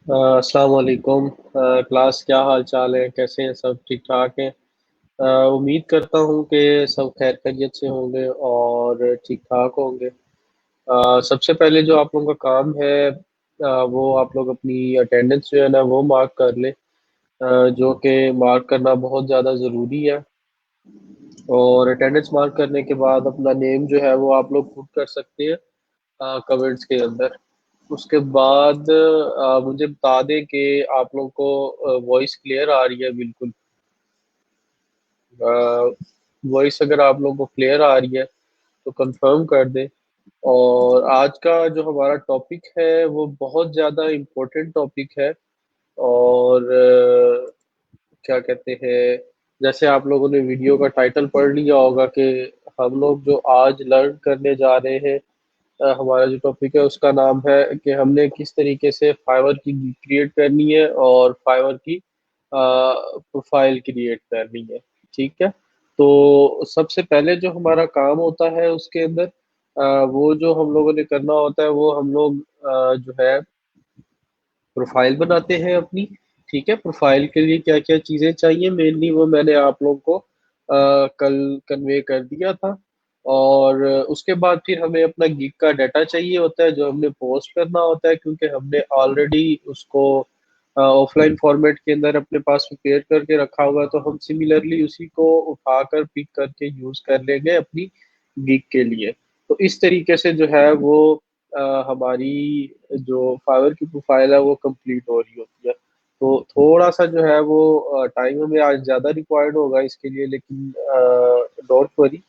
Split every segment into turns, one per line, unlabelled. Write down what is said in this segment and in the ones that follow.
अस्सलाम वालेकुम। क्लास, क्या हाल चाल है? कैसे हैं? सब ठीक ठाक हैं? उम्मीद करता हूँ कि सब खैर खैरियत से होंगे और ठीक ठाक होंगे। सबसे पहले जो आप लोगों का काम है, वो आप लोग अपनी अटेंडेंस जो है ना वो मार्क कर लें, जो कि मार्क करना बहुत ज़्यादा ज़रूरी है। और अटेंडेंस मार्क करने के बाद अपना नेम जो है वो आप लोग पुट कर सकते हैं कमेंट्स के अंदर। उसके बाद मुझे बता दें कि आप लोगों को वॉइस क्लियर आ रही है? बिल्कुल। वॉइस अगर आप लोगों को क्लियर आ रही है तो कंफर्म कर दें। और आज का जो हमारा टॉपिक है वो बहुत ज़्यादा इम्पोर्टेंट टॉपिक है। और क्या कहते हैं, जैसे आप लोगों ने वीडियो का टाइटल पढ़ लिया होगा कि हम लोग जो आज लर्न करने जा रहे हैं, हमारा जो टॉपिक है उसका नाम है कि हमने किस तरीके से फाइवर की क्रिएट करनी है और फाइवर की प्रोफाइल क्रिएट करनी है। ठीक है। तो सबसे पहले जो हमारा काम होता है उसके अंदर, वो जो हम लोगों ने करना होता है वो हम लोग जो है प्रोफाइल बनाते हैं अपनी। ठीक है। प्रोफाइल के लिए क्या क्या चीज़ें चाहिए मेनली वो मैंने आप लोगों को कल कन्वे कर दिया था। और उसके बाद फिर हमें अपना गिग का डाटा चाहिए होता है जो हमने पोस्ट करना होता है, क्योंकि हमने ऑलरेडी उसको ऑफलाइन फॉर्मेट के अंदर अपने पास प्रिपेयर करके रखा हुआ है, तो हम सिमिलरली उसी को उठाकर पिक करके यूज कर लेंगे अपनी गिग के लिए। तो इस तरीके से जो है वो हमारी जो फाइवर की प्रोफाइल है वो कंप्लीट हो रही होती है। तो थोड़ा सा जो है वो टाइम हमें आज ज़्यादा रिक्वायर्ड होगा इसके लिए, लेकिन don't worry,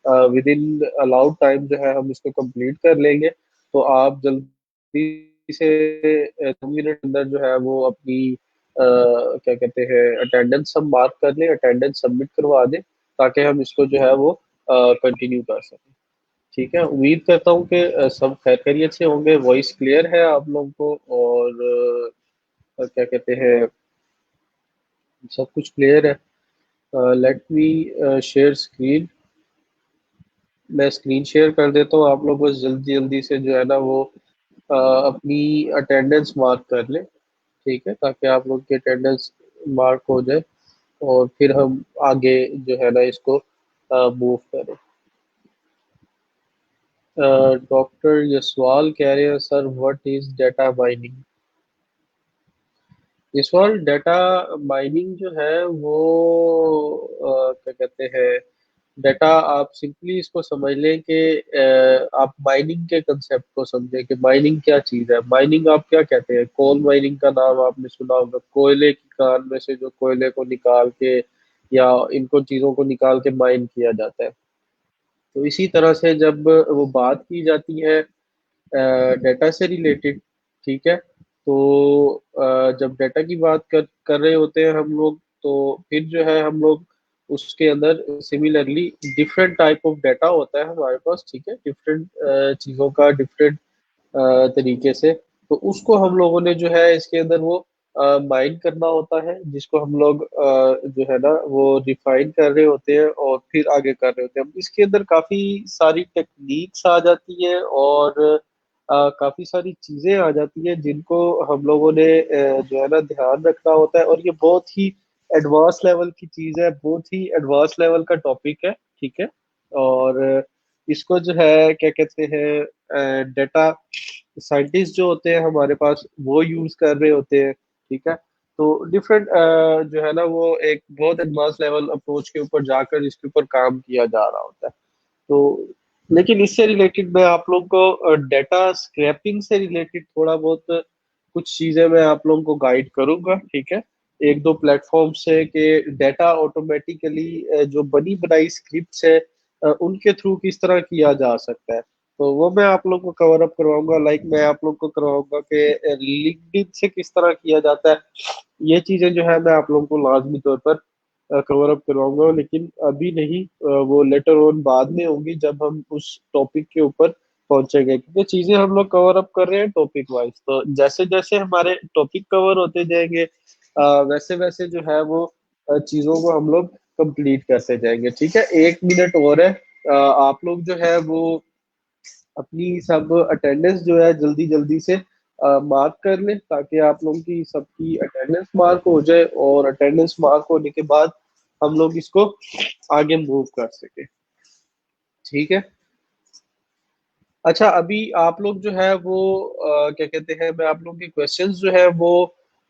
with in allowed time जो है हम इसको कंप्लीट कर लेंगे। तो आप जल्दी से 2 मिनट अंदर जो है वो अपनी क्या कहते हैं अटेंडेंस हम मार्क कर लें, अटेंडेंस सबमिट करवा दें, ताकि हम इसको जो है वो कंटिन्यू कर सकें। ठीक है। उम्मीद करता हूँ कि सब खैर खैरियत से होंगे, वॉइस क्लियर है आप लोगों को, और क्या कहते हैं, सब कुछ क्लियर है। Let me share screen. मैं स्क्रीन शेयर कर देता हूँ, आप लोग बस जल्दी जल्दी से जो है ना वो अपनी अटेंडेंस मार्क कर लें। ठीक है, ताकि आप लोग की अटेंडेंस मार्क हो जाए और फिर हम आगे जो है ना इसको मूव करें। डॉक्टर यशवाल कह रहे हैं, sir what is data mining? इस बार डाटा माइनिंग जो है वो क्या कहते हैं, डाटा आप सिंपली इसको समझ लें कि आप माइनिंग के कंसेप्ट को समझें कि माइनिंग क्या चीज़ है। माइनिंग आप क्या कहते हैं? कोल माइनिंग का नाम आपने सुना होगा, कोयले की खान में से जो कोयले को निकाल के या इनको चीज़ों को निकाल के माइन किया जाता है। तो इसी तरह से जब वो बात की जाती है डाटा से रिलेटेड, ठीक है, तो जब डाटा की बात कर रहे होते हैं हम लोग, तो फिर जो है हम लोग उसके अंदर similarly different type of data होता है हमारे पास। ठीक है, डिफरेंट चीज़ों का डिफरेंट तरीके से, तो उसको हम लोगों ने जो है इसके अंदर वो माइन करना होता है, जिसको हम लोग जो है ना वो रिफाइन कर रहे होते हैं और फिर आगे कर रहे होते हैं। इसके अंदर काफी सारी टेक्निक्स आ जाती है और काफी सारी चीजें आ जाती है जिनको हम लोगों ने जो है ना ध्यान रखना होता है, और ये बहुत ही एडवांस लेवल की चीज है, बहुत ही एडवांस लेवल का टॉपिक है। ठीक है। और इसको जो है क्या कहते हैं, डेटा साइंटिस्ट जो होते हैं हमारे पास वो यूज कर रहे होते हैं। ठीक है। तो डिफरेंट जो है ना वो एक बहुत एडवांस लेवल अप्रोच के ऊपर जाकर इसके ऊपर काम किया जा रहा होता है। तो लेकिन इससे रिलेटेड मैं आप लोग को डेटा स्क्रैपिंग से रिलेटेड थोड़ा बहुत कुछ चीजें मैं आप लोगों को गाइड करूंगा। ठीक है। एक दो प्लेटफॉर्म से कि डेटा ऑटोमेटिकली जो बनी बनाई स्क्रिप्ट्स है उनके थ्रू किस तरह किया जा सकता है, तो वो मैं आप लोग को कवर अप करवाऊंगा। लाइक मैं आप लोग को करवाऊंगा कि लिंक्डइन से किस तरह किया जाता है। ये चीजें जो है मैं आप लोगों को लाजमी तौर पर कवर अप करवाऊंगा, लेकिन अभी नहीं, वो लेटर ऑन बाद में होंगी जब हम उस टॉपिक के ऊपर पहुंचेंगे, क्योंकि चीजें हम लोग कवर अप कर रहे हैं टॉपिक वाइज। तो जैसे जैसे हमारे टॉपिक कवर होते जाएंगे वैसे वैसे जो है वो चीजों को हम लोग कंप्लीट करते जाएंगे। ठीक है। 1 मिनट और है। आप लोग जो है वो अपनी सब अटेंडेंस जो है जल्दी जल्दी से मार्क कर लें, ताकि आप लोगों की सबकी अटेंडेंस मार्क हो जाए, और अटेंडेंस मार्क होने के बाद हम लोग इसको आगे मूव कर सके। ठीक है। अच्छा, अभी आप लोग जो है वो क्या कहते हैं, मैं आप लोगों के क्वेश्चंस जो है वो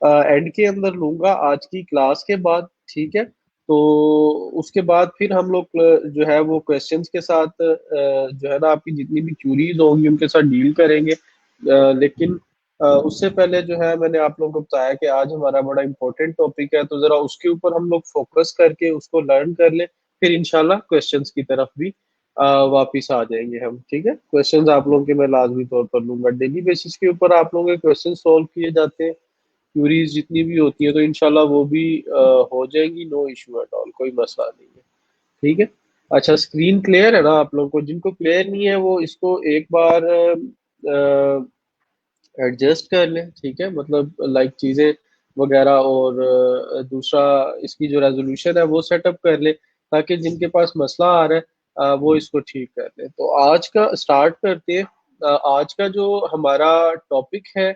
एंड के अंदर लूंगा आज की क्लास के बाद। ठीक है। तो उसके बाद फिर हम लोग जो है वो क्वेश्चंस के साथ जो है ना आपकी जितनी भी क्यूरीज होंगी उनके साथ डील करेंगे। लेकिन उससे पहले जो है मैंने आप लोगों को बताया कि आज हमारा बड़ा इंपॉर्टेंट टॉपिक है, तो जरा उसके ऊपर हम लोग फोकस करके उसको लर्न कर लें, फिर इंशाल्लाह क्वेश्चंस की तरफ भी वापिस आ जाएंगे हम। ठीक है। क्वेश्चंस आप लोगों के मैं लाजमी तौर पर लूंगा, डेली बेसिस के ऊपर आप लोगों के क्वेश्चन सॉल्व किए जाते हैं, क्यूरीज जितनी भी होती है तो इंशाल्लाह वो भी हो जाएंगी, नो इशू एट ऑल, कोई मसला नहीं है। ठीक है। अच्छा, स्क्रीन क्लियर है ना आप लोगों को? जिनको क्लियर नहीं है वो इसको एक बार एडजस्ट कर लें। ठीक है, मतलब लाइक चीज़ें वगैरह, और दूसरा इसकी जो रेजोल्यूशन है वो सेटअप कर लें, ताकि जिनके पास मसला आ रहा है वो इसको ठीक कर लें। तो आज का स्टार्ट करते हैं। आज का जो हमारा टॉपिक है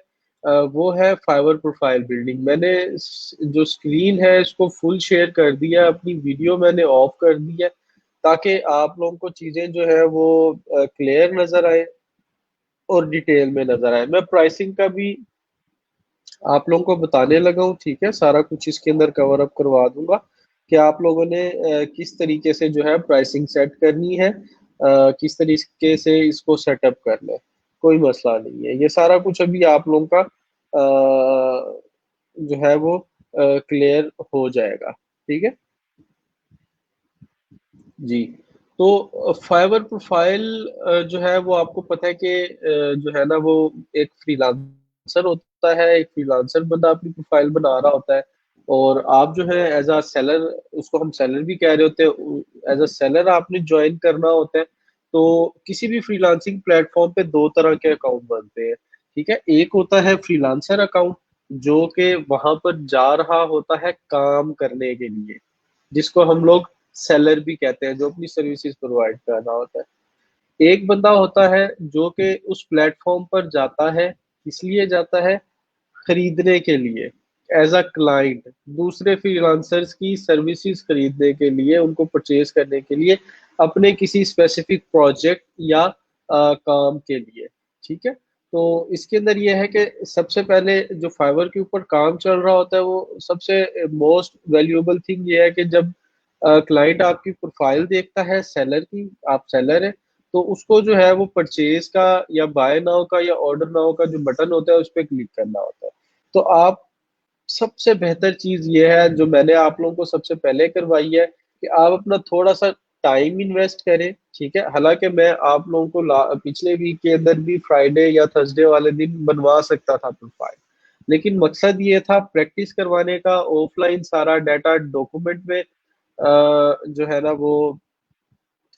वो है फाइबर प्रोफाइल बिल्डिंग। मैंने जो स्क्रीन है इसको फुल शेयर कर दिया, अपनी वीडियो मैंने ऑफ कर दी है, ताकि आप लोगों को चीज़ें जो है वो क्लियर नज़र आए और डिटेल में नजर आए। मैं प्राइसिंग का भी आप लोगों को बताने लगा हूँ। ठीक है, सारा कुछ इसके अंदर कवर अप करवा दूंगा कि आप लोगों ने किस तरीके से जो है प्राइसिंग सेट करनी है, किस तरीके से इसको सेटअप करना है। कोई मसला नहीं है, ये सारा कुछ अभी आप लोगों का जो है वो क्लियर हो जाएगा। ठीक है जी। तो फाइबर प्रोफाइल जो है वो आपको पता है कि जो है ना वो एक फ्रीलांसर होता है, एक फ्रीलांसर बंदा अपनी प्रोफाइल बना रहा होता है, और आप जो है एज अ सेलर, उसको हम सेलर भी कह रहे होते हैं, एज अ सेलर आपने ज्वाइन करना होता है। तो किसी भी फ्रीलांसिंग प्लेटफॉर्म पे दो तरह के अकाउंट बनते हैं। ठीक है, एक होता है फ्रीलांसर अकाउंट, जो कि वहां पर जा रहा होता है काम करने के लिए, जिसको हम लोग सेलर भी कहते हैं, जो अपनी सर्विसेज प्रोवाइड कर रहा होता है। एक बंदा होता है जो कि उस प्लेटफॉर्म पर जाता है, इसलिए जाता है खरीदने के लिए, एज अ क्लाइंट, दूसरे फ्रीलांसर्स की सर्विसेज खरीदने के लिए, उनको परचेज करने के लिए, अपने किसी स्पेसिफिक प्रोजेक्ट या काम के लिए। ठीक है। तो इसके अंदर यह है कि सबसे पहले जो फाइवर के ऊपर काम चल रहा होता है, वो सबसे मोस्ट वैल्यूएबल थिंग ये है कि जब क्लाइंट आपकी प्रोफाइल देखता है सेलर की, आप सेलर है, तो उसको जो है वो परचेज का या बाय नाउ का या ऑर्डर नाउ का जो बटन होता है उस पर क्लिक करना होता है। तो आप, सबसे बेहतर चीज ये है जो मैंने आप लोगों को सबसे पहले करवाई है, कि आप अपना थोड़ा सा टाइम इन्वेस्ट करें। ठीक है, हालांकि मैं आप लोगों को पिछले वीक के अंदर भी फ्राइडे या थर्सडे वाले दिन बनवा सकता था प्रोफाइल, लेकिन मकसद ये था प्रैक्टिस करवाने का, ऑफलाइन सारा डाटा डॉक्यूमेंट में जो है ना वो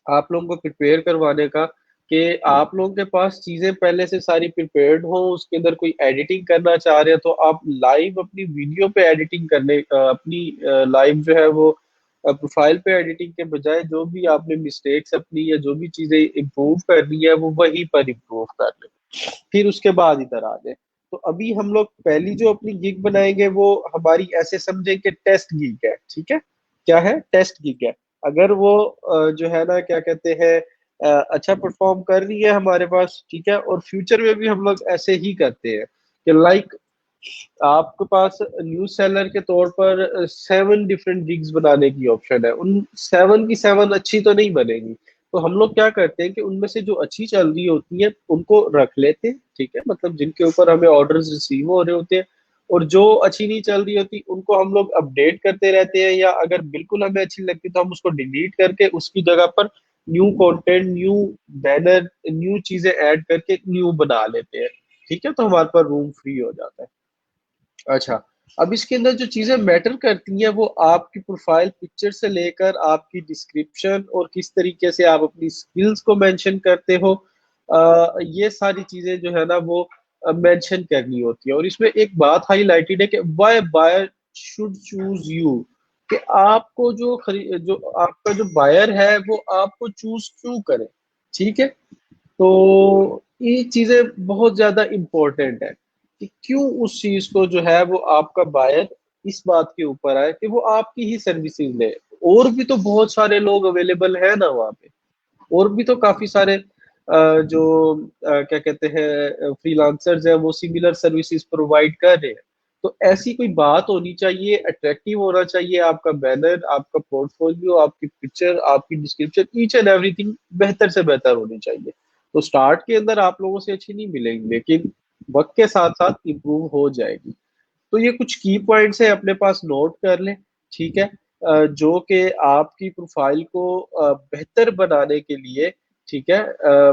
आप लोगों को प्रिपेयर करवाने का, कि आप लोगों के पास चीजें पहले से सारी प्रिपेयर्ड हो, उसके अंदर कोई एडिटिंग करना चाह रहे हो तो आप लाइव अपनी वीडियो पे एडिटिंग करने, अपनी लाइव जो है वो प्रोफाइल पे एडिटिंग के बजाय जो भी आपने मिस्टेक्स अपनी या जो भी चीजें इम्प्रूव करनी है वो वहीं पर इम्प्रूव कर ले, फिर उसके बाद इधर आ जाए। तो अभी हम लोग पहली जो अपनी गिग बनाएंगे वो हमारी, ऐसे समझे कि टेस्ट गिग है। ठीक है, क्या है? टेस्ट गिग है। अगर वो जो है ना क्या कहते हैं अच्छा परफॉर्म कर रही है हमारे पास, ठीक है, और फ्यूचर में भी हम लोग ऐसे ही करते हैं कि लाइक आपके पास न्यूज सेलर के तौर पर 7 डिफरेंट गिग्स बनाने की ऑप्शन है, उन 7 की 7 अच्छी तो नहीं बनेगी। तो हम लोग क्या करते हैं कि उनमें से जो अच्छी चल रही होती है उनको रख लेते हैं। ठीक है, मतलब जिनके ऊपर हमें ऑर्डर्स रिसीव हो रहे होते हैं, और जो अच्छी नहीं चल रही होती उनको हम लोग अपडेट करते रहते हैं, या अगर बिल्कुल हमें अच्छी लगती तो हम उसको डिलीट करके उसकी जगह पर new content, new banner, new चीजें ऐड करके न्यू बना लेते हैं। ठीक है, तो हमारे पास रूम फ्री हो जाता है। अच्छा, अब इसके अंदर जो चीजें मैटर करती हैं वो आपकी प्रोफाइल पिक्चर से लेकर आपकी डिस्क्रिप्शन, और किस तरीके से आप अपनी स्किल्स को मेंशन करते हो, ये सारी चीजें जो है ना वो मेंशन करनी होती है। और इसमें एक बात हाईलाइटेड है कि why buyer should choose you, कि आपको जो आपका जो बायर है वो आपको चूज क्यों करे। ठीक है, तो ये चीजें बहुत ज्यादा इम्पोर्टेंट है। कि क्यों उस चीज को जो है वो आपका बायर इस बात के ऊपर है कि वो आपकी ही सर्विसेज ले। और भी तो बहुत सारे लोग अवेलेबल है ना वहाँ पे, और भी तो काफी सारे जो क्या कहते हैं फ्रीलांसर्स हैं वो सिमिलर सर्विसेज प्रोवाइड कर रहे हैं। तो ऐसी कोई बात होनी चाहिए, अट्रैक्टिव होना चाहिए आपका बैनर, आपका पोर्टफोलियो, आपकी पिक्चर, आपकी डिस्क्रिप्शन, ईच एंड एवरीथिंग बेहतर से बेहतर होनी चाहिए। तो स्टार्ट के अंदर आप लोगों से अच्छी नहीं मिलेंगी, लेकिन वक्त के साथ साथ इम्प्रूव हो जाएगी। तो ये कुछ की पॉइंट्स है, अपने पास नोट कर लें। ठीक है। जो कि आपकी प्रोफाइल को बेहतर बनाने के लिए, ठीक है,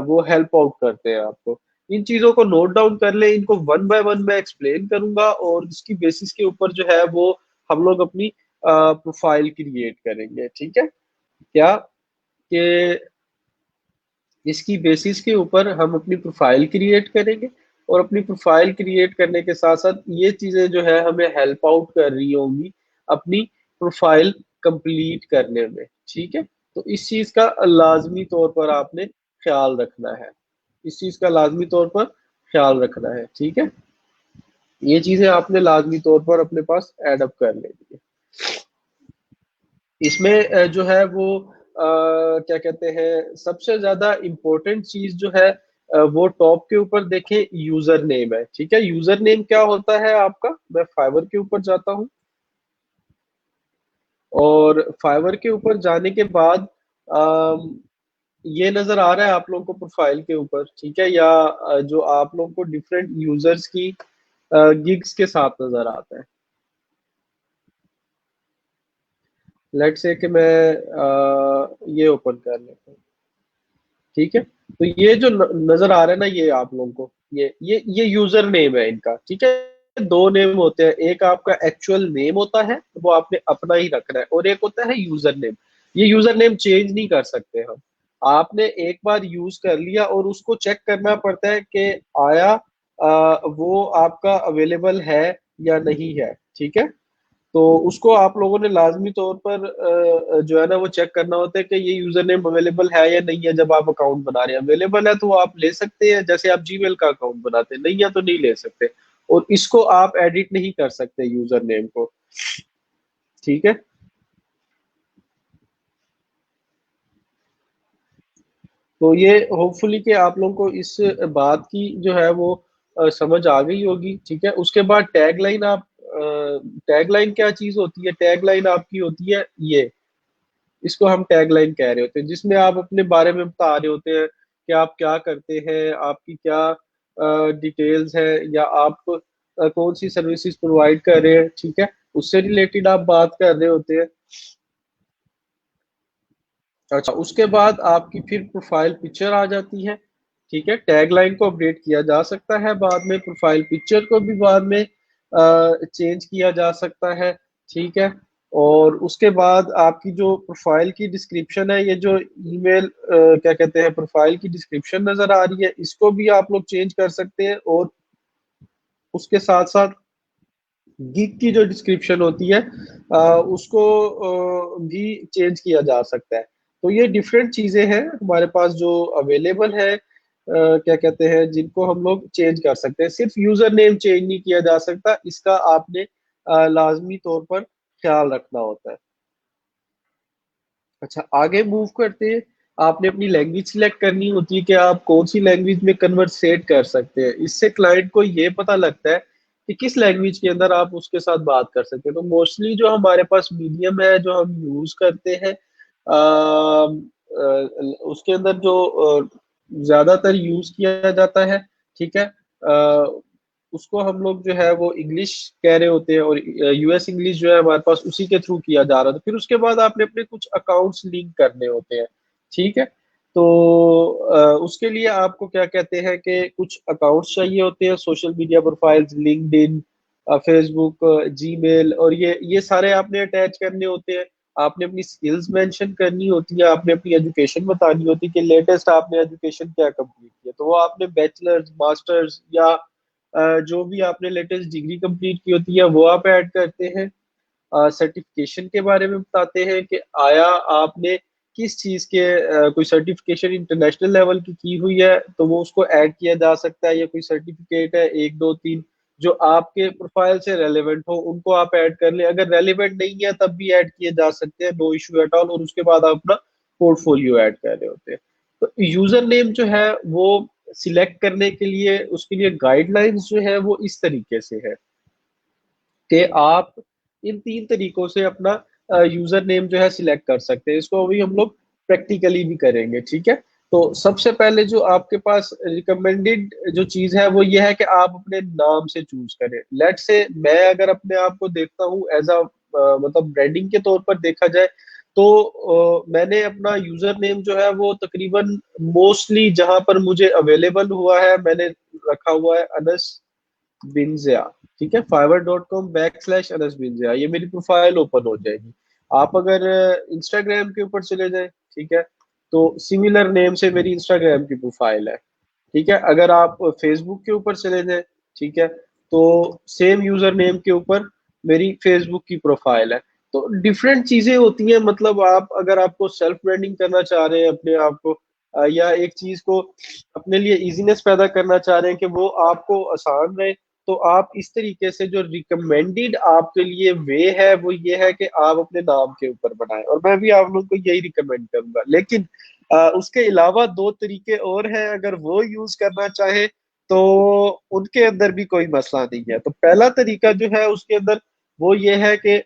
वो हेल्प आउट करते हैं आपको। इन चीजों को नोट डाउन कर लें, इनको वन बाय वन मैं एक्सप्लेन करूंगा और इसकी बेसिस के ऊपर जो है वो हम लोग अपनी प्रोफाइल क्रिएट करेंगे। ठीक है। क्या कि इसकी बेसिस के ऊपर हम अपनी प्रोफाइल क्रिएट करेंगे, और अपनी प्रोफाइल क्रिएट करने के साथ साथ ये चीजें जो है हमें हेल्प आउट कर रही होंगी अपनी प्रोफाइल कंप्लीट करने में। ठीक है। तो इस चीज का लाजमी तौर पर आपने ख्याल रखना है, इस चीज का लाजमी तौर पर ख्याल रखना है। ठीक है। ये चीजें आपने लाजमी तौर पर अपने पास एड अप कर लेनी है। इसमें जो है वो क्या कहते हैं, सबसे ज्यादा इम्पोर्टेंट चीज जो है वो टॉप के ऊपर देखें, यूजर नेम है। ठीक है। यूजर नेम क्या होता है आपका, मैं फाइवर के ऊपर जाता हूँ, और फाइवर के ऊपर जाने के बाद अम, ये नजर आ रहा है आप लोगों को प्रोफाइल के ऊपर, ठीक है, या जो आप लोगों को डिफरेंट यूजर्स की गिग्स के साथ नजर आता है। लेट्स से कि मैं ये ओपन कर लेता हूँ। ठीक है। तो ये जो नजर आ रहा है ना, ये आप लोगों को ये यूजर नेम है इनका। ठीक है। दो नेम होते हैं, एक आपका एक्चुअल नेम होता है, वो आपने अपना ही रखना है, और एक होता है यूजर नेम। ये यूजर नेम चेंज नहीं कर सकते हम। आपने एक बार यूज कर लिया और उसको चेक करना पड़ता है कि आया वो आपका अवेलेबल है या नहीं है। ठीक है। तो उसको आप लोगों ने लाजमी तौर पर जो है ना वो चेक करना होता है कि ये यूजर नेम अवेलेबल है या नहीं है। जब आप अकाउंट बना रहे हैं, अवेलेबल है तो वो आप ले सकते हैं, जैसे आप जीमेल का अकाउंट बनाते हैं, नहीं है तो नहीं ले सकते। और इसको आप एडिट नहीं कर सकते यूजर नेम को। ठीक है। तो ये होपफुली कि आप लोगों को इस बात की जो है वो समझ आ गई होगी। ठीक है। उसके बाद टैगलाइन, आप टैगलाइन क्या चीज होती है, टैगलाइन आपकी होती है ये, इसको हम टैगलाइन कह रहे होते हैं, जिसमें आप अपने बारे में बता रहे होते हैं कि आप क्या करते हैं, आपकी क्या डिटेल्स है, या आप कौन सी सर्विसेज प्रोवाइड कर रहे हैं। ठीक है। उससे रिलेटेड आप बात कर रहे होते हैं। अच्छा, उसके बाद आपकी फिर प्रोफाइल पिक्चर आ जाती है। ठीक है। टैगलाइन को अपडेट किया जा सकता है बाद में, प्रोफाइल पिक्चर को भी बाद में चेंज किया जा सकता है। ठीक है। और उसके बाद आपकी जो प्रोफाइल की डिस्क्रिप्शन है, ये जो ईमेल क्या कहते हैं प्रोफाइल की डिस्क्रिप्शन नजर आ रही है, इसको भी आप लोग चेंज कर सकते हैं। और उसके साथ साथ गिग की जो डिस्क्रिप्शन होती है उसको भी चेंज किया जा सकता है। तो ये डिफरेंट चीजें हैं हमारे पास जो अवेलेबल है, क्या कहते हैं, जिनको हम लोग चेंज कर सकते हैं। सिर्फ यूजर नेम चेंज नहीं किया जा सकता, इसका आपने लाजमी तौर पर ख्याल रखना होता है। अच्छा, आगे मूव करते हैं। आपने अपनी लैंग्वेज सिलेक्ट करनी होती है कि आप कौन सी लैंग्वेज में कन्वर्सेट कर सकते हैं। इससे क्लाइंट को ये पता लगता है कि किस लैंग्वेज के अंदर आप उसके साथ बात कर सकते हैं। तो मोस्टली जो हमारे पास मीडियम है जो हम यूज करते हैं, उसके अंदर जो ज्यादातर यूज किया जाता है, ठीक है, उसको हम लोग जो है वो इंग्लिश कह रहे होते हैं, और यूएस इंग्लिश जो है हमारे पास उसी के थ्रू किया जा रहा था। फिर उसके बाद आपने अपने कुछ अकाउंट्स लिंक करने होते हैं। ठीक है। तो उसके लिए आपको क्या कहते हैं कि कुछ अकाउंट्स चाहिए होते हैं, social media profiles, LinkedIn, Facebook, Gmail, और ये सारे आपने अटैच करने होते हैं। आपने अपनी स्किल्स मेंशन करनी होती है, आपने अपनी एजुकेशन बतानी होती है कि लेटेस्ट आपने एजुकेशन क्या कंप्लीट किया, तो वो आपने बैचलर्स, मास्टर्स, या जो भी आपने लेटेस्ट डिग्री कंप्लीट की होती है वो आप ऐड करते हैं। सर्टिफिकेशन के बारे में बताते हैं कि आया आपने किस चीज के कोई सर्टिफिकेशन इंटरनेशनल लेवल की हुई है तो वो उसको ऐड किया जा सकता है, या कोई सर्टिफिकेट है एक दो तीन जो आपके प्रोफाइल से रेलेवेंट हो उनको आप ऐड कर ले। अगर रेलेवेंट नहीं है तब भी ऐड किए जा सकते हैं, नो इशू एट ऑल। और उसके बाद आप अपना पोर्टफोलियो ऐड कर रहे होते हैं। तो यूजर नेम जो है वो सिलेक्ट करने के लिए, उसके लिए गाइडलाइंस जो है वो इस तरीके से है कि आप इन 3 तरीकों से अपना यूजर नेम जो है सिलेक्ट कर सकते हैं। इसको अभी हम लोग प्रैक्टिकली भी करेंगे, ठीक है। तो सबसे पहले जो आपके पास रिकमेंडेड जो चीज है वो ये है कि आप अपने नाम से चूज करें। लेट से मैं अगर अपने आप को देखता हूँ एज अ मतलब ब्रांडिंग के तौर पर देखा जाए तो मैंने अपना यूजर नेम जो है वो तकरीबन मोस्टली जहां पर मुझे अवेलेबल हुआ है मैंने रखा हुआ है अनस बिंजिया। ठीक है, fiverr.com/अनस बिंजिया, ये मेरी प्रोफाइल ओपन हो जाएगी। आप अगर इंस्टाग्राम के ऊपर चले जाए, ठीक है, तो सिमिलर नेम से मेरी इंस्टाग्राम की प्रोफाइल है। ठीक है, अगर आप फेसबुक के ऊपर चले जाए, ठीक है, तो सेम यूजर नेम के ऊपर मेरी फेसबुक की प्रोफाइल है। तो डिफरेंट चीजें होती हैं, मतलब आप अगर आपको सेल्फ ब्रांडिंग करना चाह रहे हैं अपने आप को, या एक चीज को अपने लिए इजीनेस पैदा करना चाह रहे हैं कि वो आपको आसान रहे, तो आप इस तरीके से जो रिकमेंडेड आपके लिए वे है वो ये है कि आप अपने नाम के ऊपर बनाएं। और मैं भी आप लोगों को यही रिकमेंड करूंगा। लेकिन उसके अलावा 2 तरीके और हैं, अगर वो यूज करना चाहे तो उनके अंदर भी कोई मसला नहीं है। तो पहला तरीका जो है उसके अंदर वो ये है कि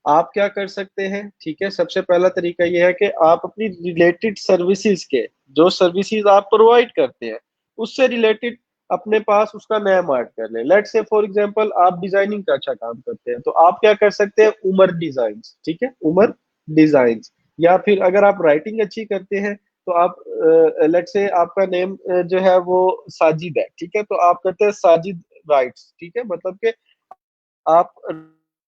आप क्या कर सकते हैं, ठीक है। सबसे पहला तरीका ये है कि आप अपनी रिलेटेड सर्विसेज के, जो सर्विसेज आप प्रोवाइड करते हैं उससे रिलेटेड अपने पास उसका नाम ऐड कर लें। लेट्स से फॉर एग्जांपल आप डिजाइनिंग का अच्छा काम करते हैं तो आप क्या कर सकते हैं, उमर डिजाइन्स, ठीक है, उमर डिजाइन्स। या फिर अगर आप राइटिंग अच्छी करते हैं तो आप लेट्स से आपका नेम जो है वो साजिद है, ठीक है, तो आप करते हैं साजिद राइट्स, ठीक है, मतलब कि आप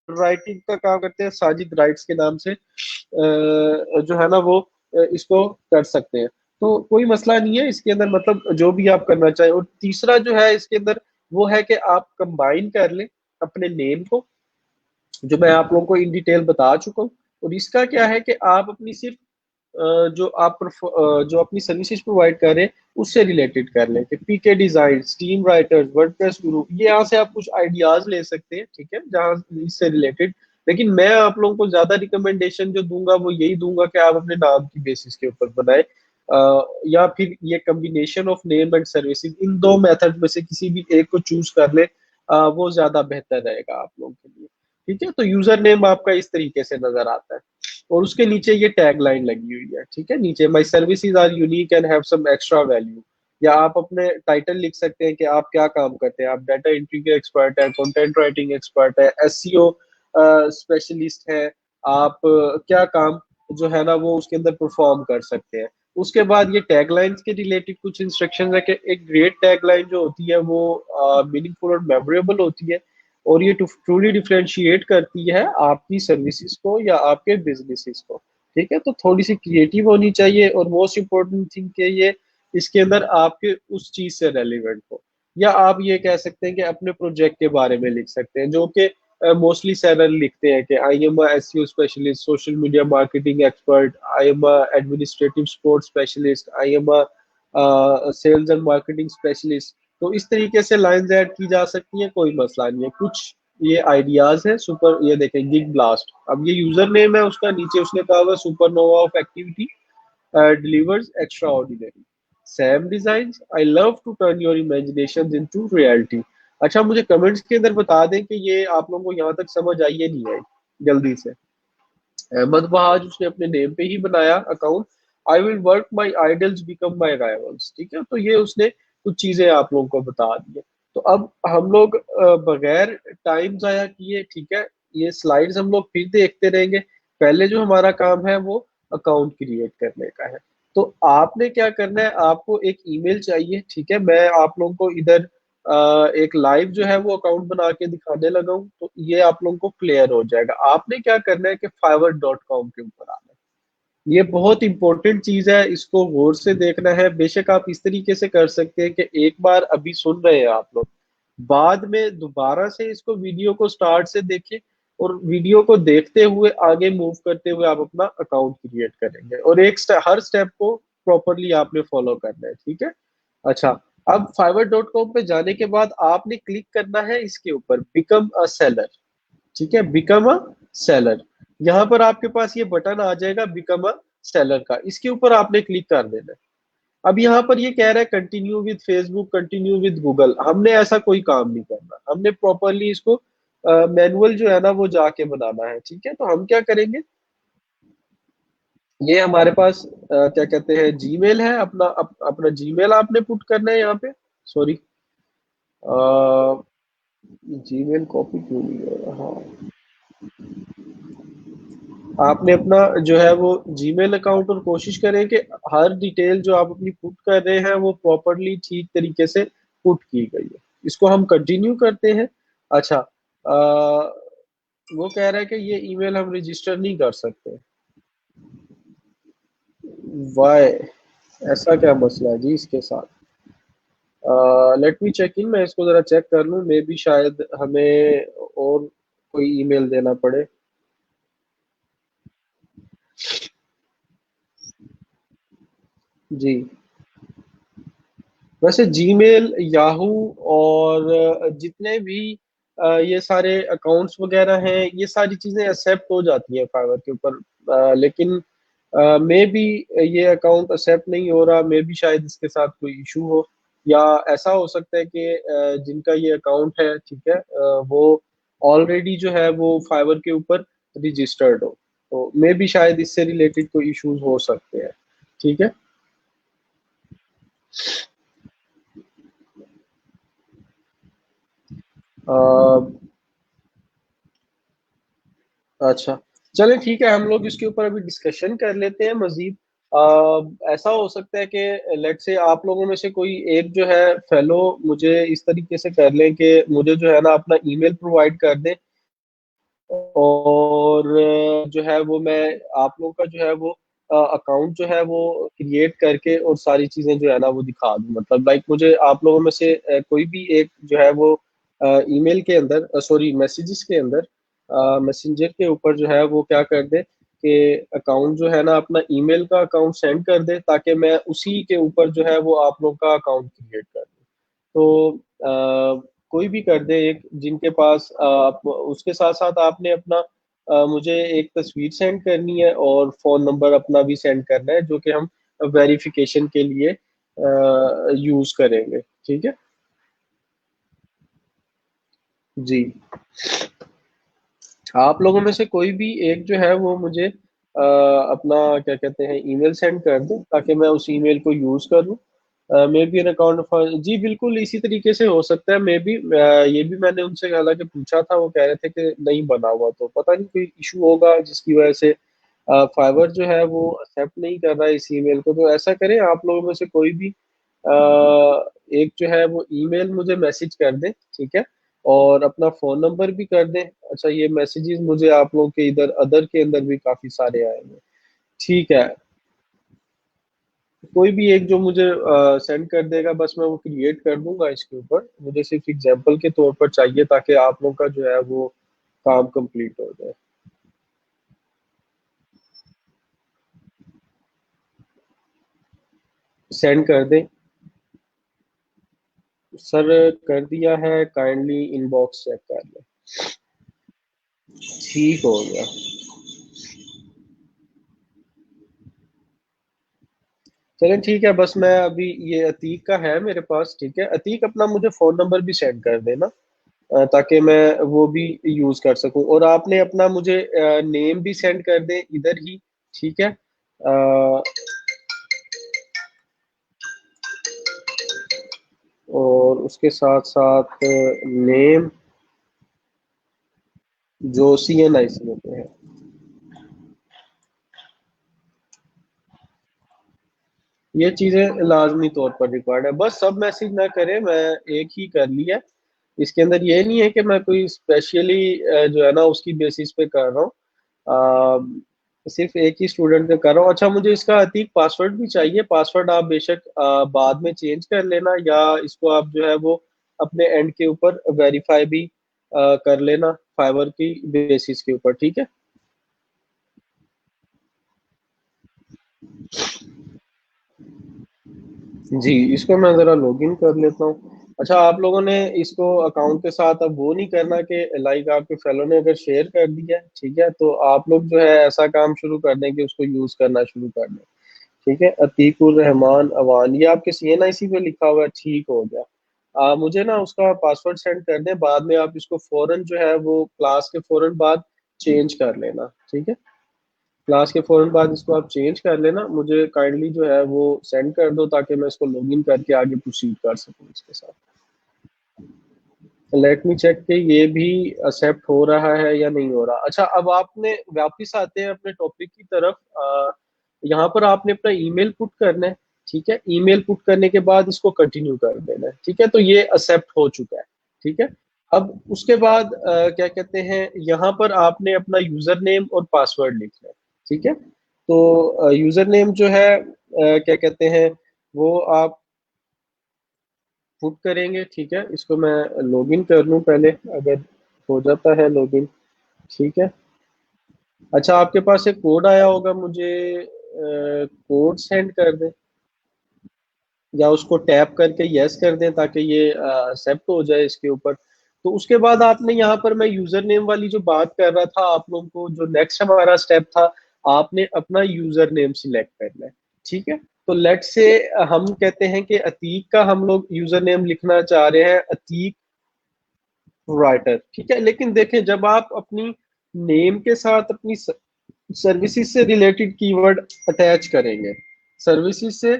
राइटिंग का काम करते हैं साजिद राइट्स के नाम से जो है ना वो इसको कर सकते हैं। तो कोई मसला नहीं है इसके अंदर, मतलब जो भी आप करना चाहें। और तीसरा जो है इसके अंदर वो है कि आप कंबाइन कर लें अपने नेम को, जो मैं आप लोगों को इन डिटेल बता चुका हूँ। और इसका क्या है कि आप अपनी सिर्फ जो अपनी सर्विसेज प्रोवाइड कर रहे हैं उससे रिलेटेड कर लें कि पीके डिजाइन, स्टीम राइटर्स, वर्डप्रेस गुरु, ये यहाँ से आप कुछ आइडियाज ले सकते हैं, ठीक है, जहाँ इससे रिलेटेड। लेकिन मैं आप लोगों को ज्यादा रिकमेंडेशन जो दूंगा वो यही दूंगा कि आप अपने नाम की बेसिस के ऊपर बनाए, या फिर ये combination of name and services, in 2 method में से किसी भी एक को चूज कर ले, वो ज्यादा बेहतर रहेगा आप लोगों के लिए। ठीक है, तो यूजर नेम आपका इस तरीके से नजर आता है। और उसके नीचे ये टैग लाइन लगी हुई है, ठीक है, नीचे my services are unique and have some extra value. या आप अपने टाइटल लिख सकते हैं कि आप क्या काम करते हैं। आप डाटा एंट्री के एक्सपर्ट है, कंटेंट राइटिंग एक्सपर्ट है, एसईओ स्पेशलिस्ट है, आप क्या काम जो है ना वो उसके अंदर परफॉर्म कर सकते हैं। उसके बाद ये टैगलाइंस के रिलेटेड कुछ इंस्ट्रक्शंस है कि एक ग्रेट टैगलाइन जो होती है वो मीनिंगफुल और मेमोरेबल होती है, और ये ट्रूली डिफरेंशिएट करती है आपकी सर्विसेज को या आपके बिजनेसेस को। ठीक है, तो थोड़ी सी क्रिएटिव होनी चाहिए, और मोस्ट इम्पोर्टेंट थिंग के ये इसके अंदर आपके उस चीज से रेलिवेंट हो। या आप ये कह सकते हैं कि अपने प्रोजेक्ट के बारे में लिख सकते हैं, जो कि मोस्टली सेलर लिखते हैं कि I am SEO specialist, social media marketing expert, I am administrative support specialist, I am sales and marketing specialist. तो इस तरीके से लाइंस ऐड की जा सकती हैं, कोई मसला नहीं है। कुछ ये आइडियाज है सुपर, ये देखें गिग ब्लास्ट, अब ये यूजर नेम है उसका, नीचे उसने कहा हुआ supernova of activity delivers extraordinary. Sam designs, I love to turn your imaginations into reality. अच्छा, मुझे कमेंट्स के अंदर बता दें कि ये आप लोगों को यहाँ तक समझ आई है नहीं आई, जल्दी से। अहमद बहाज उसने अपने नेम पे ही बनाया account. I will work my idols become my rivals, ठीक है, तो ये उसने कुछ चीजें आप लोगों को बता दी है। तो अब हम लोग बगैर टाइम जाया किए, ठीक है, ये स्लाइड्स हम लोग फिर देखते रहेंगे। पहले जो हमारा काम है वो अकाउंट क्रिएट करने का है। तो आपने क्या करना है, आपको एक ईमेल चाहिए, ठीक है, मैं आप लोगों को इधर एक लाइव जो है वो अकाउंट बना के दिखाने लगा हूँ, तो ये आप लोगों को क्लियर हो जाएगा। आपने क्या करना है कि fiverr.com के ऊपर आना है। ये बहुत इंपॉर्टेंट चीज है, इसको गौर से देखना है। बेशक आप इस तरीके से कर सकते हैं कि एक बार अभी सुन रहे हैं आप लोग, बाद में दोबारा से इसको वीडियो को स्टार्ट से देखें, और वीडियो को देखते हुए आगे मूव करते हुए आप अपना अकाउंट क्रिएट करेंगे। और हर स्टेप को प्रॉपरली आपने फॉलो करना है, ठीक है। अच्छा, अब fiverr.com पे जाने के बाद आपने क्लिक करना है इसके ऊपर, बिकम अ सेलर। ठीक है, बिकम अ सेलर। यहाँ पर आपके पास ये बटन आ जाएगा बिकम अ सेलर का, इसके ऊपर आपने क्लिक कर देना है। अब यहाँ पर ये कह रहा है continue with Facebook, continue with Google. हमने ऐसा कोई काम नहीं करना, हमने प्रॉपरली इसको मैनुअल जो है ना वो जाके बनाना है। ठीक है, तो हम क्या करेंगे, ये हमारे पास क्या कहते हैं जीमेल है अपना, अपना जीमेल आपने पुट करना है यहाँ पे। सॉरी, जीमेल कॉपी क्यों नहीं हो रहा, हाँ। आपने अपना जो है वो जीमेल अकाउंट, और कोशिश करें कि हर डिटेल जो आप अपनी पुट कर रहे हैं वो प्रॉपरली ठीक तरीके से पुट की गई है। इसको हम कंटिन्यू करते हैं। अच्छा, वो कह रहा है कि ये ईमेल हम रजिस्टर नहीं कर सकते। वाई, ऐसा क्या मसला है जी इसके साथ? लेट मी चेक इन, मैं इसको जरा चेक कर लूँ, मे बी शायद हमें और कोई ईमेल देना पड़े। जी, वैसे जीमेल, याहू और जितने भी ये सारे अकाउंट्स वगैरह हैं, ये सारी चीजें एक्सेप्ट हो जाती हैं फाइवर के ऊपर। लेकिन मे बी ये अकाउंट एक्सेप्ट नहीं हो रहा, मे बी शायद इसके साथ कोई इशू हो, या ऐसा हो सकता है कि जिनका ये अकाउंट है, ठीक है, वो ऑलरेडी जो है वो फाइवर के ऊपर रजिस्टर्ड हो, तो मे बी शायद इससे रिलेटेड कोई इश्यूज हो सकते हैं। ठीक है। अ, अच्छा, चलें ठीक है, हम लोग इसके ऊपर अभी डिस्कशन कर लेते हैं मजीद। ऐसा हो सकता है कि लेट से आप लोगों में से कोई एक जो है फेलो मुझे इस तरीके से कर लें कि मुझे जो है ना अपना ईमेल प्रोवाइड कर दें, और जो है वो मैं आप लोगों का जो है वो अकाउंट जो है वो क्रिएट करके और सारी चीजें जो है ना वो दिखा दूं। मतलब लाइक मुझे आप लोगों में से कोई भी एक जो है वो ईमेल के अंदर, सॉरी मैसेजेस के अंदर, मैसेंजर के ऊपर जो है वो क्या कर दे कि अकाउंट जो है ना अपना ईमेल का अकाउंट सेंड कर दे, ताकि मैं उसी के ऊपर जो है वो आप लोग का अकाउंट क्रिएट कर दूं। तो कोई भी कर दे एक, जिनके पास आप, उसके साथ साथ आपने अपना मुझे एक तस्वीर सेंड करनी है और फोन नंबर अपना भी सेंड करना है, जो कि हम वेरिफिकेशन के लिए यूज करेंगे। ठीक है। जी, आप लोगों में से कोई भी एक जो है वो मुझे अपना क्या कहते हैं ईमेल सेंड कर दे, ताकि मैं उस ईमेल को यूज करूँ। मे बी एन अकाउंट, जी बिल्कुल इसी तरीके से हो सकता है। मे बी ये भी मैंने उनसे हालांकि पूछा था, वो कह रहे थे कि नहीं बना हुआ, तो पता नहीं कोई इशू होगा जिसकी वजह से फाइवर जो है वो एक्सेप्ट नहीं कर रहा है इस ईमेल को। तो ऐसा करें, आप लोगों में से कोई भी एक जो है वो ईमेल मुझे मैसेज कर दे, ठीक है, और अपना फोन नंबर भी कर दे। अच्छा, ये मैसेजेस मुझे आप लोगों के इधर अदर के अंदर भी काफी सारे आए हैं। ठीक है, कोई भी एक जो मुझे सेंड कर देगा, बस मैं वो क्रिएट कर दूंगा इसके ऊपर। मुझे सिर्फ एग्जांपल के तौर पर चाहिए, ताकि आप लोग का जो है वो काम कंप्लीट हो जाए। सेंड कर दें। सर कर दिया है, काइंडली इनबॉक्स चेक कर लें। ठीक हो गया। चलें ठीक है, बस मैं अभी, ये अतीक का है मेरे पास, ठीक है, अतीक अपना मुझे फोन नंबर भी सेंड कर देना, ताकि मैं वो भी यूज कर सकूं, और आपने अपना मुझे नेम भी सेंड कर दें इधर ही। ठीक है। और उसके साथ साथ नेम जो CNI से होते हैं, ये चीजें लाजमी तौर पर रिक्वायर्ड है। बस सब मैसेज ना करें, मैं एक ही कर लिया। इसके अंदर ये नहीं है कि मैं कोई स्पेशली जो है ना उसकी बेसिस पे कर रहा हूँ। सिर्फ एक ही स्टूडेंट का कर रहा हूँ। अच्छा, मुझे इसका अतीक पासवर्ड भी चाहिए। पासवर्ड आप बेशक बाद में चेंज कर लेना, या इसको आप जो है वो अपने एंड के ऊपर वेरीफाई भी कर लेना फाइवर की बेसिस के ऊपर। ठीक है। जी, इसको मैं ज़रा लॉगिन कर लेता हूँ। अच्छा, आप लोगों ने इसको अकाउंट के साथ अब वो नहीं करना कि लाइक आपके फेलो ने अगर शेयर कर दिया, ठीक है, तो आप लोग जो है ऐसा काम शुरू कर दें कि उसको यूज़ करना शुरू कर दें। ठीक है, अतीकुर रहमान अवान, ये आपके CNIC पे लिखा हुआ है, ठीक हो गया। मुझे ना उसका पासवर्ड सेंड कर दें, बाद में आप इसको फौरन जो है वो क्लास के फौरन बाद चेंज कर लेना, ठीक है। क्लास के फौरन बाद इसको आप चेंज कर लेना, मुझे काइंडली जो है वो सेंड कर दो ताकि मैं इसको लॉगिन करके आगे प्रोसीड कर सकूँ इसके साथ। लेट मी चेक कि ये भी एक्सेप्ट हो रहा है या नहीं हो रहा। अच्छा, अब आपने वापस आते हैं अपने टॉपिक की तरफ। यहाँ पर आपने अपना ईमेल पुट करना है, ठीक है। ईमेल पुट करने के बाद इसको कंटिन्यू कर देना है, ठीक है। तो ये एक्सेप्ट हो चुका है, ठीक है। अब उसके बाद क्या कहते हैं, यहाँ पर आपने अपना यूजर नेम और पासवर्ड लिखना है, ठीक है। तो यूजर नेम जो है क्या कहते हैं, वो आप पुट करेंगे, ठीक है। इसको मैं लॉगिन कर लूँ पहले, अगर हो जाता है लॉगिन, ठीक है। अच्छा, आपके पास एक कोड आया होगा, मुझे कोड सेंड कर दें या उसको टैप करके यस कर दें ताकि ये एक्सेप्ट हो जाए इसके ऊपर। तो उसके बाद आपने यहाँ पर, मैं यूजर नेम वाली जो बात कर रहा था आप लोगों को, जो नेक्स्ट हमारा स्टेप था, आपने अपना यूजर नेम सिलेक्ट करना है, ठीक है। तो लेट से हम कहते हैं कि अतीक का हम लोग यूजर नेम लिखना चाह रहे हैं, अतीक राइटर, ठीक है। लेकिन देखें, जब आप अपनी नेम के साथ अपनी सर्विसेज से रिलेटेड कीवर्ड अटैच करेंगे, सर्विसेज से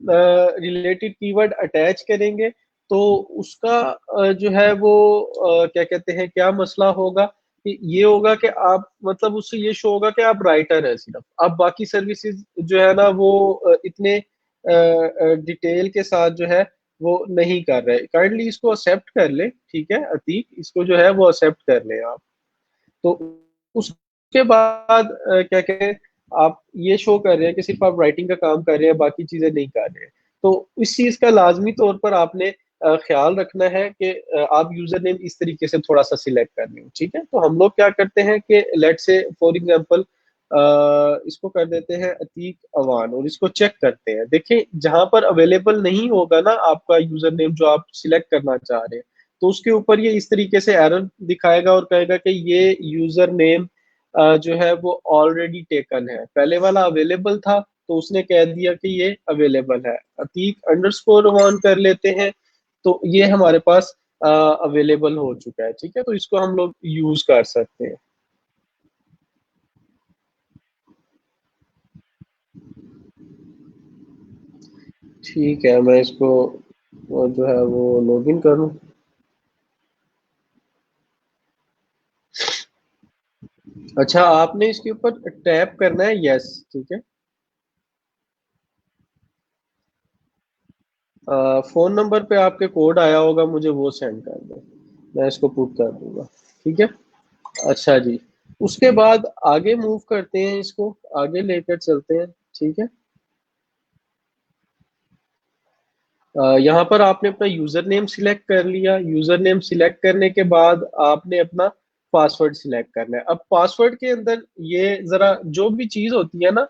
रिलेटेड कीवर्ड अटैच करेंगे, तो उसका जो है वो क्या कहते हैं, क्या मसला होगा कि ये होगा कि आप, मतलब उससे ये शो होगा कि आप राइटर है सिर्फ, अब बाकी सर्विसेज जो है ना वो इतने डिटेल के साथ जो है वो नहीं कर रहे। काइंडली इसको एक्सेप्ट कर ले, ठीक है अतीक, इसको जो है वो एक्सेप्ट कर ले आप। तो उसके बाद क्या कहते हैं, आप ये शो कर रहे हैं कि सिर्फ आप राइटिंग का काम कर रहे हैं, बाकी चीजें नहीं कर रहे हैं। तो इस चीज का लाजमी तौर पर आपने ख्याल रखना है कि आप यूजर नेम इस तरीके से थोड़ा सा सिलेक्ट कर लें, ठीक है। तो हम लोग क्या करते हैं कि लेट से फॉर एग्जांपल इसको कर देते हैं अतीक अवान, और इसको चेक करते हैं। देखें, जहां पर अवेलेबल नहीं होगा ना आपका यूजर नेम जो आप सिलेक्ट करना चाह रहे हैं, तो उसके ऊपर ये इस तरीके से एरर दिखाएगा और कहेगा कि ये यूजर नेम जो है वो ऑलरेडी टेकन है, पहले वाला अवेलेबल था तो उसने कह दिया कि ये अवेलेबल है। अतीक अंडरस्कोर ऑन कर लेते हैं, तो ये हमारे पास अवेलेबल हो चुका है, ठीक है। तो इसको हम लोग यूज कर सकते हैं। ठीक है, मैं इसको वो जो है वो लॉगिन करूं। अच्छा, आपने इसके ऊपर टैप करना है, यस, ठीक है। फोन नंबर पे आपके कोड आया होगा, मुझे वो सेंड कर दो, मैं इसको पुट कर दूंगा, ठीक है। अच्छा जी, उसके बाद आगे मूव करते हैं, इसको आगे लेकर चलते हैं, ठीक है। यहाँ पर आपने अपना यूजर नेम सिलेक्ट कर लिया, यूजर नेम सिलेक्ट करने के बाद आपने अपना पासवर्ड सिलेक्ट करना है। अब पासवर्ड के अंदर ये जरा जो भी चीज होती है ना,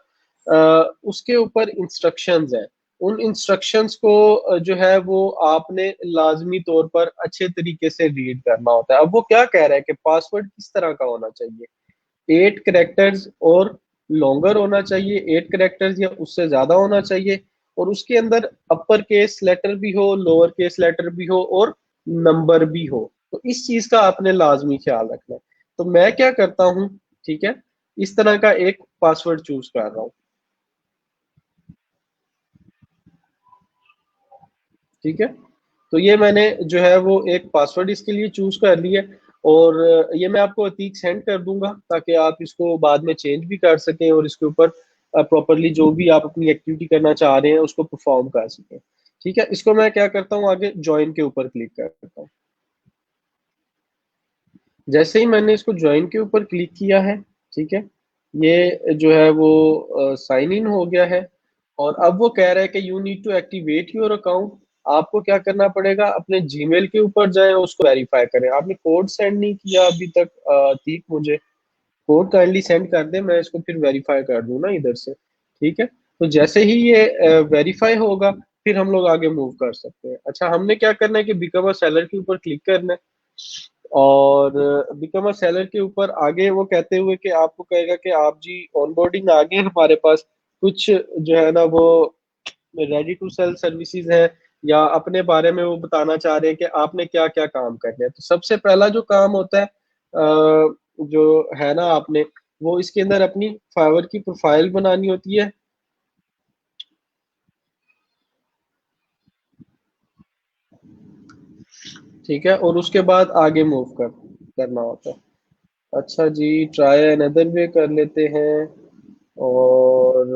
उसके ऊपर इंस्ट्रक्शंस है। उन इंस्ट्रक्शंस को जो है वो आपने लाजमी तौर पर अच्छे तरीके से रीड करना होता है। अब वो क्या कह रहा है कि पासवर्ड किस तरह का होना चाहिए, 8 करेक्टर्स और लॉन्गर होना चाहिए, 8 करेक्टर्स या उससे ज्यादा होना चाहिए, और उसके अंदर अपर केस लेटर भी हो, लोअर केस लेटर भी हो, और नंबर भी हो। तो इस चीज का आपने लाजमी ख्याल रखना है। तो मैं क्या करता हूँ, ठीक है, इस तरह का एक पासवर्ड चूज कर रहा हूँ, ठीक है। तो ये मैंने जो है वो एक पासवर्ड इसके लिए चूज कर लिया, और ये मैं आपको अतीक सेंड कर दूंगा ताकि आप इसको बाद में चेंज भी कर सकें और इसके ऊपर प्रॉपरली जो भी आप अपनी एक्टिविटी करना चाह रहे हैं उसको परफॉर्म कर सकें, ठीक है। इसको मैं क्या करता हूँ, आगे ज्वाइन के ऊपर क्लिक करता हूँ। जैसे ही मैंने इसको ज्वाइन के ऊपर क्लिक किया है, ठीक है, ये जो है वो साइन इन हो गया है। और अब वो कह रहा है कि you need to activate your account. आपको क्या करना पड़ेगा, अपने जीमेल के ऊपर जाएं और उसको वेरीफाई करें। आपने कोड सेंड नहीं किया अभी तक, ठीक, मुझे कोड काइंडली सेंड कर दे, मैं इसको फिर वेरीफाई कर दूं ना इधर से, ठीक है। तो जैसे ही ये वेरीफाई होगा, फिर हम लोग आगे मूव कर सकते हैं। अच्छा, हमने क्या करना है कि बिकम अ सेलर के ऊपर क्लिक करना है, और बिकम अ सेलर के ऊपर आगे वो कहते हुए कि आपको कहेगा कि आप जी ऑनबोर्डिंग आगे हमारे पास कुछ जो है ना वो रेडी टू सेल सर्विसेज है, या अपने बारे में वो बताना चाह रहे हैं कि आपने क्या क्या काम करने हैं। तो सबसे पहला जो काम होता है जो है ना, आपने वो इसके अंदर अपनी फाइवर की प्रोफाइल बनानी होती है। ठीक है, और उसके बाद आगे मूव करना होता है। अच्छा जी, ट्राई अनदर वे कर लेते हैं, और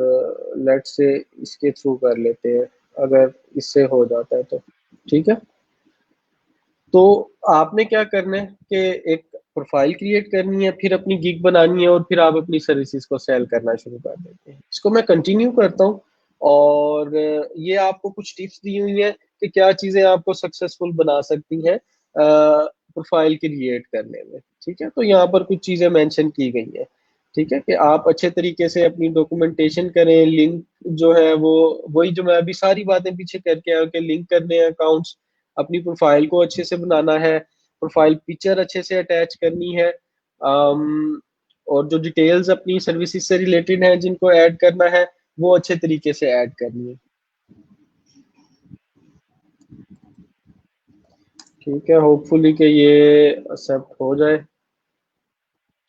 लेट से इसके थ्रू कर लेते हैं, अगर इससे हो जाता है तो। ठीक है, तो आपने क्या करना है कि एक प्रोफाइल क्रिएट करनी है, फिर अपनी गिग बनानी है, और फिर आप अपनी सर्विसेज को सेल करना शुरू कर देते हैं। इसको मैं कंटिन्यू करता हूँ, और ये आपको कुछ टिप्स दी हुई है कि क्या चीजें आपको सक्सेसफुल बना सकती हैं प्रोफाइल क्रिएट करने में। ठीक है, तो यहाँ पर कुछ चीजें मेंशन की गई हैं। ठीक है, कि आप अच्छे तरीके से अपनी डॉक्यूमेंटेशन करें, लिंक जो है वो वही जो मैं अभी सारी बातें पीछे करके आया कि लिंक करने हैं अकाउंट्स, अपनी प्रोफाइल को अच्छे से बनाना है, प्रोफाइल पिक्चर अच्छे से अटैच करनी है, और जो डिटेल्स अपनी सर्विसेज से रिलेटेड हैं जिनको ऐड करना है वो अच्छे तरीके से ऐड करनी है। ठीक है, होपफुली कि ये एक्सेप्ट हो जाए।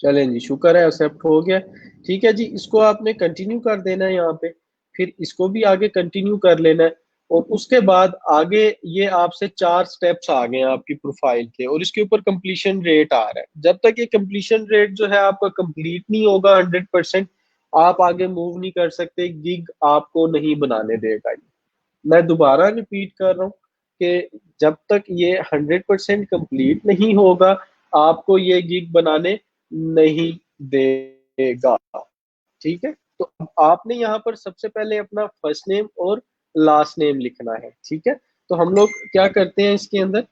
चलें जी, शुक्र है एक्सेप्ट हो गया। ठीक है जी, इसको आपने कंटिन्यू कर देना है यहाँ पे, फिर इसको भी आगे कंटिन्यू कर लेना है, और उसके बाद आगे ये आपसे 4 स्टेप्स आ गए हैं आपकी प्रोफाइल के, और इसके ऊपर कंप्लीशन रेट आ रहा है। जब तक ये कंप्लीशन रेट जो है आपका कंप्लीट नहीं होगा 100%, आप आगे मूव नहीं कर सकते, गिग आपको नहीं बनाने देगा ये। मैं दोबारा रिपीट कर रहा हूँ कि जब तक ये 100% कंप्लीट नहीं होगा, आपको ये गिग बनाने नहीं देगा। ठीक है, तो अब आपने यहाँ पर सबसे पहले अपना फर्स्ट नेम और लास्ट नेम लिखना है। ठीक है, तो हम लोग क्या करते हैं इसके अंदर,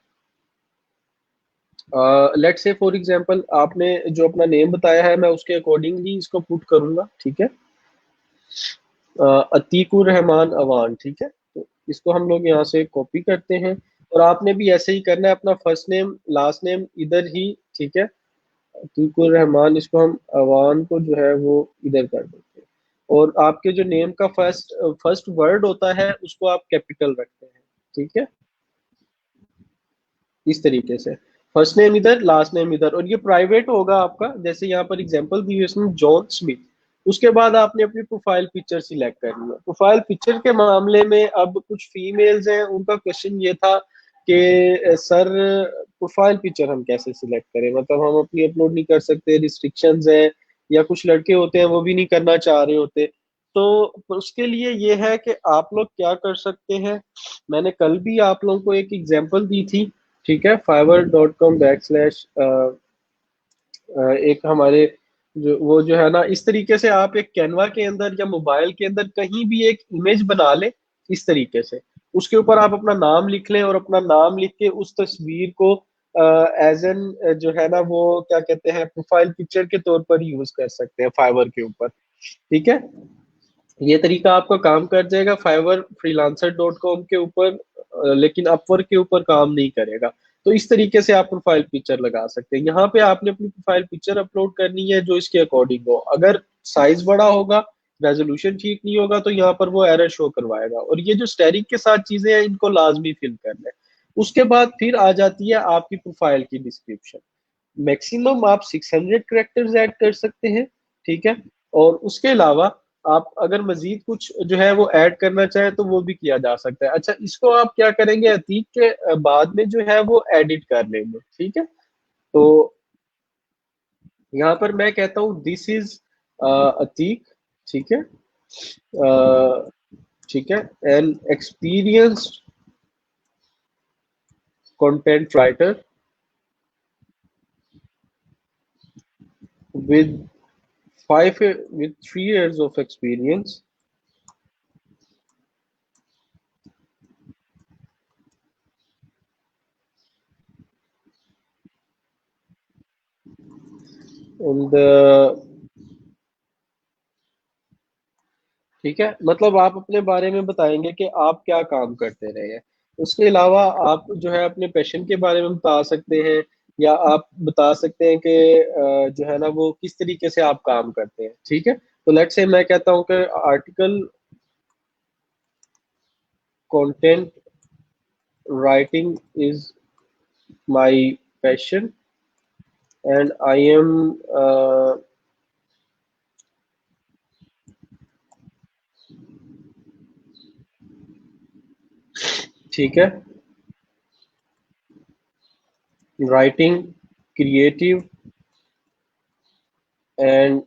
लेट से फॉर एग्जांपल आपने जो अपना नेम बताया है मैं उसके अकॉर्डिंगली इसको पुट करूंगा। ठीक है, अतीकुर रहमान अवान। ठीक है, तो इसको हम लोग यहाँ से कॉपी करते हैं, और आपने भी ऐसे ही करना है, अपना फर्स्ट नेम लास्ट नेम इधर ही। ठीक है, अतीकुर रहमान, इसको हम अवान को जो है वो इधर कर देते हैं, और आपके जो नेम का फर्स्ट फर्स्ट वर्ड होता है उसको आप कैपिटल रखते हैं। ठीक है, इस तरीके से फर्स्ट नेम इधर लास्ट नेम इधर, और ये प्राइवेट होगा आपका, जैसे यहाँ पर एग्जांपल दी हुई है इसमें जॉन स्मिथ। उसके बाद आपने अपनी प्रोफाइल पिक्चर सिलेक्ट करनी है। प्रोफाइल पिक्चर के मामले में अब कुछ फीमेल्स हैं, उनका क्वेश्चन ये था कि सर प्रोफाइल पिक्चर हम कैसे सिलेक्ट करें, मतलब हम अपनी अपलोड नहीं कर सकते, रिस्ट्रिक्शंस हैं, या कुछ लड़के होते हैं वो भी नहीं करना चाह रहे होते। तो उसके लिए ये है कि आप लोग क्या कर सकते हैं, मैंने कल भी आप लोगों को एक एग्जांपल दी थी। ठीक है, fiverr.com/, एक हमारे जो वो जो है ना, इस तरीके से आप एक कैनवा के अंदर या मोबाइल के अंदर कहीं भी एक इमेज बना ले, इस तरीके से उसके ऊपर आप अपना नाम लिख लें, और अपना नाम लिख के उस तस्वीर को एज एन जो है ना वो क्या कहते हैं प्रोफाइल पिक्चर के तौर पर यूज कर सकते हैं फाइवर के ऊपर। ठीक है, ये तरीका आपका काम कर जाएगा फाइवर freelancer.com के ऊपर, लेकिन अपवर्क के ऊपर काम नहीं करेगा। तो इस तरीके से आप प्रोफाइल पिक्चर लगा सकते हैं। यहाँ पे आपने अपनी प्रोफाइल पिक्चर अपलोड करनी है जो इसके अकॉर्डिंग हो, अगर साइज बड़ा होगा, रेजोल्यूशन ठीक नहीं होगा, तो यहाँ पर वो एरर शो करवाएगा। और ये जो स्टेरिक के साथ चीजें हैं इनको लाजमी फिल करना है। उसके बाद फिर आ जाती है आपकी प्रोफाइल की डिस्क्रिप्शन। मैक्सिमम आप 600 कैरेक्टर्स ऐड कर सकते हैं। ठीक है, और उसके अलावा आप अगर मजीद कुछ जो है वो ऐड करना चाहे तो वो भी किया जा सकता है। अच्छा, इसको आप क्या करेंगे, अतीक के बाद में जो है वो एडिट कर लेंगे। ठीक है, तो यहाँ पर मैं कहता हूँ दिस इज अतीक। ठीक है, ठीक है, N experienced content writer with 3 years of experience in the ठीक है, मतलब आप अपने बारे में बताएंगे कि आप क्या काम करते रहे हैं। उसके अलावा आप जो है अपने पैशन के बारे में बता सकते हैं, या आप बता सकते हैं कि जो है ना वो किस तरीके से आप काम करते हैं। ठीक है, तो लेट्स से मैं कहता हूँ कि article content writing is my passion and I am, ठीक है, writing creative and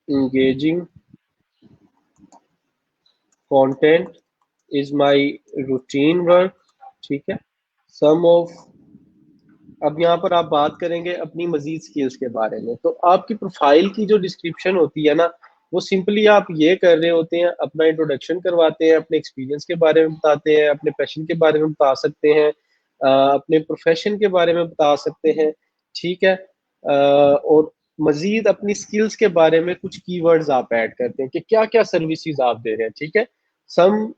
engaging content is my routine work। ठीक है, सम ऑफ, अब यहाँ पर आप बात करेंगे अपनी मजीद स्किल्स के बारे में। तो आपकी प्रोफाइल की जो डिस्क्रिप्शन होती है ना, वो सिंपली आप ये कर रहे होते हैं, अपना इंट्रोडक्शन करवाते हैं, अपने एक्सपीरियंस के बारे में बताते हैं, अपने पैशन के बारे में बता सकते हैं, अपने प्रोफेशन के बारे में बता सकते हैं। ठीक है, और मजीद अपनी स्किल्स के बारे में कुछ कीवर्ड्स आप ऐड करते हैं कि क्या क्या सर्विसेज आप दे रहे हैं। ठीक है, some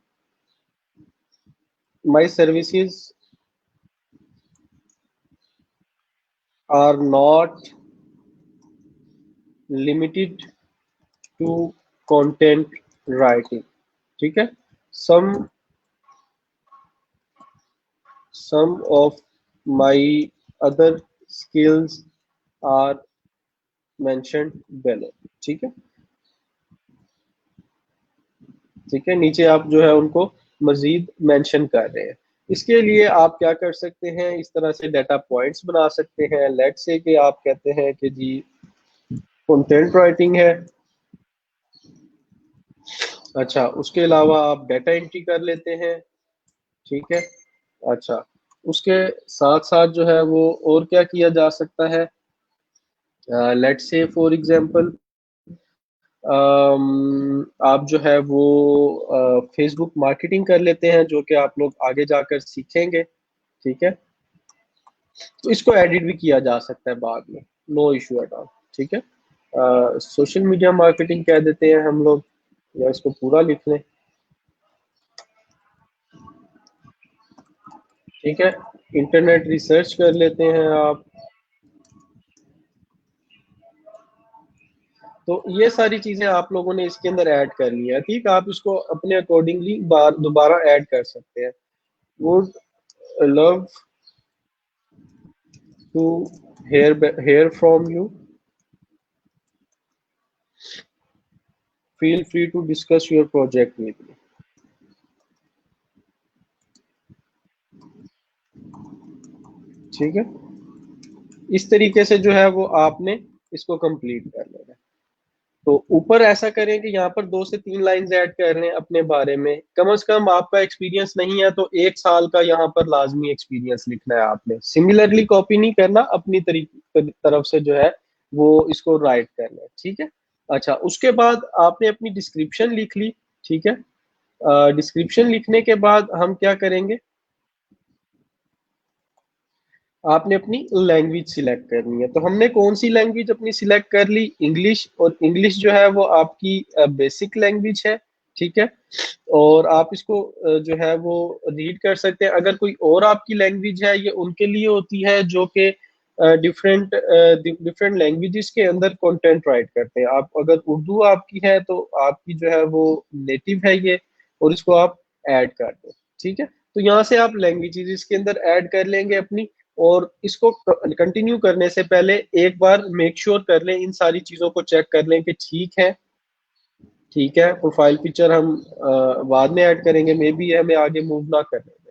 my services are not limited to content writing. ठीक है, some some of my other skills are mentioned below. ठीक है, ठीक है, नीचे आप जो है उनको मजीद मेंशन कर रहे हैं। इसके लिए आप क्या कर सकते हैं, इस तरह से डाटा पॉइंट्स बना सकते हैं। लेट्स से कि आप कहते हैं कि जी कंटेंट राइटिंग है। अच्छा, उसके अलावा आप डाटा एंट्री कर लेते हैं। ठीक है, अच्छा, उसके साथ साथ जो है वो और क्या किया जा सकता है, लेट्स से फॉर एग्जांपल आप जो है वो फेसबुक मार्केटिंग कर लेते हैं, जो कि आप लोग आगे जाकर सीखेंगे। ठीक है, तो इसको एडिट भी किया जा सकता है बाद में, नो इशू एट ऑल। ठीक है, सोशल मीडिया मार्केटिंग कह देते हैं हम लोग, या इसको पूरा लिख लें। ठीक है, इंटरनेट रिसर्च कर लेते हैं आप। तो ये सारी चीजें आप लोगों ने इसके अंदर ऐड कर ली है। ठीक, आप इसको अपने अकॉर्डिंगली बार दोबारा ऐड कर सकते हैं। Would love to hear from you, feel free to discuss your project with me. ठीक है, इस तरीके से जो है वो आपने इसको कंप्लीट कर लेना है। तो ऊपर ऐसा करें कि यहाँ पर 2 से 3 लाइंस ऐड कर लें अपने बारे में। कम से कम आपका एक्सपीरियंस नहीं है तो 1 साल का यहाँ पर लाजमी एक्सपीरियंस लिखना है आपने। सिमिलरली कॉपी नहीं करना, अपनी तरफ से जो है वो इसको राइट करना है। ठीक है, अच्छा, उसके बाद आपने अपनी डिस्क्रिप्शन लिख ली। ठीक है, डिस्क्रिप्शन लिखने के बाद हम क्या करेंगे, आपने अपनी लैंग्वेज सिलेक्ट करनी है। तो हमने कौन सी लैंग्वेज अपनी सिलेक्ट कर ली, इंग्लिश। और इंग्लिश जो है वो आपकी बेसिक लैंग्वेज है। ठीक है, और आप इसको जो है वो रीड कर सकते हैं। अगर कोई और आपकी लैंग्वेज है, ये उनके लिए होती है जो कि डिफरेंट डिफरेंट लैंग्वेजेस के अंदर कंटेंट राइट करते हैं। आप अगर उर्दू आपकी है तो आपकी जो है वो नेटिव है ये, और इसको आप ऐड कर दो। ठीक है, तो यहाँ से आप लैंग्वेजेस इसके अंदर ऐड कर लेंगे अपनी। और इसको कंटिन्यू करने से पहले एक बार मेक श्योर कर लें, इन सारी चीजों को चेक कर लें कि ठीक है। ठीक है, प्रोफाइल पिक्चर हम बाद में ऐड करेंगे, मे बी हमें आगे मूव ना करने दें।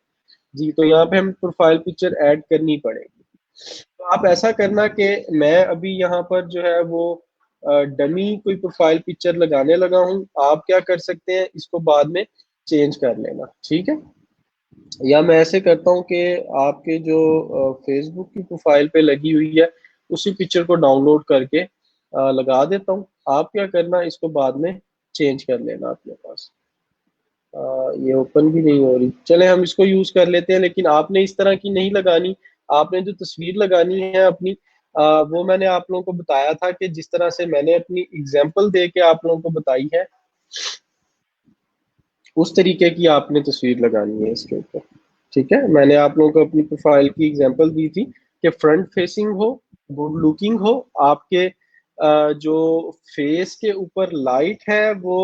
जी, तो यहाँ पे हम प्रोफाइल पिक्चर ऐड करनी पड़ेगी। तो आप ऐसा करना कि मैं अभी यहाँ पर जो है वो डमी कोई प्रोफाइल पिक्चर लगाने लगा हूँ। आप क्या कर सकते हैं, इसको बाद में चेंज कर लेना। ठीक है, या मैं ऐसे करता हूँ कि आपके जो फेसबुक की प्रोफाइल पे लगी हुई है उसी पिक्चर को डाउनलोड करके लगा देता हूँ। आप क्या करना, इसको बाद में चेंज कर लेना अपने पास। ये ओपन भी नहीं हो रही, चले हम इसको यूज कर लेते हैं। लेकिन आपने इस तरह की नहीं लगानी, आपने जो तस्वीर लगानी है अपनी, वो मैंने आप लोगों को बताया था कि जिस तरह से मैंने अपनी एग्जाम्पल दे के आप लोगों को बताई है, उस तरीके की आपने तस्वीर लगानी है इसके ऊपर। ठीक है, मैंने आप लोगों को अपनी प्रोफाइल की एग्जांपल दी थी कि फ्रंट फेसिंग हो, गुड लुकिंग हो, आपके जो फेस के ऊपर लाइट है वो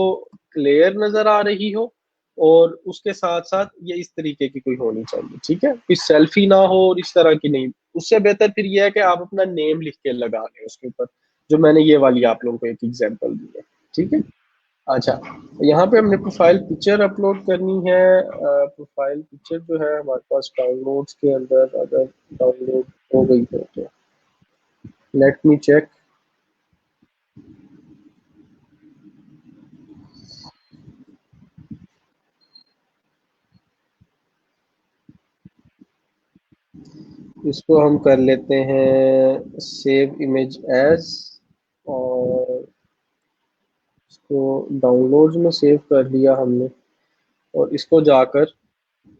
क्लियर नजर आ रही हो, और उसके साथ साथ ये इस तरीके की कोई होनी चाहिए। ठीक है, कोई सेल्फी ना हो और इस तरह की नहीं। उससे बेहतर फिर ये है कि आप अपना नेम लिख के लगा लें उसके ऊपर, जो मैंने ये वाली आप लोगों को एक एग्जांपल दी है। ठीक है। अच्छा, यहाँ पे हमने प्रोफाइल पिक्चर अपलोड करनी है। प्रोफाइल पिक्चर जो है हमारे पास डाउनलोड्स के अंदर अगर डाउनलोड हो गई है तो लेट मी चेक। इसको हम कर लेते हैं सेव इमेज एज, और इसको डाउनलोड्स में सेव कर लिया हमने, और इसको जाकर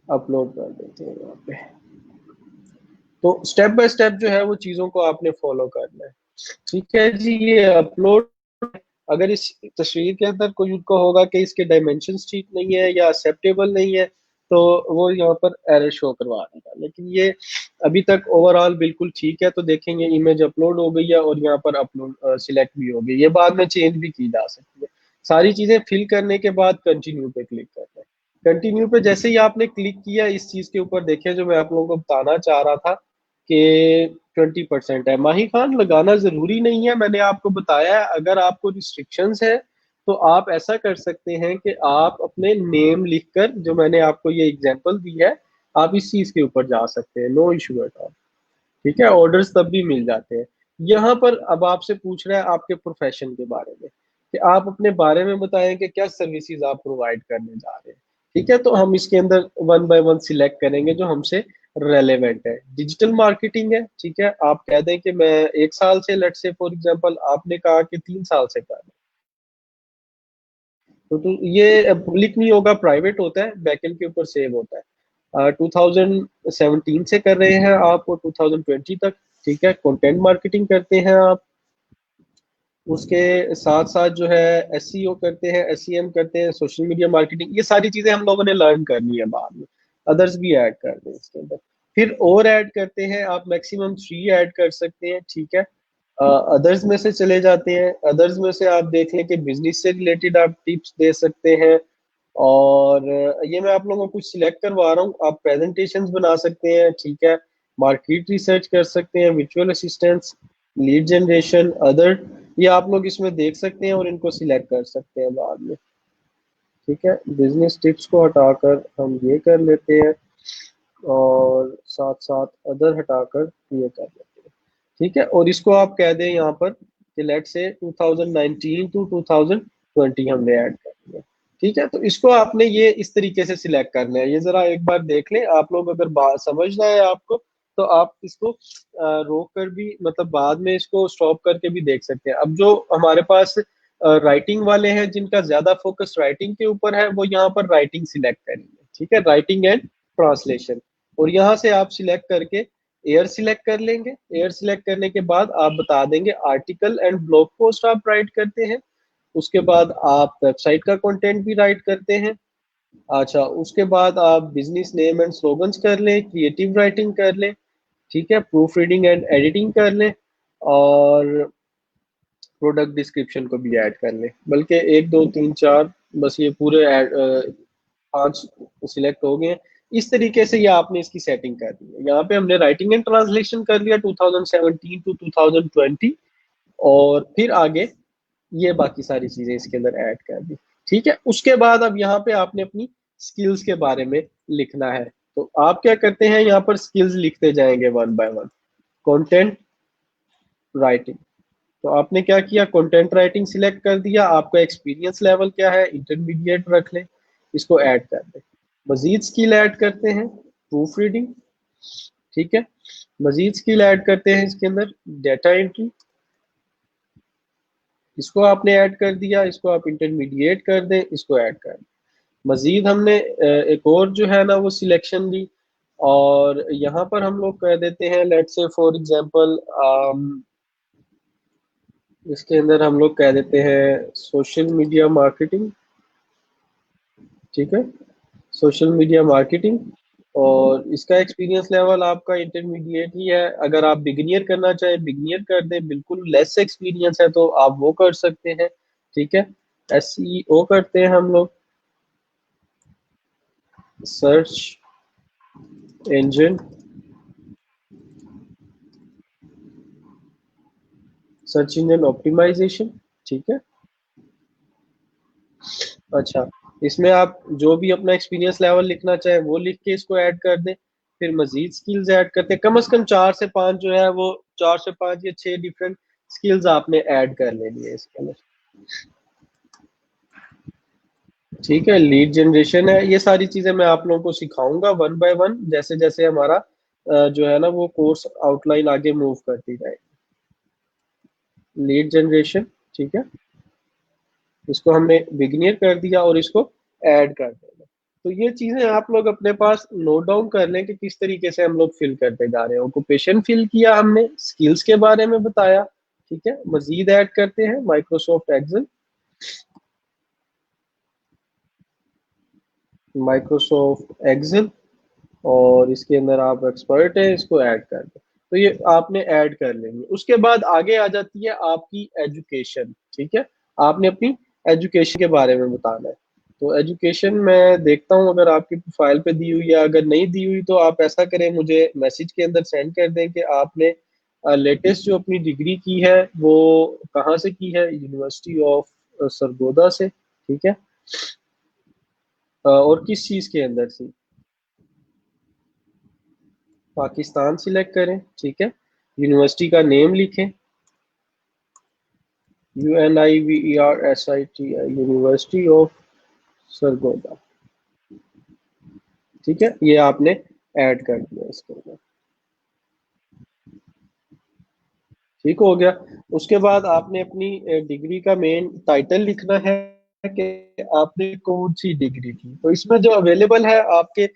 अपलोड कर देते हैं यहाँ पे। तो स्टेप बाय स्टेप जो है वो चीज़ों को आपने फॉलो करना है। ठीक है जी, ये अपलोड। अगर इस तस्वीर के अंदर कोई उनको होगा कि इसके डायमेंशंस ठीक नहीं है या एक्सेप्टेबल नहीं है, तो वो यहाँ पर एरर शो करवा देगा। लेकिन ये अभी तक ओवरऑल बिल्कुल ठीक है। तो देखेंगे इमेज अपलोड हो गई है और यहाँ पर अपलोड सिलेक्ट भी हो गई, ये बाद में चेंज भी की जा सकती है। सारी चीजें फिल करने के बाद कंटिन्यू पे क्लिक करना है। कंटिन्यू पे जैसे ही आपने क्लिक किया, इस चीज के ऊपर देखिए जो मैं आप लोगों को बताना चाह रहा था कि 20% है। माही खान, लगाना जरूरी नहीं है, मैंने आपको बताया है। अगर आपको रिस्ट्रिक्शंस है तो आप ऐसा कर सकते हैं कि आप अपने नेम लिखकर, जो मैंने आपको ये एग्जांपल दी है, आप इस चीज के ऊपर जा सकते हैं, नो इशू एट ऑल। ठीक है, ऑर्डर्स तब भी मिल जाते हैं। यहाँ पर अब आपसे पूछ रहा है आपके प्रोफेशन के बारे में, कि आप अपने बारे में बताएं कि क्या सर्विसेज आप प्रोवाइड करने जा रहे हैं। ठीक है, तो हम इसके अंदर वन बाय वन सिलेक्ट करेंगे जो हमसे रेलेवेंट है। डिजिटल मार्केटिंग है, ठीक है, आप कह दें कि मैं 1 साल से, लेट्स से फॉर एग्जांपल आपने कहा कि 3 साल से कर रहे हैं, तो ये पब्लिक नहीं होगा, प्राइवेट होता है, बैकएंड के ऊपर सेव होता है। 2017 से कर रहे हैं आप, और 2020 तक। ठीक है, कंटेंट मार्केटिंग करते हैं आप, उसके साथ साथ जो है एसईओ करते हैं, एसईएम करते हैं, सोशल मीडिया मार्केटिंग, ये सारी चीजें हम लोगों ने लर्न करनी है बाद में। अदर्स भी ऐड कर दें इसके अंदर। फिर और ऐड करते हैं आप, मैक्सिमम 3 ऐड कर सकते हैं। ठीक है, अदर्स में से चले जाते हैं। अदर्स में से आप देख लें कि बिजनेस से रिलेटेड आप टिप्स दे सकते हैं, और ये मैं आप लोगों को कुछ सिलेक्ट करवा रहा हूँ। आप प्रेजेंटेशंस बना सकते हैं। ठीक है, मार्केट रिसर्च कर सकते हैं, virtual assistants, lead generation, other, ये आप लोग इसमें देख सकते हैं और इनको सिलेक्ट कर सकते हैं बाद में। ठीक है, बिजनेस टिप्स को हटाकर हम ये कर लेते हैं, और साथ साथ अदर हटाकर ये कर लेते हैं। ठीक है, और इसको आप कह दें यहाँ पर कि लेट से 2019 टू 2020 हमने ऐड कर दिया। ठीक है, तो इसको आपने ये इस तरीके से सिलेक्ट करना है। ये जरा एक बार देख लें आप लोग, अगर बात समझना है आपको तो आप इसको रोक कर भी, मतलब बाद में इसको स्टॉप करके भी देख सकते हैं। अब जो हमारे पास राइटिंग वाले हैं, जिनका ज्यादा फोकस राइटिंग के ऊपर है, वो यहाँ पर राइटिंग सिलेक्ट करेंगे। ठीक है, राइटिंग एंड ट्रांसलेशन, और यहाँ से आप सिलेक्ट करके एयर सिलेक्ट कर लेंगे। एयर सिलेक्ट करने के बाद आप बता देंगे आर्टिकल एंड ब्लॉग पोस्ट आप राइट करते हैं। उसके बाद आप वेबसाइट का कंटेंट भी राइट करते हैं। अच्छा, उसके बाद आप बिजनेस नेम एंड स्लोगन्स कर लें, क्रिएटिव राइटिंग कर लें। ठीक है, प्रूफ रीडिंग एंड एडिटिंग कर लें, और प्रोडक्ट डिस्क्रिप्शन को भी ऐड कर लें। बल्कि 1 2 3 4, बस ये पूरे 5 सिलेक्ट हो गए हैं। इस तरीके से ये आपने इसकी सेटिंग कर दी है। यहाँ पे हमने राइटिंग एंड ट्रांसलेशन कर लिया 2017 टू 2020, और फिर आगे ये बाकी सारी चीजें इसके अंदर ऐड कर दी। ठीक है, उसके बाद अब यहाँ पे आपने अपनी स्किल्स के बारे में लिखना है। तो आप क्या करते हैं, यहाँ पर स्किल्स लिखते जाएंगे one by one. Content writing, तो आपने क्या किया, कंटेंट राइटिंग सिलेक्ट कर दिया। आपका एक्सपीरियंस लेवल क्या है, इंटरमीडिएट रख लें, इसको ऐड कर दें। मजीद स्किल ऐड करते हैं, प्रूफ रीडिंग। ठीक है, मजीद स्किल ऐड करते हैं इसके अंदर, डेटा एंट्री, इसको आपने ऐड कर दिया। इसको आप इंटरमीडिएट कर दें, इसको ऐड कर दें। मजीद हमने एक और जो है ना वो सिलेक्शन दी, और यहाँ पर हम लोग कह देते हैं, लेट्स से फॉर एग्जांपल इसके अंदर हम लोग कह देते हैं सोशल मीडिया मार्केटिंग। ठीक है, सोशल मीडिया मार्केटिंग। और इसका एक्सपीरियंस लेवल आपका इंटरमीडिएट ही है। अगर आप बिगिनियर करना चाहें बिगिनियर कर दें, बिल्कुल लेस एक्सपीरियंस है तो आप वो कर सकते हैं। ठीक है, एसईओ करते हैं हम लोग, search engine, search engine optimization. ठीक है, अच्छा, इसमें आप जो भी अपना एक्सपीरियंस लेवल लिखना चाहे वो लिख के इसको ऐड कर दें। फिर मजीद स्किल्स ऐड करते हैं, कम से कम 4 से 5 जो है वो 4 से 5 या 6 डिफरेंट स्किल्स आपने ऐड कर लेनी है इसके अंदर। ठीक है, लीड जनरेशन है, ये सारी चीजें मैं आप लोगों को सिखाऊंगा वन बाय वन, जैसे जैसे हमारा जो है ना वो कोर्स आउटलाइन आगे मूव करती जाए। लीड जनरेशन, ठीक है, इसको हमने बिगिनियर कर दिया और इसको ऐड कर देना। तो ये चीजें आप लोग अपने पास नोट डाउन कर लें कि किस तरीके से हम लोग फिल करते जा रहे हैं। ऑक्यूपेशन फिल किया हमने, स्किल्स के बारे में बताया। ठीक है, मजीद ऐड करते हैं माइक्रोसॉफ्ट एक्सेल, माइक्रोसॉफ्ट एक्सेल, और इसके अंदर आप एक्सपर्ट है, इसको ऐड कर दें। तो ये आपने ऐड कर लेंगे। उसके बाद आगे आ जाती है आपकी एजुकेशन। ठीक है, आपने अपनी एजुकेशन के बारे में बताना है। तो एजुकेशन मैं देखता हूँ अगर आपकी प्रोफाइल पे दी हुई है, अगर नहीं दी हुई तो आप ऐसा करें, मुझे मैसेज के अंदर सेंड कर दें कि आपने लेटेस्ट जो अपनी डिग्री की है वो कहाँ से की है। यूनिवर्सिटी ऑफ सरगोदा से। ठीक है, और किस चीज़ के अंदर से। पाकिस्तान सिलेक्ट करें। ठीक है, यूनिवर्सिटी का नेम लिखें, UNIVERSITI, यूनिवर्सिटी ऑफ सरगोदा। ठीक है, ये आपने ऐड कर दिया इसके अंदर। ठीक हो गया। उसके बाद आपने अपनी डिग्री का मेन टाइटल लिखना है कि आपने कौन सी डिग्री की। तो इसमें जो अवेलेबल है आपके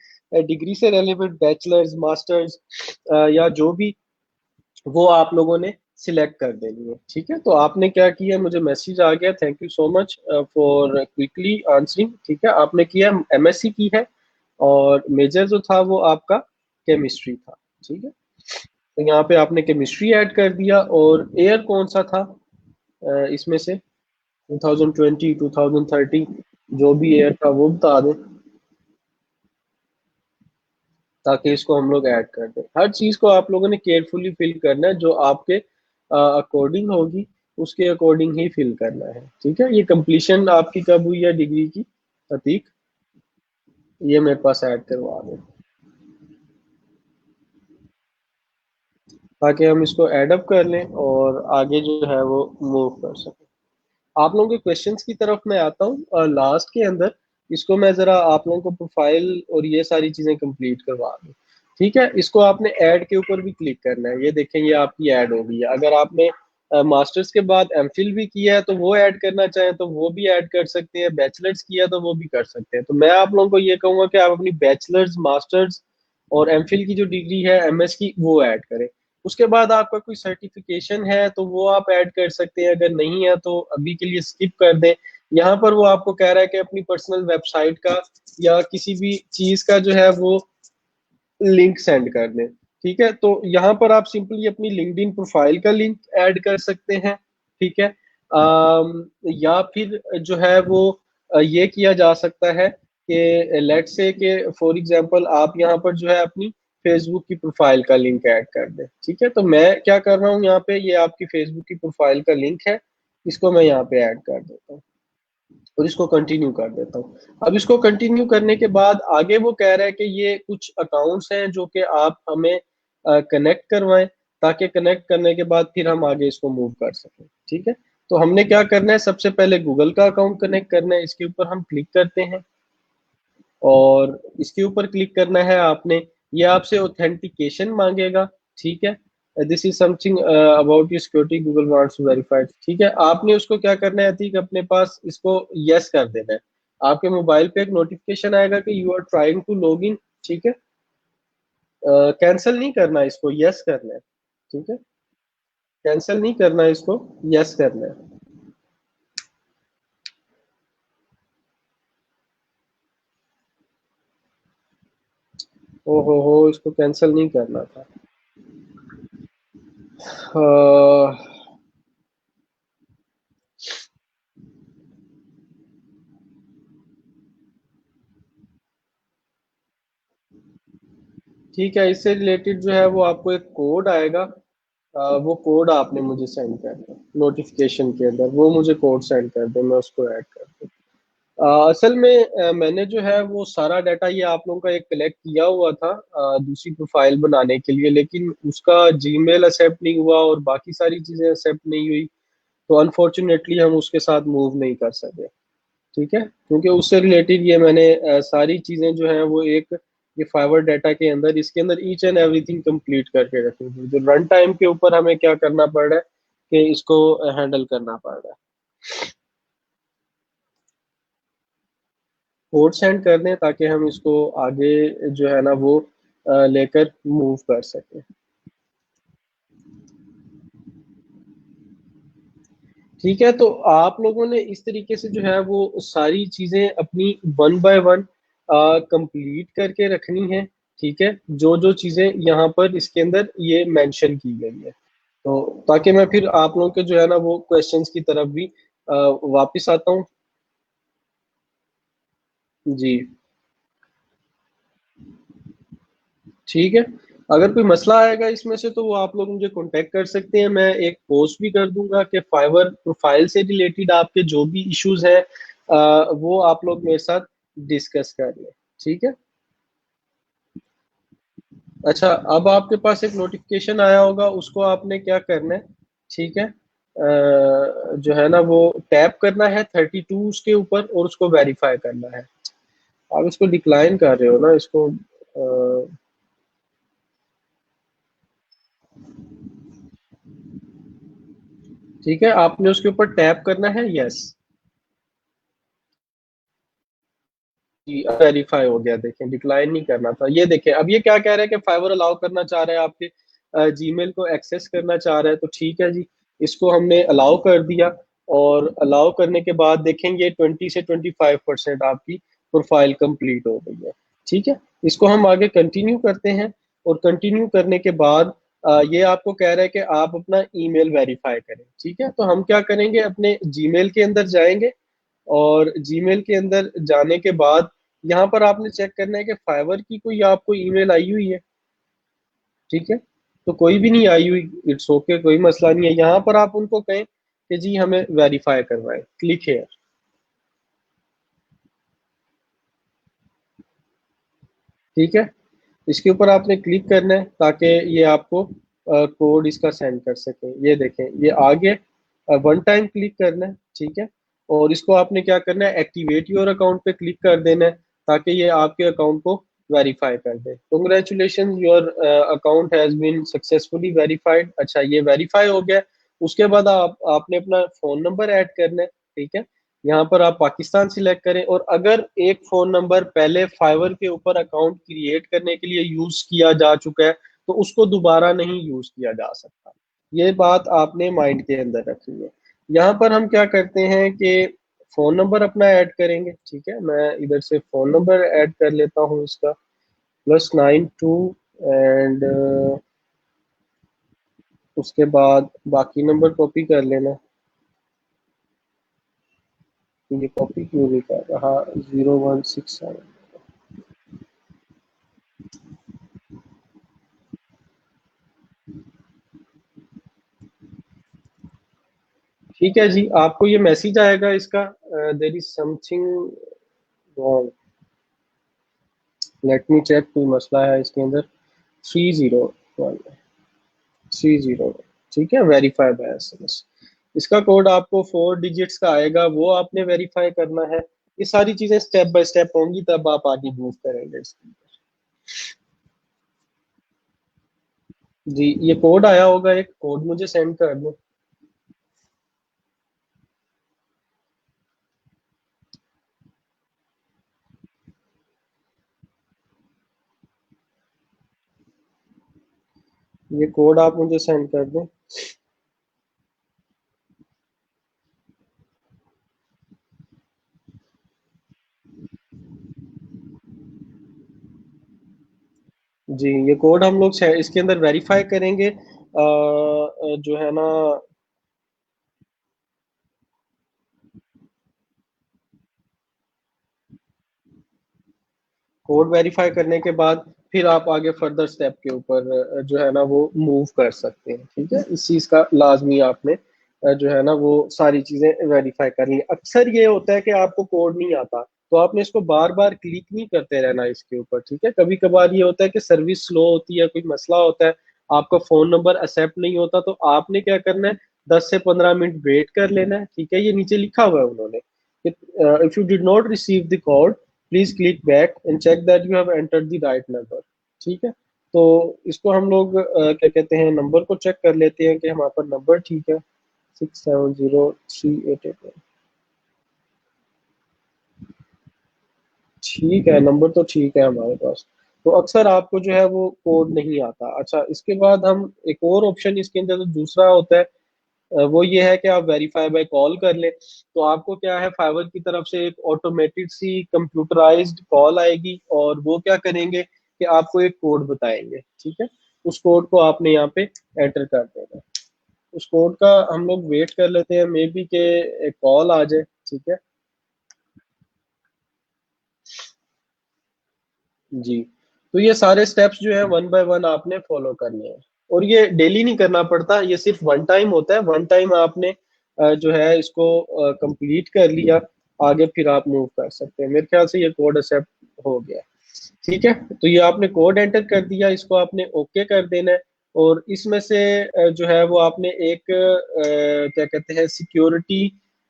डिग्री से रेलेवेंट बैचलर्स मास्टर्स या जो भी, वो आप लोगों ने सिलेक्ट कर देनी है। ठीक है, तो आपने क्या किया, मुझे मैसेज आ गया, thank you so much for quickly answering. ठीक है, आपने किया, एमएससी की है और मेजर जो था वो आपका केमिस्ट्री था। ठीक है, तो यहाँ पे आपने केमिस्ट्री ऐड कर दिया। और ईयर कौन सा था इसमें से, 2020 2030, जो भी ईयर था वो बता दें ताकि इसको हम लोग ऐड कर दें। हर चीज को आप लोगों ने केयरफुली फिल करना है, जो आपके अकॉर्डिंग होगी उसके अकॉर्डिंग ही फिल करना है। ठीक है, ये कंप्लीशन आपकी कब हुई है डिग्री की, अतीक, ये मेरे पास ऐड करवा दें ताकि हम इसको एडअप कर लें और आगे जो है वो मूव कर सकें। आप लोगों के क्वेश्चंस की तरफ मैं आता हूँ लास्ट के अंदर। इसको मैं जरा आप लोगों को प्रोफाइल और ये सारी चीजें कंप्लीट करवा दूँ। ठीक है, इसको आपने ऐड के ऊपर भी क्लिक करना है, ये देखें ये आपकी ऐड हो गई है। अगर आपने मास्टर्स के बाद एमफिल भी किया है तो वो ऐड करना चाहें तो वो भी ऐड कर सकते हैं, बैचलर्स किया तो वो भी कर सकते हैं। तो मैं आप लोगों को ये कहूंगा कि आप अपनी बैचलर्स मास्टर्स और एमफिल की जो डिग्री है एमएस की वो ऐड करें। उसके बाद आपका कोई सर्टिफिकेशन है तो वो आप ऐड कर सकते हैं, अगर नहीं है तो अभी के लिए स्किप कर दें। यहाँ पर वो आपको कह रहा है कि अपनी पर्सनल वेबसाइट का या किसी भी चीज का जो है वो लिंक सेंड कर दें। ठीक है, तो यहाँ पर आप सिंपली अपनी लिंक्डइन प्रोफाइल का लिंक ऐड कर सकते हैं। ठीक है, या फिर जो है वो ये किया जा सकता है कि लेट्स से कि फॉर एग्जांपल आप यहाँ पर जो है अपनी फेसबुक की प्रोफाइल का लिंक ऐड कर दें। ठीक है, तो मैं क्या कर रहा हूँ, यहाँ पे ये आपकी फेसबुक की प्रोफाइल का लिंक है, इसको मैं यहाँ पे ऐड कर देता हूँ और इसको कंटिन्यू कर देता हूँ। अब इसको कंटिन्यू करने के बाद आगे वो कह रहा है कि ये कुछ अकाउंट्स हैं जो कि आप हमें कनेक्ट करवाएं, ताकि कनेक्ट करने के बाद फिर हम आगे इसको मूव कर सकें। ठीक है, तो हमने क्या करना है, सबसे पहले गूगल का अकाउंट कनेक्ट करना है, इसके ऊपर हम क्लिक करते हैं और इसके ऊपर क्लिक करना है आपने। ये आपसे ऑथेंटिकेशन मांगेगा। ठीक है, this is something about your security, Google wants to verified. ठीक है, आपने उसको क्या करना है अतीक, अपने पास इसको यस कर देना है। आपके मोबाइल पे एक नोटिफिकेशन आएगा कि you are trying to log in. ठीक है, कैंसिल नहीं करना है, इसको यस करना है। ठीक है, कैंसिल नहीं करना है, इसको यस करना है। हो, इसको कैंसिल नहीं करना था। अह, ठीक है, इससे रिलेटेड जो है वो आपको एक कोड आएगा। वो कोड आपने मुझे सेंड कर दो नोटिफिकेशन के अंदर, वो मुझे कोड सेंड कर दो, मैं उसको ऐड कर दूँ। असल में मैंने जो है वो सारा डाटा ये आप लोगों का एक कलेक्ट किया हुआ था दूसरी प्रोफाइल बनाने के लिए, लेकिन उसका जीमेल एक्सेप्ट नहीं हुआ और बाकी सारी चीजें एक्सेप्ट नहीं हुई। तो अनफॉर्चुनेटली हम उसके साथ मूव नहीं कर सके। ठीक है, क्योंकि उससे रिलेटेड ये मैंने सारी चीजें जो है वो एक ये फाइवर डाटा के अंदर इसके अंदर ईच एंड एवरीथिंग कंप्लीट करके रखी थी। जो रन टाइम के ऊपर हमें क्या करना पड़ रहा है कि इसको हैंडल करना पड़ रहा है। कोड सेंड कर दें ताकि हम इसको आगे जो है ना वो लेकर मूव कर सकें। ठीक है, तो आप लोगों ने इस तरीके से जो है वो सारी चीजें अपनी वन बाय वन कंप्लीट करके रखनी है। ठीक है, जो जो चीजें यहाँ पर इसके अंदर ये मेंशन की गई है, तो ताकि मैं फिर आप लोगों के जो है ना वो क्वेश्चंस की तरफ भी वापस आता हूँ। जी, ठीक है। अगर कोई मसला आएगा इसमें से तो वो आप लोग मुझे कांटेक्ट कर सकते हैं। मैं एक पोस्ट भी कर दूंगा कि फाइवर प्रोफाइल से रिलेटेड आपके जो भी इश्यूज हैं वो आप लोग मेरे साथ डिस्कस कर लें। ठीक है। अच्छा, अब आपके पास एक नोटिफिकेशन आया होगा, उसको आपने क्या करना है? ठीक है, जो है ना वो टैप करना है 32 उसके ऊपर और उसको वेरीफाई करना है। आप इसको डिक्लाइन कर रहे हो ना इसको? ठीक है, आपने उसके ऊपर टैप करना है, यस। जी, वेरीफाई हो गया। देखें, डिक्लाइन नहीं करना था। ये देखें, अब ये क्या कह रहा है कि फाइवर अलाउ करना चाह रहा है, आपके जीमेल को एक्सेस करना चाह रहा है। तो ठीक है जी, इसको हमने अलाउ कर दिया। और अलाउ करने के बाद देखेंगे 20 से 25% आपकी प्रोफाइल कंप्लीट हो गई है। ठीक है, इसको हम आगे कंटिन्यू करते हैं। और कंटिन्यू करने के बाद ये आपको कह रहा है कि आप अपना ईमेल वेरीफाई करें। ठीक है, तो हम क्या करेंगे, अपने जीमेल के अंदर जाएंगे। और जीमेल के अंदर जाने के बाद यहाँ पर आपने चेक करना है कि फाइवर की कोई आपको ईमेल आई हुई है। ठीक है, तो कोई भी नहीं आई हुई, इट्स ओके, कोई मसला नहीं है। यहाँ पर आप उनको कहें कि जी हमें वेरीफाई करवाएं, क्लिक हेयर। ठीक है, इसके ऊपर आपने क्लिक करना है ताकि ये आपको कोड इसका सेंड कर सके। ये देखें, ये आ गया। वन टाइम क्लिक करना है। ठीक है, और इसको आपने क्या करना है, एक्टिवेट योर अकाउंट पे क्लिक कर देना है ताकि ये आपके अकाउंट को वेरीफाई कर दे। Congratulation, your account has been successfully verified. अच्छा, ये वेरीफाई हो गया। उसके बाद आपने अपना फोन नंबर ऐड करना है। ठीक है, यहाँ पर आप पाकिस्तान सिलेक्ट करें। और अगर एक फोन नंबर पहले फाइवर के ऊपर अकाउंट क्रिएट करने के लिए यूज किया जा चुका है तो उसको दोबारा नहीं यूज किया जा सकता। ये बात आपने माइंड के अंदर रखनी है। यहाँ पर हम क्या करते हैं कि फोन नंबर अपना ऐड करेंगे। ठीक है, मैं इधर से फोन नंबर ऐड कर लेता हूँ इसका, +92। एंड उसके बाद बाकी नंबर कॉपी कर लेना। ये कॉपी क्यों नहीं कर रहा? 0167। ठीक है जी, आपको ये मैसेज आएगा इसका, there is something wrong, let me check, कोई मसला है इसके अंदर। 301, 301। ठीक है, वेरीफाई बाय SMS। इसका कोड आपको 4 डिजिट्स का आएगा, वो आपने वेरीफाई करना है। ये सारी चीजें स्टेप बाय स्टेप होंगी, तब आप आगे मूव करेंगे इसके अंदर। जी, ये कोड आया होगा, एक कोड मुझे सेंड कर दो। ये कोड आप मुझे सेंड कर दो। जी, ये कोड हम लोग इसके अंदर वेरीफाई करेंगे, जो है ना, कोड वेरीफाई करने के बाद फिर आप आगे फर्दर स्टेप के ऊपर जो है ना वो मूव कर सकते हैं। ठीक है, इस चीज़ का लाजमी आपने जो है ना वो सारी चीज़ें वेरीफाई करनी है। अक्सर ये होता है कि आपको कोड नहीं आता, तो आपने इसको बार बार क्लिक नहीं करते रहना इसके ऊपर। ठीक है, कभी कभार ये होता है कि सर्विस स्लो होती है, कोई मसला होता है, आपका फोन नंबर एक्सेप्ट नहीं होता, तो आपने क्या करना है, 10 से 15 मिनट वेट कर लेना है। ठीक है, ये नीचे लिखा हुआ है उन्होंने, if you did not receive the code please click back and check that you have entered the right number. ठीक है, तो इसको हम लोग क्या कहते हैं, नंबर को चेक कर लेते हैं कि हमारे पास नंबर ठीक है, 6703888। ठीक है, नंबर तो ठीक है हमारे पास। तो अक्सर आपको जो है वो कोड नहीं आता। अच्छा, इसके बाद हम एक और ऑप्शन इसके अंदर जो दूसरा होता है, वो ये है कि आप वेरीफाई बाय कॉल कर ले। तो आपको क्या है, फाइवर की तरफ से एक ऑटोमेटेड सी कंप्यूटराइज्ड कॉल आएगी, और वो क्या करेंगे कि आपको एक कोड बताएंगे। ठीक है, उस कोड को आपने यहाँ पे एंटर कर देना है। उस कोड का हम लोग वेट कर लेते हैं, मे बी के कॉल आ जाए। ठीक है जी, तो ये सारे स्टेप्स जो है वन बाय वन आपने फॉलो करने हैं, और ये डेली नहीं करना पड़ता, ये सिर्फ वन टाइम होता है। वन टाइम आपने जो है इसको कंप्लीट कर लिया, आगे फिर आप मूव कर सकते हैं। मेरे ख्याल से ये कोड एक्सेप्ट हो गया। ठीक है, तो ये आपने कोड एंटर कर दिया, इसको आपने ओके कर देना है। और इसमें से जो है वो आपने एक क्या कहते हैं, सिक्योरिटी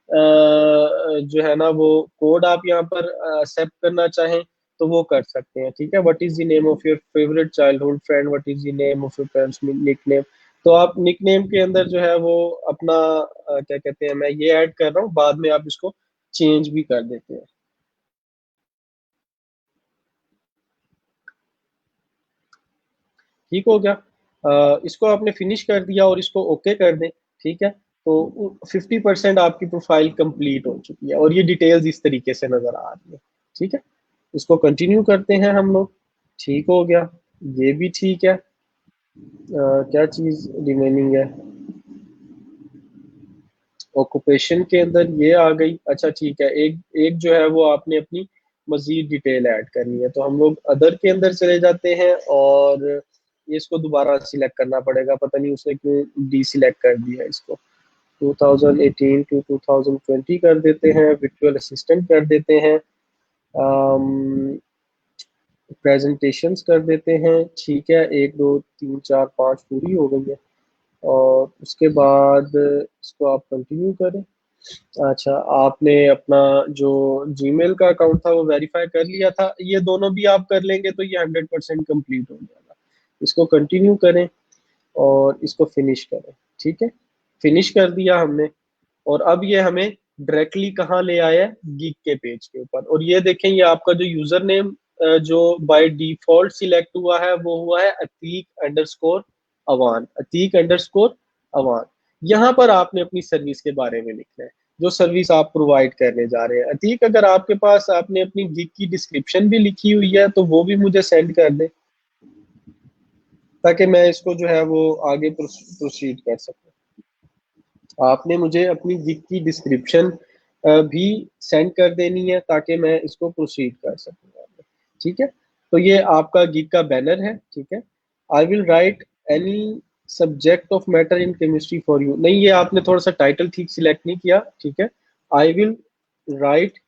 जो है ना वो कोड आप यहाँ पर एक्सेप्ट करना चाहें तो वो कर सकते हैं। ठीक है, what is the name of your favourite childhood friend, what is the name of your parents nick name. तो आप निक नेम के अंदर जो है वो अपना क्या कहते हैं, मैं ये ऐड कर रहा हूँ, बाद में आप इसको चेंज भी कर देते हैं। ठीक हो गया, इसको आपने फिनिश कर दिया और इसको ओके कर दें। ठीक है, तो 50% आपकी प्रोफाइल कंप्लीट हो चुकी है, और ये डिटेल्स इस तरीके से नजर आ रही है। ठीक है, इसको कंटिन्यू करते हैं हम लोग। ठीक हो गया, ये भी ठीक है। क्या चीज रिमेनिंग है, ऑक्यूपेशन के अंदर ये आ गई। अच्छा ठीक है, एक एक जो है वो आपने अपनी मजीद डिटेल ऐड करनी है, तो हम लोग अदर के अंदर चले जाते हैं, और ये इसको दोबारा सिलेक्ट करना पड़ेगा, पता नहीं उसने क्यों डी सिलेक्ट कर दिया इसको। 2018 टू 2020 कर देते हैं, वर्चुअल असिस्टेंट कर देते हैं, प्रेजेंटेशंस कर देते हैं। ठीक है, 1 2 3 4 5 पूरी हो गई है, और उसके बाद इसको आप कंटिन्यू करें। अच्छा, आपने अपना जो जीमेल का अकाउंट था वो वेरीफाई कर लिया था, ये दोनों भी आप कर लेंगे तो ये 100% कंप्लीट हो जाएगा। इसको कंटिन्यू करें और इसको फिनिश करें। ठीक है, फिनिश कर दिया हमने, और अब ये हमें डायरेक्टली कहाँ ले आया है, गीक के पेज के ऊपर। और ये देखें, ये आपका जो यूजर नेम जो बाय डिफॉल्ट सिलेक्ट हुआ है वो हुआ है अतीक_अवान, अतीक_अवान। यहाँ पर आपने अपनी सर्विस के बारे में लिखना है, जो सर्विस आप प्रोवाइड करने जा रहे हैं। अतीक, अगर आपके पास आपने अपनी गिग की डिस्क्रिप्शन भी लिखी हुई है तो वो भी मुझे सेंड कर दें, ताकि मैं इसको जो है वो आगे प्रोसीड कर सकूं। आपने मुझे अपनी गिग की डिस्क्रिप्शन भी सेंड कर देनी है, ताकि मैं इसको प्रोसीड कर सकूँ। ठीक है, तो ये आपका गिग का बैनर है। ठीक है, I will right any subject of matter in chemistry for you, नहीं ये आपने थोड़ा सा टाइटल ठीक सिलेक्ट नहीं किया। ठीक है, I will write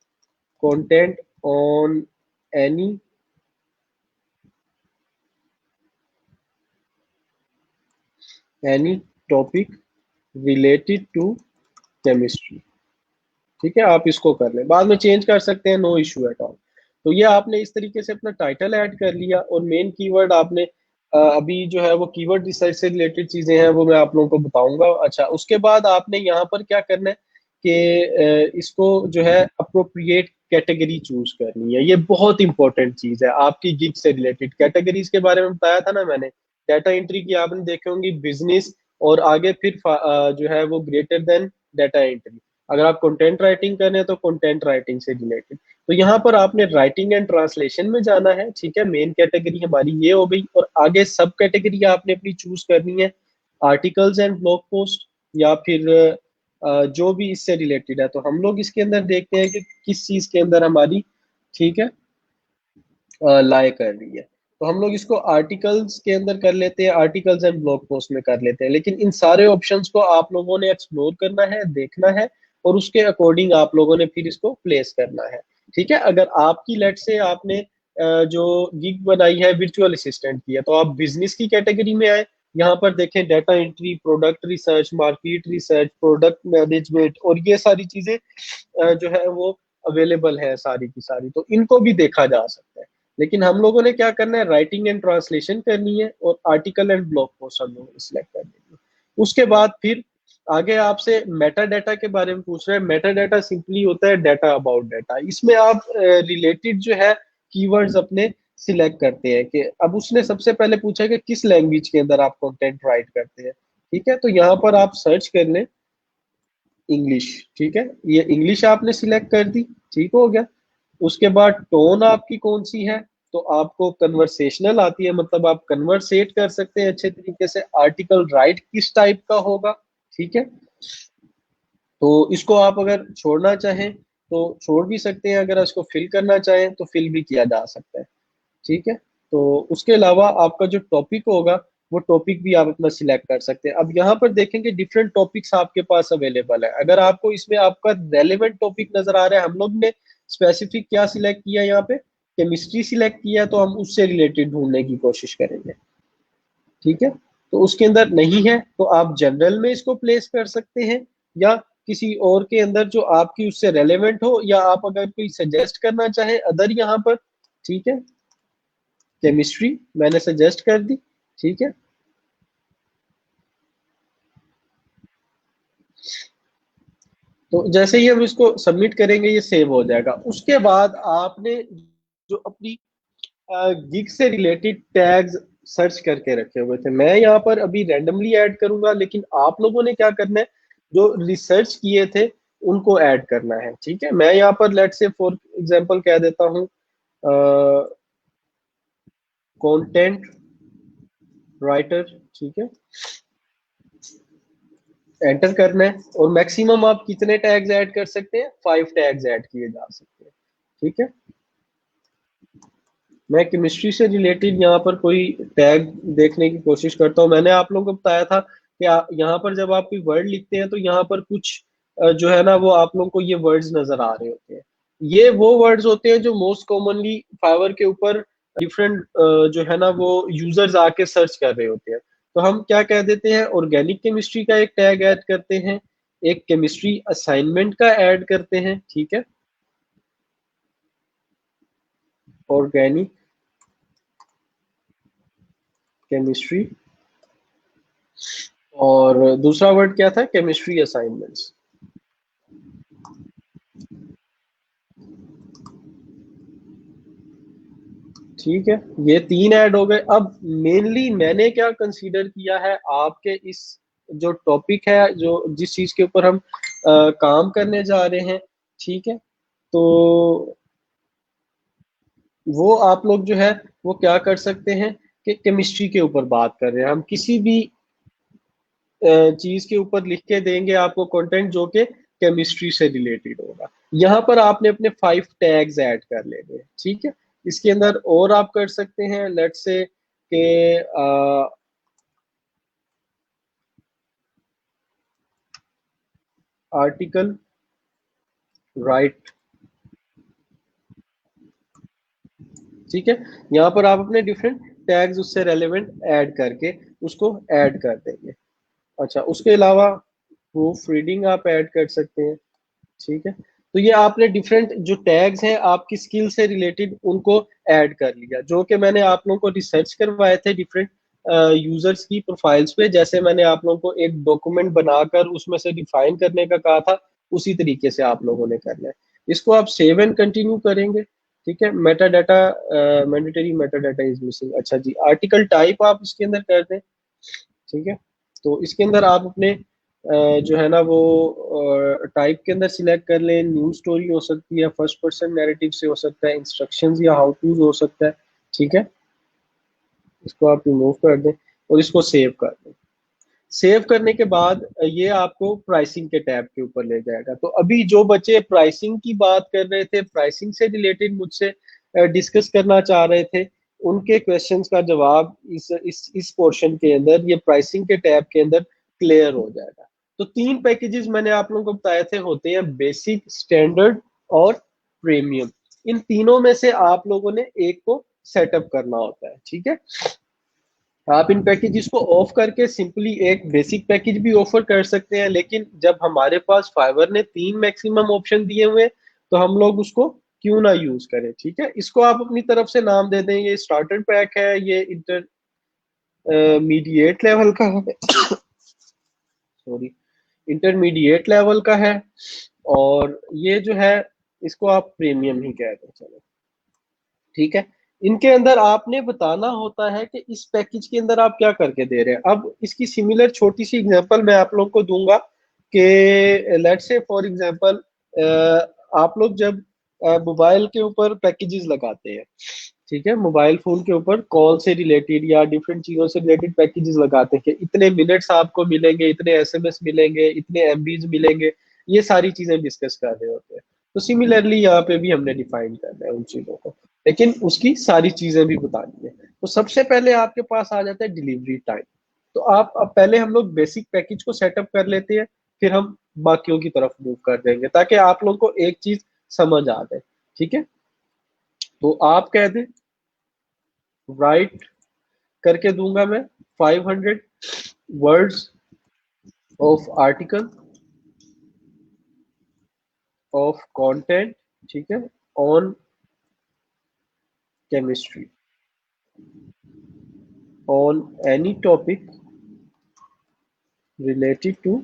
content on any any topic related to chemistry. ठीक है, आप इसको कर लें, बाद में चेंज कर सकते हैं, नो इशू एट ऑल। तो ये आपने इस तरीके से अपना टाइटल ऐड कर लिया, और मेन कीवर्ड आपने अभी जो है वो कीवर्ड रिसर्च से रिलेटेड चीजें हैं वो मैं आप लोगों को बताऊंगा। अच्छा, उसके बाद आपने यहाँ पर क्या करना है कि इसको जो है अप्रोप्रिएट कैटेगरी चूज करनी है। ये बहुत इंपॉर्टेंट चीज है आपकी गिग से रिलेटेड। कैटेगरीज के बारे में बताया था ना मैंने, डाटा एंट्री की आपने देखे होंगी बिजनेस, और आगे फिर जो है वो ग्रेटर देन डाटा एंट्री। अगर आप कंटेंट राइटिंग कर रहे हैं तो कंटेंट राइटिंग से रिलेटेड। तो यहाँ पर आपने राइटिंग एंड ट्रांसलेशन में जाना है, ठीक है। मेन कैटेगरी हमारी ये हो गई, और आगे सब कैटेगरी आपने अपनी चूज करनी है, आर्टिकल्स एंड ब्लॉग पोस्ट, या फिर जो भी इससे रिलेटेड है। तो हम लोग इसके अंदर देखते हैं कि किस चीज के अंदर हमारी, ठीक है, लाए कर रही है। तो हम लोग इसको आर्टिकल्स के अंदर कर लेते हैं, आर्टिकल्स एंड ब्लॉग पोस्ट में कर लेते हैं। लेकिन इन सारे ऑप्शंस को आप लोगों ने एक्सप्लोर करना है, देखना है, और उसके अकॉर्डिंग आप लोगों ने फिर इसको प्लेस करना है, ठीक है। अगर आपकी लेट से आपने जो गिग बनाई है वर्चुअल असिस्टेंट की है, तो आप बिजनेस की कैटेगरी में आए। यहाँ पर देखें data entry, product research, market research, product management, और ये सारी चीजें जो है वो अवेलेबल है सारी की सारी, तो इनको भी देखा जा सकता है। लेकिन हम लोगों ने क्या करना है, राइटिंग एंड ट्रांसलेशन करनी है, और आर्टिकल एंड ब्लॉग पोस्ट हम लोगों ने सिलेक्ट करनी है। उसके बाद फिर आगे आपसे मेटा डाटा के बारे में पूछ रहे हैं। मेटा डाटा सिंपली होता है डाटा अबाउट डाटा। इसमें आप रिलेटेड जो है कीवर्ड्स अपने सिलेक्ट करते हैं, कि अब उसने सबसे पहले पूछा कि किस लैंग्वेज के अंदर आप कंटेंट राइट करते हैं, ठीक है। तो यहाँ पर आप सर्च कर लें इंग्लिश, ठीक है। ये इंग्लिश आपने सिलेक्ट कर दी, ठीक हो गया। उसके बाद टोन आपकी कौन सी है, तो आपको कन्वर्सेशनल आती है, मतलब आप कन्वर्सेट कर सकते हैं अच्छे तरीके से। आर्टिकल राइट किस टाइप का होगा, ठीक है। तो इसको आप अगर छोड़ना चाहें तो छोड़ भी सकते हैं, अगर इसको फिल करना चाहें तो फिल भी किया जा सकता है, ठीक है। तो उसके अलावा आपका जो टॉपिक होगा वो टॉपिक भी आप अपना सिलेक्ट कर सकते हैं। अब यहाँ पर देखेंगे डिफरेंट टॉपिक्स आपके पास अवेलेबल है। अगर आपको इसमें आपका रेलेवेंट टॉपिक नजर आ रहा है, हम लोग ने स्पेसिफिक क्या सिलेक्ट किया, यहाँ पे केमिस्ट्री सिलेक्ट किया, तो हम उससे रिलेटेड ढूंढने की कोशिश करेंगे, ठीक है। तो उसके अंदर नहीं है तो आप जनरल में इसको प्लेस कर सकते हैं, या किसी और के अंदर जो आपकी उससे रेलेवेंट हो, या आप अगर कोई सजेस्ट करना चाहे अदर यहाँ पर, ठीक है। केमिस्ट्री मैंने सजेस्ट कर दी, ठीक है। तो जैसे ही हम इसको सबमिट करेंगे ये सेव हो जाएगा। उसके बाद आपने जो अपनी गिग से रिलेटेड टैग्स सर्च करके रखे हुए थे, मैं यहाँ पर अभी रैंडमली ऐड करूंगा, लेकिन आप लोगों ने क्या करना है, जो रिसर्च किए थे उनको ऐड करना है, ठीक है। मैं यहाँ पर लेट से फॉर एग्जांपल कह देता हूँ कंटेंट राइटर, ठीक है। एंटर करना है, और मैक्सिमम आप कितने टैग्स ऐड कर सकते हैं, 5 टैग्स ऐड किए जा सकते हैं, ठीक है। मैं केमिस्ट्री से रिलेटेड यहाँ पर कोई टैग देखने की कोशिश करता हूँ। मैंने आप लोगों को बताया था कि यहाँ पर जब आप कोई वर्ड लिखते हैं तो यहाँ पर कुछ जो है ना वो आप लोगों को ये वर्ड्स नजर आ रहे होते हैं। ये वो वर्ड्स होते हैं जो मोस्ट कॉमनली फाइवर के ऊपर डिफरेंट जो है ना वो यूजर्स आके सर्च कर रहे होते हैं। तो हम क्या कह देते हैं, ऑर्गेनिक केमिस्ट्री का एक टैग ऐड करते हैं, एक केमिस्ट्री असाइनमेंट का ऐड करते हैं, ठीक है। ऑर्गेनिक केमिस्ट्री, और दूसरा वर्ड क्या था, केमिस्ट्री असाइनमेंट्स, ठीक है। ये 3 ऐड हो गए। अब मेनली मैंने क्या कंसीडर किया है, आपके इस जो टॉपिक है, जो जिस चीज के ऊपर हम काम करने जा रहे हैं, ठीक है। तो वो आप लोग जो है वो क्या कर सकते हैं, कि केमिस्ट्री के ऊपर बात कर रहे हैं, हम किसी भी चीज के ऊपर लिख के देंगे आपको कंटेंट जो कि केमिस्ट्री से रिलेटेड होगा। यहाँ पर आपने अपने 5 टैग्स ऐड कर लेने हैं, ठीक है। इसके अंदर और आप कर सकते हैं, लेट्स से के आर्टिकल राइट, ठीक है। यहाँ पर आप अपने डिफरेंट टैग्स उससे रेलेवेंट ऐड करके उसको ऐड कर देंगे। अच्छा, उसके अलावा प्रूफ रीडिंग आप ऐड कर सकते हैं, ठीक है। तो ये आपने डिफरेंट जो टैग्स हैं आपकी स्किल से रिलेटेड उनको ऐड कर लिया, जो कि मैंने आप लोगों को रिसर्च करवाए थे डिफरेंट यूजर्स की प्रोफाइल्स पे। जैसे मैंने आप लोगों को एक डॉक्यूमेंट बनाकर उसमें से डिफाइन करने का कहा था, उसी तरीके से आप लोगों ने करना है। इसको आप सेव एंड कंटिन्यू करेंगे, ठीक है। Meta data, mandatory Meta data is missing, अच्छा जी। आर्टिकल टाइप आप इसके अंदर कर दें, ठीक है। तो इसके अंदर आप अपने जो है ना वो टाइप के अंदर सिलेक्ट कर लें। न्यूज स्टोरी हो सकती है, फर्स्ट पर्सन नैरेटिव से हो सकता है, इंस्ट्रक्शंस या हाउ टूज हो सकता है। ठीक है, इसको आप रिमूव कर दें और इसको सेव कर दें। सेव करने के बाद ये आपको प्राइसिंग के टैब के ऊपर ले जाएगा। तो अभी जो बच्चे प्राइसिंग की बात कर रहे थे, प्राइसिंग से रिलेटेड मुझसे डिस्कस करना चाह रहे थे, उनके क्वेश्चंस का जवाब इस पोर्शन के अंदर, ये प्राइसिंग के टैब के अंदर क्लियर हो जाएगा। तो 3 पैकेजेस मैंने आप लोगों को बताए थे, होते हैं बेसिक, स्टैंडर्ड और प्रीमियम। इन तीनों में से आप लोगों ने एक को सेटअप करना होता है। ठीक है, आप इन पैकेजेस को ऑफ करके सिंपली एक बेसिक पैकेज भी ऑफर कर सकते हैं, लेकिन जब हमारे पास फाइवर ने 3 मैक्सिमम ऑप्शन दिए हुए हैं, तो हम लोग उसको क्यों ना यूज करें। ठीक है, इसको आप अपनी तरफ से नाम दे दें, ये स्टार्टर पैक है, ये इंटरमीडिएट लेवल का है, सॉरी, इंटरमीडिएट लेवल का है, और ये जो है इसको आप प्रीमियम ही कह दें, चलो। ठीक है, इनके अंदर आपने बताना होता है कि इस पैकेज के अंदर आप क्या करके दे रहे हैं। अब इसकी सिमिलर छोटी सी एग्जांपल मैं आप लोग को दूंगा कि लेट्स से फॉर एग्जांपल आप लोग जब मोबाइल के ऊपर पैकेजेस लगाते हैं, ठीक है, मोबाइल फोन के ऊपर कॉल से रिलेटेड या डिफरेंट चीजों से रिलेटेड पैकेजेस लगाते हैं कि इतने मिनट्स आपको मिलेंगे, इतने एसएमएस मिलेंगे, इतने एमबीज मिलेंगे, ये सारी चीजें डिस्कस कर रहे होते हैं। तो सिमिलरली यहाँ पे भी हमने डिफाइन करना है उन चीजों को, लेकिन उसकी सारी चीजें भी बतानी है। तो सबसे पहले आपके पास आ जाता है डिलीवरी टाइम। तो आप अब पहले हम लोग बेसिक पैकेज को सेटअप कर लेते हैं, फिर हम बाकियों की तरफ मूव कर देंगे, ताकि आप लोग को एक चीज समझ आ जाए। ठीक है, तो आप कह दें राइट करके दूंगा मैं 500 words of article of content, ठीक है, on chemistry, on any topic related to.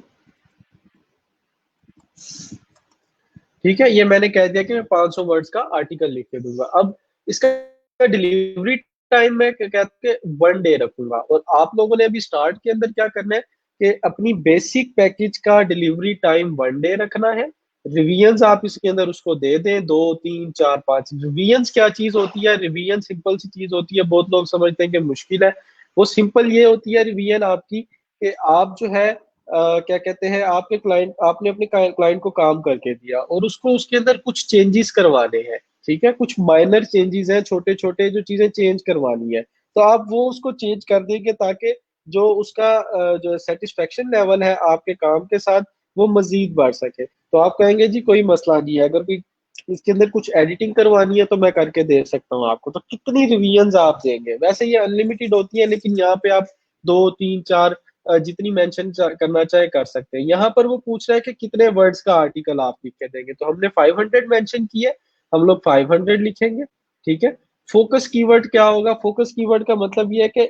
ठीक है, ये मैंने कह दिया कि मैं 500 वर्ड्स का आर्टिकल लिख के दूंगा। अब इसका डिलीवरी टाइम मैं कहते 1 डे रखूंगा, और आप लोगों ने अभी स्टार्ट के अंदर क्या करना है कि अपनी बेसिक पैकेज का डिलीवरी टाइम 1 डे रखना है। रिविजन्स आप इसके अंदर उसको दे दें 2 3 4 5। रिविजन्स क्या चीज होती है? रिविजन सिंपल सी चीज होती है, बहुत लोग समझते हैं कि मुश्किल है। वो सिंपल ये होती है रिविजन आपकी कि आप जो है क्या कहते हैं, आपके क्लाइंट, आपने अपने क्लाइंट को काम करके दिया और उसको उसके अंदर कुछ चेंजेस करवाने हैं। ठीक है, कुछ माइनर चेंजेस हैं, छोटे छोटे जो चीजें चेंज करवानी है, तो आप वो उसको चेंज कर देंगे, ताकि जो उसका जो सेटिस्फेक्शन लेवल है आपके काम के साथ, वो मजीद बढ़ सके। तो आप कहेंगे जी कोई मसला नहीं है, अगर कोई इसके अंदर कुछ एडिटिंग करवानी है तो मैं करके दे सकता हूँ आपको। तो कितनी रिवीजन आप देंगे? वैसे ये अनलिमिटेड होती है, लेकिन यहाँ पे आप 2 3 4 जितनी मेंशन करना चाहे कर सकते हैं। यहाँ पर वो पूछ रहा है कि कितने वर्ड्स का आर्टिकल आप लिख के देंगे, तो हमने 500 मेंशन किया, हम लोग 500 लिखेंगे। ठीक है, फोकस कीवर्ड क्या होगा? फोकस कीवर्ड का मतलब ये है कि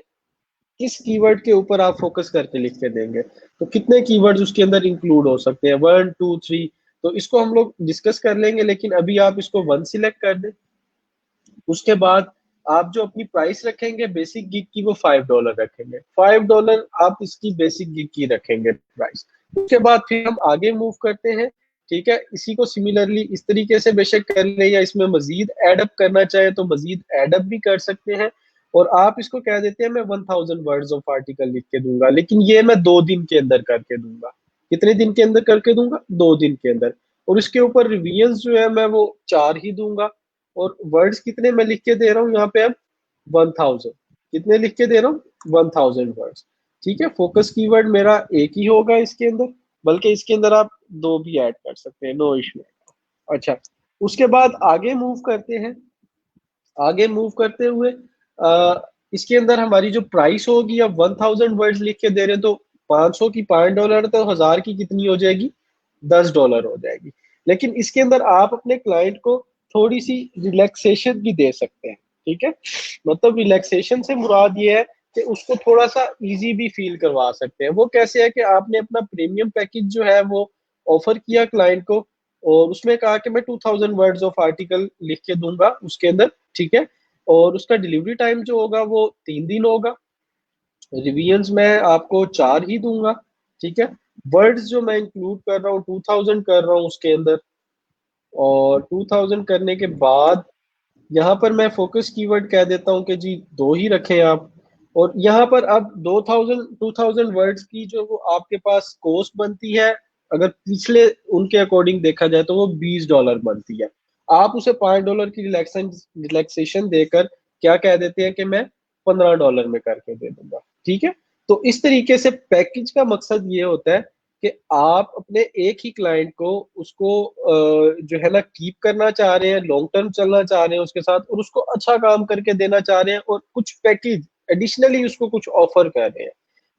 किस कीवर्ड के ऊपर आप फोकस करके लिख के देंगे। तो कितने कीवर्ड्स उसके अंदर इंक्लूड हो सकते हैं, 1 2 3। तो इसको हम लोग डिस्कस कर लेंगे, लेकिन अभी आप इसको 1 सिलेक्ट कर दें। उसके बाद आप जो अपनी प्राइस रखेंगे बेसिक गिग की, वो $5 रखेंगे। $5 आप इसकी बेसिक गिग की रखेंगे प्राइस। उसके बाद फिर हम आगे मूव करते हैं। ठीक है, इसी को सिमिलरली इस तरीके से बेशक कर ले, या इसमें मजीद एडअप करना चाहे तो मजीद एडअप भी कर सकते हैं। और आप इसको कह देते हैं मैं 1000 वर्ड्स ऑफ आर्टिकल लिख के दूंगा, लेकिन ये मैं 2 दिन के अंदर करके दूंगा। कितने दिन के अंदर करके दूंगा? 2 दिन के अंदर। और इसके ऊपर रिविजन्स जो है मैं वो 4 ही दूंगा। और वर्ड्स कितने मैं लिख के दे रहा हूँ यहाँ पे? अब 1000 कितने लिख के दे रहा हूँ? 1000 वर्ड्स। ठीक है, फोकस कीवर्ड मेरा एक ही होगा इसके अंदर, बल्कि इसके अंदर आप 2 भी ऐड कर सकते हैं, नो इशू। अच्छा, उसके बाद आगे मूव करते हैं। आगे मूव करते हुए इसके अंदर हमारी जो प्राइस होगी, अब 1000 वर्ड्स लिख के दे रहे हैं, तो 500 की $5, तो 1000 की कितनी हो जाएगी? $10 हो जाएगी। लेकिन इसके अंदर आप अपने क्लाइंट को थोड़ी सी रिलैक्सेशन भी दे सकते हैं। ठीक है, मतलब रिलैक्सेशन से मुराद ये है कि उसको थोड़ा सा इजी भी फील करवा सकते हैं। वो कैसे है कि आपने अपना प्रीमियम पैकेज जो है वो ऑफर किया क्लाइंट को, और उसमें कहा कि मैं 2000 वर्ड्स ऑफ आर्टिकल लिख के दूंगा उसके अंदर। ठीक है, और उसका डिलीवरी टाइम जो होगा वो 3 दिन होगा। रिवीजन्स मैं आपको 4 ही दूंगा। ठीक है, वर्ड्स जो मैं इंक्लूड कर रहा हूँ 2000 कर रहा हूँ उसके अंदर, और 2000 करने के बाद यहाँ पर मैं फोकस कीवर्ड कह देता हूँ कि जी 2 ही रखें आप। और यहाँ पर अब 2000 वर्ड्स की जो वो आपके पास कॉस्ट बनती है, अगर पिछले उनके अकॉर्डिंग देखा जाए तो वो $20 बनती है। आप उसे $5 की रिलैक्सेशन देकर क्या कह देते हैं कि मैं $15 में करके दे दूंगा। ठीक है, तो इस तरीके से पैकेज का मकसद ये होता है कि आप अपने एक ही क्लाइंट को उसको जो है ना कीप करना चाह रहे हैं, लॉन्ग टर्म चलना चाह रहे हैं उसके साथ, और उसको अच्छा काम करके देना चाह रहे हैं, और कुछ पैकेज एडिशनली उसको कुछ ऑफर कर रहे हैं।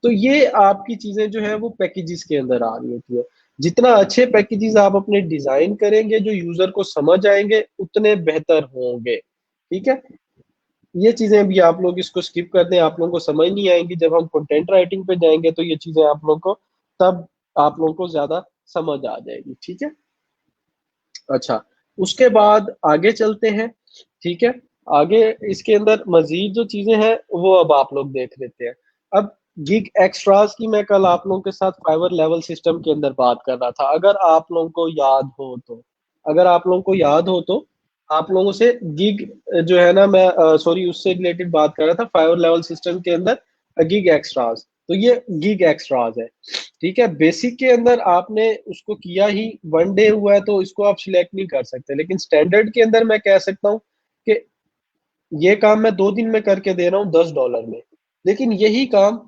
तो ये आपकी चीजें जो है वो पैकेजेस के अंदर आ रही होती है। जितना अच्छे पैकेजेस आप अपने डिजाइन करेंगे जो यूजर को समझ आएंगे उतने बेहतर होंगे। ठीक है, ये चीजें भी आप लोग इसको स्किप कर दें, आप लोगों को समझ नहीं आएंगी। जब हम कंटेंट राइटिंग पे जाएंगे तो ये चीजें आप लोगों को तब आप लोगों को ज्यादा समझ आ जाएगी। ठीक है, अच्छा, उसके बाद आगे चलते हैं। ठीक है, आगे इसके अंदर मजीद जो चीजें हैं वो अब आप लोग देख लेते हैं। अब गिग एक्स्ट्रास की मैं कल आप लोगों के साथ फाइवर लेवल सिस्टम के अंदर बात कर रहा था, अगर आप लोगों को याद हो तो, अगर आप लोगों को याद हो तो आप लोगों से गिग जो है ना, मैं सॉरी उससे रिलेटेड बात कर रहा था फाइवर लेवल सिस्टम के अंदर गिग एक्स्ट्रास। तो ये गिग एक्स्ट्रास है। ठीक है, बेसिक के अंदर आपने उसको किया ही 1 डे हुआ है तो इसको आप सिलेक्ट नहीं कर सकते, लेकिन स्टैंडर्ड के अंदर मैं कह सकता हूँ कि ये काम मैं 2 दिन में करके दे रहा हूँ $10 में। लेकिन यही काम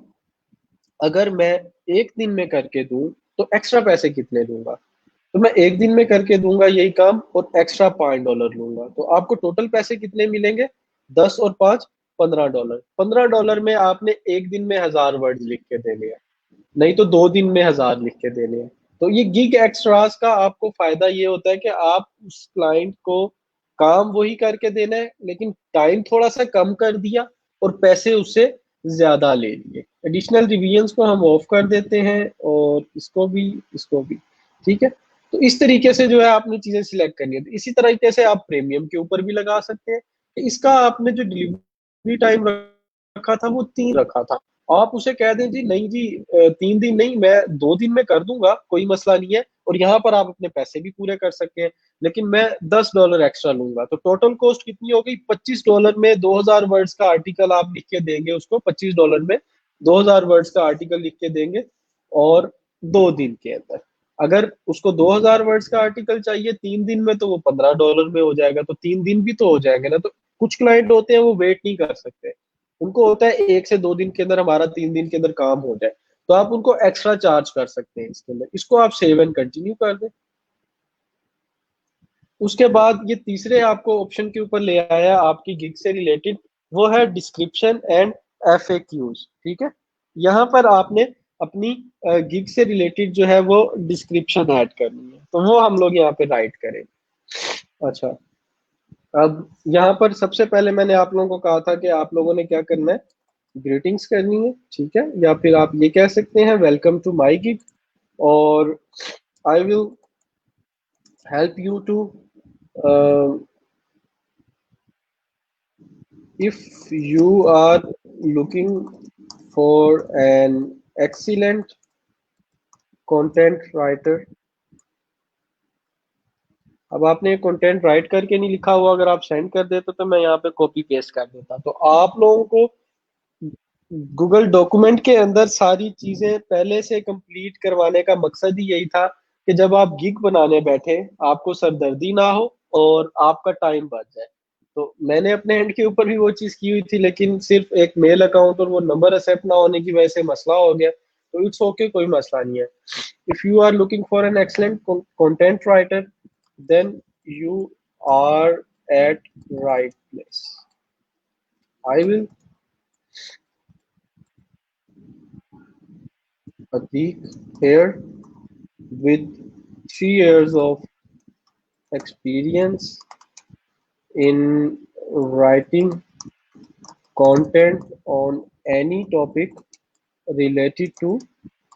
अगर मैं 1 दिन में करके दूं तो एक्स्ट्रा पैसे कितने दूंगा? तो मैं 1 दिन में करके दूंगा यही काम और एक्स्ट्रा $5 लूंगा, तो आपको टोटल पैसे कितने मिलेंगे? 10 और 5 $15। $15 में आपने 1 दिन में 1000 वर्ड लिख के देने हैं, नहीं तो 2 दिन में 1000 लिख के देने हैं। तो ये गिग एक्स्ट्रास का आपको फायदा ये होता है कि आप उस क्लाइंट को काम वही करके देना है, लेकिन टाइम थोड़ा सा कम कर दिया और पैसे उससे ज्यादा ले लिए। एडिशनल रिविजन्स को हम ऑफ कर देते हैं, और इसको भी। ठीक है, तो इस तरीके से जो है आपने चीजें सिलेक्ट करनी है। तो इसी तरीके से आप प्रीमियम के ऊपर भी लगा सकते हैं। इसका आपने जो डिलीवरी टाइम रखा था वो 3 रखा था, आप उसे कह दें जी नहीं जी 3 दिन नहीं, मैं 2 दिन में कर दूंगा, कोई मसला नहीं है, और यहाँ पर आप अपने पैसे भी पूरे कर सकते हैं, लेकिन मैं $10 एक्स्ट्रा लूंगा। तो टोटल कॉस्ट कितनी हो गई? $25 में 2000 वर्ड्स का आर्टिकल आप लिख के देंगे उसको, $25 में 2000 वर्ड्स का आर्टिकल लिख के देंगे, और 2 दिन के अंदर। अगर उसको 2000 वर्ड्स का आर्टिकल चाहिए 3 दिन में तो वो $15 में हो जाएगा, तो 3 दिन भी तो हो जाएंगे ना। तो कुछ क्लाइंट होते हैं वो वेट नहीं कर सकते, उनको होता है 1 से 2 दिन के अंदर हमारा 3 दिन के अंदर काम हो जाए, तो आप उनको एक्स्ट्रा चार्ज कर सकते हैं इसके अंदर। इसको आप सेव एंड कंटिन्यू कर दें। उसके बाद ये तीसरे आपको ऑप्शन के ऊपर ले आया आपकी गिग से रिलेटेड, वो है डिस्क्रिप्शन एंड FAQs। ठीक है, यहाँ पर आपने अपनी गिग से रिलेटेड जो है वो डिस्क्रिप्शन ऐड करनी है, तो वो हम लोग यहाँ पे राइट करेंगे। अच्छा, अब यहाँ पर सबसे पहले मैंने आप लोगों को कहा था कि आप लोगों ने क्या करना है, ग्रीटिंग्स करनी है। ठीक है, या फिर आप ये कह सकते हैं वेलकम टू माय गिग, और I will help you to if you are looking for an excellent content writer। अब आपने कंटेंट राइट करके नहीं लिखा हुआ, अगर आप सेंड कर देते तो मैं यहाँ पे कॉपी पेस्ट कर देता। तो आप लोगों को गूगल डॉक्यूमेंट के अंदर सारी चीजें पहले से कंप्लीट करवाने का मकसद ही यही था कि जब आप गिग बनाने बैठे आपको सरदर्दी ना हो और आपका टाइम बच जाए। तो मैंने अपने एंड के ऊपर भी वो चीज की हुई थी, लेकिन सिर्फ एक मेल अकाउंट और वो नंबर एक्सेप्ट ना होने की वजह से मसला हो गया। तो इट्स ओके, कोई मसला नहीं है। If you are looking for an excellent content writer then you are at right place. I will Atik here with 3 years of experience in writing content on any topic related to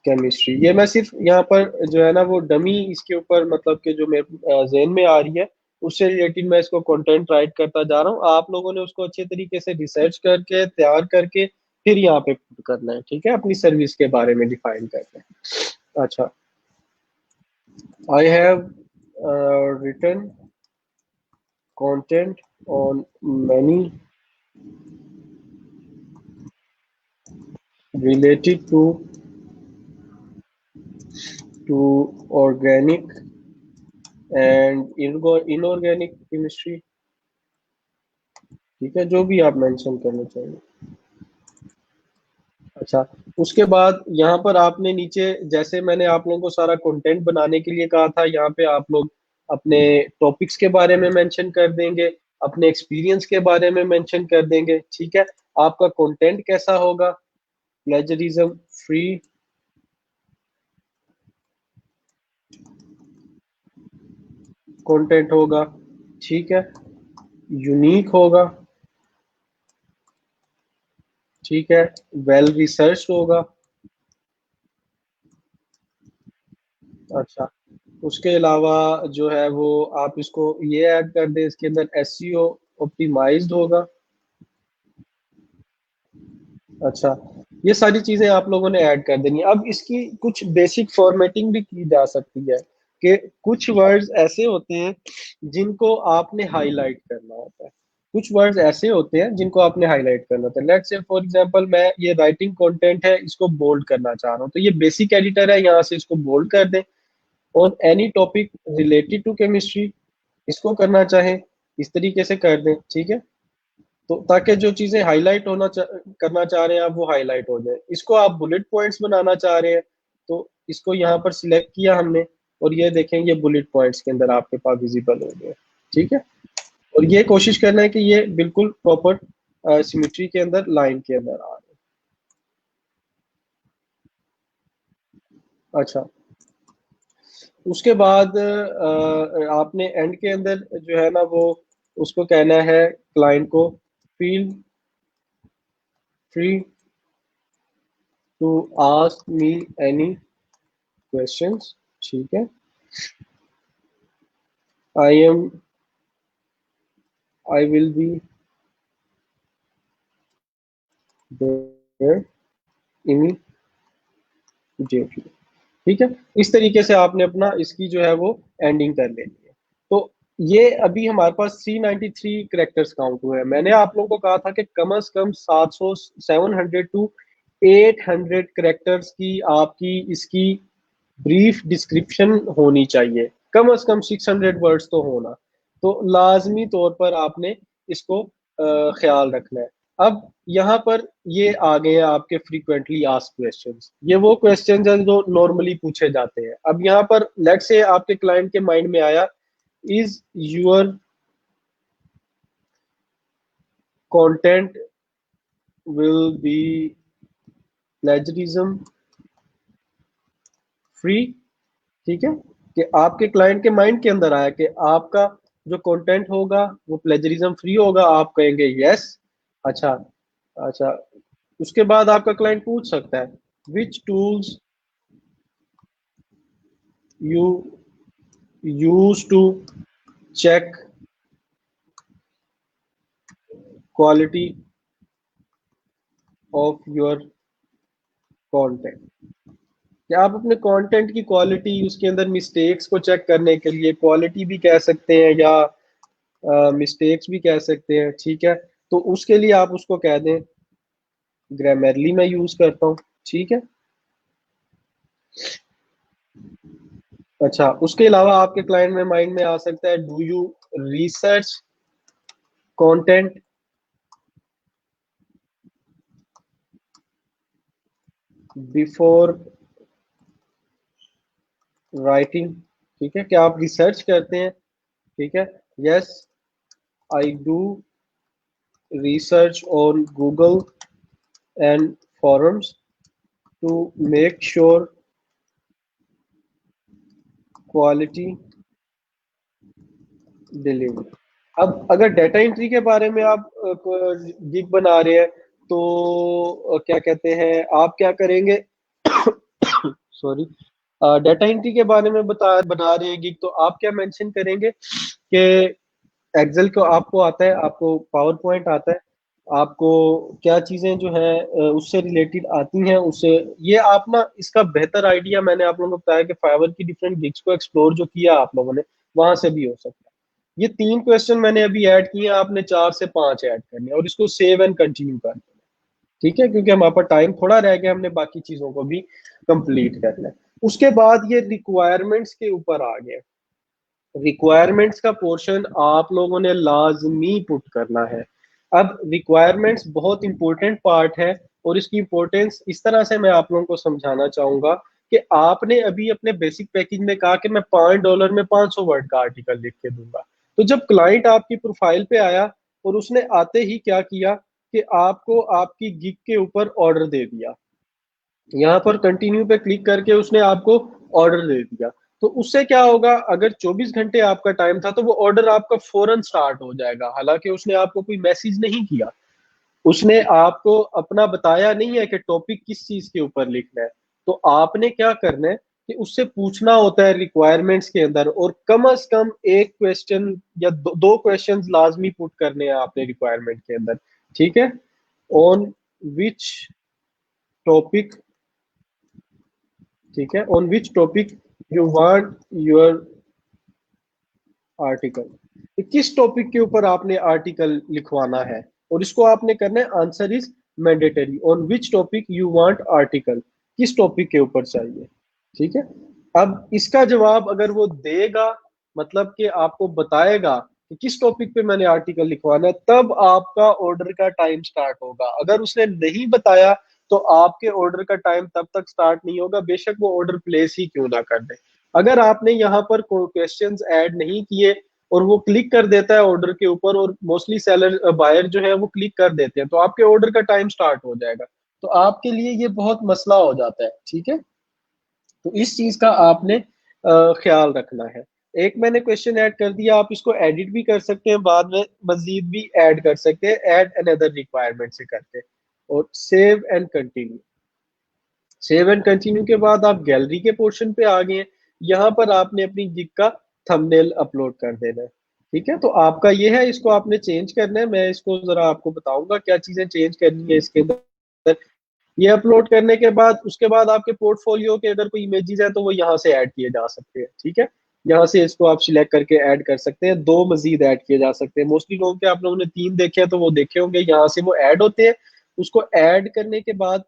chemistry. ये मैं सिर्फ यहाँ पर जो है ना वो dummy इसके ऊपर मतलब कि जो मेरे जहन में आ रही है उससे रिलेटेड मैं इसको कंटेंट राइट करता जा रहा हूँ। आप लोगों ने उसको अच्छे तरीके से रिसर्च करके तैयार करके फिर यहाँ पे पुट करना है। ठीक है, अपनी सर्विस के बारे में डिफाइन करना है। अच्छा, I have written content on many related to organic and inorganic chemistry। ठीक है, जो भी आप मेंशन करना चाहिए। अच्छा, उसके बाद यहाँ पर आपने नीचे, जैसे मैंने आप लोगों को सारा कंटेंट बनाने के लिए कहा था, यहाँ पे आप लोग अपने टॉपिक्स के बारे में मेंशन कर देंगे, अपने एक्सपीरियंस के बारे में मेंशन कर देंगे। ठीक है, आपका कंटेंट कैसा होगा? प्लेजरिज्म फ्री कंटेंट होगा। ठीक है, यूनिक होगा। ठीक है, वेल रिसर्च होगा। अच्छा, उसके अलावा जो है वो आप इसको ये ऐड कर दें, इसके अंदर एसईओ ऑप्टिमाइज्ड होगा। अच्छा, ये सारी चीजें आप लोगों ने ऐड कर देनी है। अब इसकी कुछ बेसिक फॉर्मेटिंग भी की जा सकती है कि कुछ वर्ड्स ऐसे होते हैं जिनको आपने हाईलाइट करना होता है, कुछ वर्ड्स ऐसे होते हैं जिनको आपने हाईलाइट करना होता है। लेट्स से फॉर एग्जांपल मैं ये राइटिंग कंटेंट है, इसको बोल्ड करना चाह रहा हूँ, तो ये बेसिक एडिटर है, यहाँ से इसको बोल्ड कर दें। On any topic related to chemistry, इसको करना चाहे इस तरीके से कर दें। ठीक है, तो ताकि जो चीजें हाईलाइट करना चाह रहे हैं आप, वो हाईलाइट हो जाए। इसको आप बुलेट पॉइंट्स बनाना चाह रहे हैं, तो इसको यहाँ पर सिलेक्ट किया हमने, और ये देखें ये बुलेट पॉइंट्स के अंदर आपके पास विजिबल हो गए। ठीक है, और ये कोशिश करना है कि ये बिल्कुल प्रॉपर सिमेट्री के अंदर, लाइन के अंदर आ रहे हैं। अच्छा, उसके बाद आपने एंड के अंदर जो है ना वो उसको कहना है क्लाइंट को, feel free to ask me any questions. ठीक है, I am I will be there immediately. ठीक है, इस तरीके से आपने अपना इसकी जो है वो एंडिंग कर लेनी है। तो ये अभी हमारे पास 393 करेक्टर्स काउंट हुए हैं। मैंने आप लोगों को कहा था कि कम से कम 700 700 टू 800 करेक्टर्स की आपकी इसकी ब्रीफ डिस्क्रिप्शन होनी चाहिए। कम से कम 600 वर्ड्स तो होना, तो लाजमी तौर पर आपने इसको ख्याल रखना है। अब यहाँ पर ये आ गए हैं आपके फ्रीक्वेंटली आस्क्ड क्वेश्चंस। ये वो क्वेश्चंस हैं जो नॉर्मली पूछे जाते हैं। अब यहाँ पर लेट से आपके क्लाइंट के माइंड में आया, is your content will be plagiarism free. ठीक है, कि आपके क्लाइंट के माइंड के अंदर आया कि आपका जो कंटेंट होगा वो प्लेजरिज्म फ्री होगा, आप कहेंगे यस। अच्छा, अच्छा, उसके बाद आपका क्लाइंट पूछ सकता है, which tools you use to check quality of your content. क्या आप अपने कंटेंट की क्वालिटी, उसके अंदर मिस्टेक्स को चेक करने के लिए क्वालिटी भी कह सकते हैं या मिस्टेक्स भी कह सकते हैं। ठीक है, तो उसके लिए आप उसको कह दें, ग्रामरली मैं यूज करता हूँ। ठीक है, अच्छा, उसके अलावा आपके क्लाइंट में माइंड में आ सकता है, do you research content before writing. ठीक है, क्या आप रिसर्च करते हैं? ठीक है, yes I do research on Google and forums to make sure quality delivery। अब अगर डाटा एंट्री के बारे में आप गिग बना रहे हैं, तो क्या कहते हैं, आप क्या करेंगे? सॉरी, डाटा एंट्री के बारे में बना रहे हैं गिग, तो आप क्या मेंशन करेंगे कि एक्सेल को आपको आता है, आपको पावर पॉइंट आता है, आपको क्या चीजें जो है उससे रिलेटेड आती हैं, उससे ये आप ना इसका बेहतर आइडिया मैंने आप लोगों को बताया कि फाइवर की डिफरेंट गिग्स को एक्सप्लोर जो किया आप लोगों ने, वहां से भी हो सकता है। ये 3 क्वेश्चन मैंने अभी ऐड किए हैं, आपने 4 से 5 ऐड करने हैं और इसको सेव एंड कंटिन्यू कर देना। ठीक है, क्योंकि हमारे पास टाइम थोड़ा रह गया, हमने बाकी चीजों को भी कंप्लीट करना है। उसके बाद ये रिक्वायरमेंट्स के ऊपर आ गया। रिक्वायरमेंट्स का पोर्शन आप लोगों ने लाजमी पुट करना है। अब रिक्वायरमेंट्स बहुत इंपॉर्टेंट पार्ट है, और इसकी इंपॉर्टेंस इस तरह से मैं आप लोगों को समझाना चाहूंगा कि आपने अभी अपने बेसिक पैकेज में कहा कि मैं $5 में 500 वर्ड का आर्टिकल लिख के दूंगा। तो जब क्लाइंट आपकी प्रोफाइल पे आया और उसने आते ही क्या किया कि आपको आपकी गिग के ऊपर ऑर्डर दे दिया, यहाँ पर कंटिन्यू पे क्लिक करके उसने आपको ऑर्डर दे दिया, तो उससे क्या होगा, अगर 24 घंटे आपका टाइम था तो वो ऑर्डर आपका फौरन स्टार्ट हो जाएगा। हालांकि उसने आपको कोई मैसेज नहीं किया, उसने आपको अपना बताया नहीं है कि टॉपिक किस चीज के ऊपर लिखना है। तो आपने क्या करना है कि उससे पूछना होता है रिक्वायरमेंट्स के अंदर, और कम से कम एक क्वेश्चन या दो क्वेश्चन लाजमी पुट करने हैं आपने रिक्वायरमेंट के अंदर। ठीक है, ऑन विच टॉपिक, ठीक है, on which topic you want your article, किस टॉपिक के ऊपर आपने आर्टिकल लिखवाना है, और इसको आपने करना है answer is mandatory, on which topic you want article, किस टॉपिक के ऊपर चाहिए। ठीक है, अब इसका जवाब अगर वो देगा, मतलब कि आपको बताएगा कि किस टॉपिक पे मैंने आर्टिकल लिखवाना है, तब आपका ऑर्डर का टाइम स्टार्ट होगा। अगर उसने नहीं बताया तो आपके ऑर्डर का टाइम तब तक स्टार्ट नहीं होगा, बेशक वो ऑर्डर प्लेस ही क्यों ना कर दे। अगर आपने यहाँ पर क्वेश्चंस ऐड नहीं किए और वो क्लिक कर देता है ऑर्डर के ऊपर, और मोस्टली सेलर बायर जो है वो क्लिक कर देते हैं, तो आपके ऑर्डर का टाइम स्टार्ट हो जाएगा। तो आपके लिए ये बहुत मसला हो जाता है। ठीक है, तो इस चीज का आपने ख्याल रखना है। एक मैंने क्वेश्चन ऐड कर दिया, आप इसको एडिट भी कर सकते हैं, बाद में मजीद भी ऐड कर सकते हैं, ऐड अनदर रिक्वायरमेंट से करके, और save and continue. Save and continue के बाद आप गैलरी के पोर्शन पे आ गए हैं। यहाँ पर आपने अपनी गिग का थंबनेल अपलोड कर देना है। ठीक है, तो आपका ये है, इसको आपने चेंज करना है। मैं इसको जरा आपको बताऊंगा क्या चीजें चेंज करनी है इसके अंदर। ये अपलोड करने के बाद, उसके बाद आपके पोर्टफोलियो के अगर कोई इमेजेस है तो वो यहाँ से ऐड किए जा सकते हैं। ठीक है, यहाँ से इसको आप सिलेक्ट करके ऐड कर सकते हैं, 2 मजीद ऐड किए जा सकते हैं। मोस्टली लोग के आप लोगों ने 3 देखे हैं तो वो देखे होंगे, यहाँ से वो ऐड होते हैं। उसको ऐड करने के बाद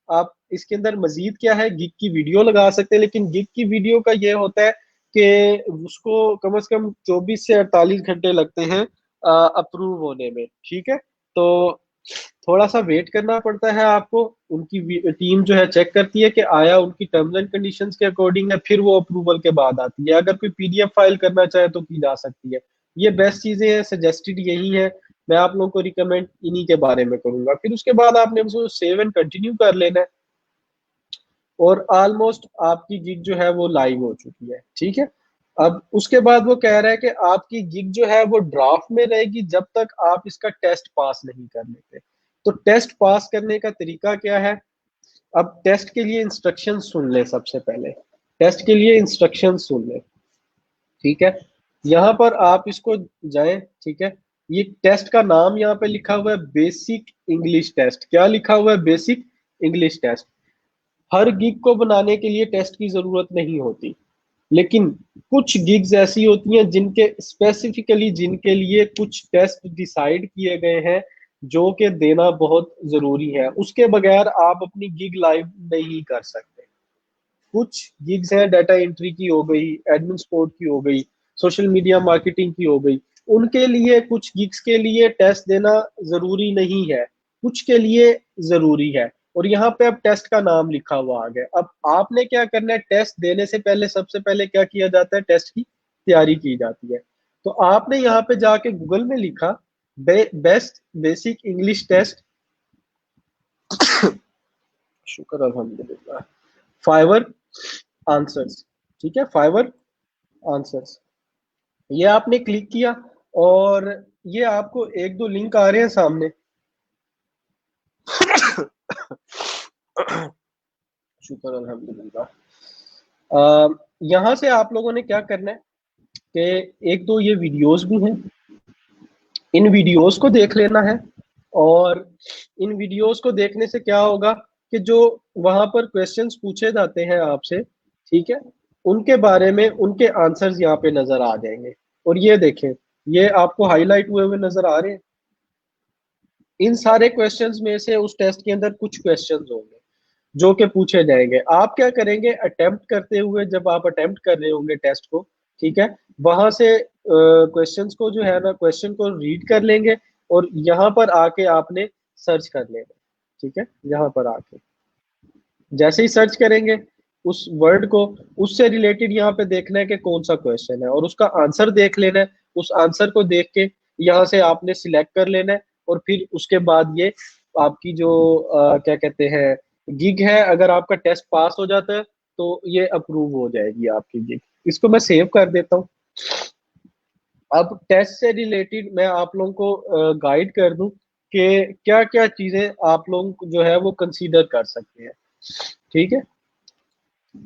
आप इसके अंदर मजीद क्या है, गिग की वीडियो लगा सकते हैं, लेकिन गिग की वीडियो का ये होता है कि उसको कम से कम 24 से 48 घंटे लगते हैं अप्रूव होने में। ठीक है, तो थोड़ा सा वेट करना पड़ता है आपको। उनकी टीम जो है चेक करती है कि आया उनकी टर्म्स एंड कंडीशंस के अकॉर्डिंग है, फिर वो अप्रूवल के बाद आती है। अगर कोई पीडीएफ फाइल करना चाहे तो की जा सकती है। ये बेस्ट चीजें हैं, सजेस्टेड यही है। मैं आप लोगों को रिकमेंड इन्हीं के बारे में करूंगा। फिर उसके बाद आपने उसको सेव एंड कंटिन्यू कर लेना है, और ऑलमोस्ट आपकी गिग जो है वो लाइव हो चुकी है। ठीक है, अब उसके बाद वो कह रहा है कि आपकी गिग जो है वो ड्राफ्ट में रहेगी जब तक आप इसका टेस्ट पास नहीं कर लेते। तो टेस्ट पास करने का तरीका क्या है, अब टेस्ट के लिए इंस्ट्रक्शन सुन ले। सबसे पहले टेस्ट के लिए इंस्ट्रक्शन सुन ले। ठीक है, यहाँ पर आप इसको जाएं। ठीक है, ये टेस्ट का नाम यहाँ पे लिखा हुआ है बेसिक इंग्लिश टेस्ट। क्या लिखा हुआ है, बेसिक इंग्लिश टेस्ट। हर गिग को बनाने के लिए टेस्ट की जरूरत नहीं होती, लेकिन कुछ गिग्स ऐसी होती हैं जिनके स्पेसिफिकली जिनके लिए कुछ टेस्ट डिसाइड किए गए हैं, जो कि देना बहुत जरूरी है। उसके बगैर आप अपनी गिग लाइव नहीं कर सकते। कुछ गिग्स हैं, डाटा एंट्री की हो गई, एडमिन सपोर्ट की हो गई, सोशल मीडिया मार्केटिंग की हो गई। उनके लिए कुछ गिग्स के लिए टेस्ट देना जरूरी नहीं है, कुछ के लिए जरूरी है। और यहाँ पे अब टेस्ट का नाम लिखा हुआ आ गया। अब आपने क्या करना है, टेस्ट देने से पहले सबसे पहले क्या किया जाता है, टेस्ट की तैयारी की जाती है। तो आपने यहाँ पे जाके गूगल में लिखा बेस्ट बेसिक इंग्लिश टेस्ट, शुक्र अल्हम्दुलिल्लाह, फाइवर आंसर्स। ठीक है, फाइवर आंसर्स, ये आपने क्लिक किया, और ये आपको एक दो लिंक आ रहे हैं सामने। शुक्र अल्हम्दुलिल्लाह। यहाँ से आप लोगों ने क्या करना है कि एक दो ये वीडियोस भी हैं, इन वीडियोस को देख लेना है। और इन वीडियोस को देखने से क्या होगा कि जो वहां पर क्वेश्चंस पूछे जाते हैं आपसे, ठीक है, उनके बारे में उनके आंसर्स यहाँ पे नजर आ जाएंगे। और ये देखें, ये आपको हाईलाइट हुए हुए नजर आ रहे हैं। इन सारे क्वेश्चंस में से उस टेस्ट के अंदर कुछ क्वेश्चंस होंगे जो कि पूछे जाएंगे। आप क्या करेंगे, अटेम्प्ट करते हुए, जब आप अटेम्प्ट कर रहे होंगे टेस्ट को, ठीक है, वहां से क्वेश्चंस को जो है ना, क्वेश्चन को रीड कर लेंगे और यहाँ पर आके आपने सर्च कर लेना, ठीक है। यहाँ पर आके जैसे ही सर्च करेंगे उस वर्ड को, उससे रिलेटेड यहाँ पे देखना है कि कौन सा क्वेश्चन है और उसका आंसर देख लेना है। उस आंसर को देख के यहाँ से आपने सिलेक्ट कर लेना है और फिर उसके बाद ये आपकी जो क्या कहते हैं गिग है, अगर आपका टेस्ट पास हो जाता है तो ये अप्रूव हो जाएगी आपकी गिग। इसको मैं सेव कर देता हूँ। अब टेस्ट से रिलेटेड मैं आप लोगों को गाइड कर दूं कि क्या क्या चीजें आप लोग जो है वो कंसीडर कर सकते हैं, ठीक है।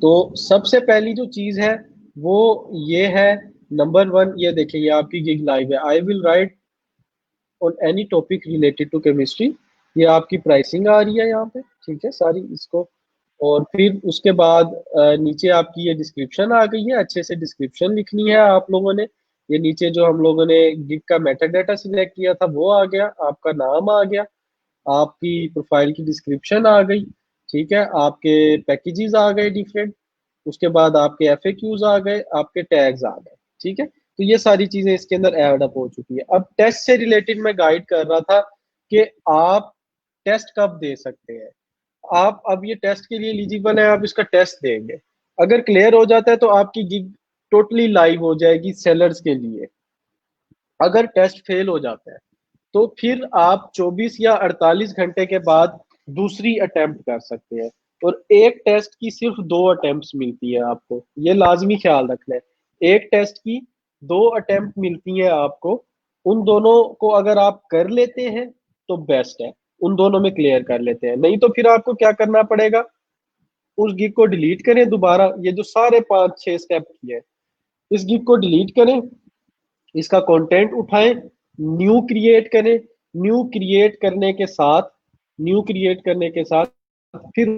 तो सबसे पहली जो चीज है वो ये है, नंबर वन, ये देखिए ये आपकी गिग लाइव है, I will write on any topic related to chemistry. ये आपकी प्राइसिंग आ रही है यहाँ पे, ठीक है, सारी इसको। और फिर उसके बाद नीचे आपकी ये डिस्क्रिप्शन आ गई है, अच्छे से डिस्क्रिप्शन लिखनी है आप लोगों ने। ये नीचे जो हम लोगों ने गिग का मेटा डाटा सिलेक्ट किया था वो आ गया, आपका नाम आ गया, आपकी प्रोफाइल की डिस्क्रिप्शन आ गई, ठीक है, आपके पैकेजेस आ गए डिफरेंट, उसके बाद आपके एफएक्यूज आ गए, आपके टैग्स आ गए, ठीक है। तो ये सारी चीजें इसके अंदर ऐड अप हो चुकी है। अब टेस्ट से रिलेटेड मैं गाइड कर रहा था कि आप टेस्ट कब दे सकते हैं। आप अब ये टेस्ट के लिए एलिजिबल है, आप इसका टेस्ट देंगे, अगर क्लियर हो जाता है तो आपकी गिग टोटली लाइव हो जाएगी सेलर्स के लिए। अगर टेस्ट फेल हो जाता है तो फिर आप 24 या 48 घंटे के बाद दूसरी अटेम्प्ट कर सकते हैं। और एक टेस्ट की सिर्फ 2 अटेम्प्ट मिलती है आपको, ये लाजमी ख्याल रखना है। एक टेस्ट की 2 अटेम्प्ट मिलती है आपको, उन दोनों को अगर आप कर लेते हैं तो बेस्ट है, उन दोनों में क्लियर कर लेते हैं, नहीं तो फिर आपको क्या करना पड़ेगा, उस गिग को डिलीट करें दोबारा, ये जो सारे 5-6 स्टेप किए हैं, इस गिग को डिलीट करें, इसका कंटेंट उठाएं, न्यू क्रिएट करें, न्यू क्रिएट करने के साथ न्यू क्रिएट करने के साथ फिर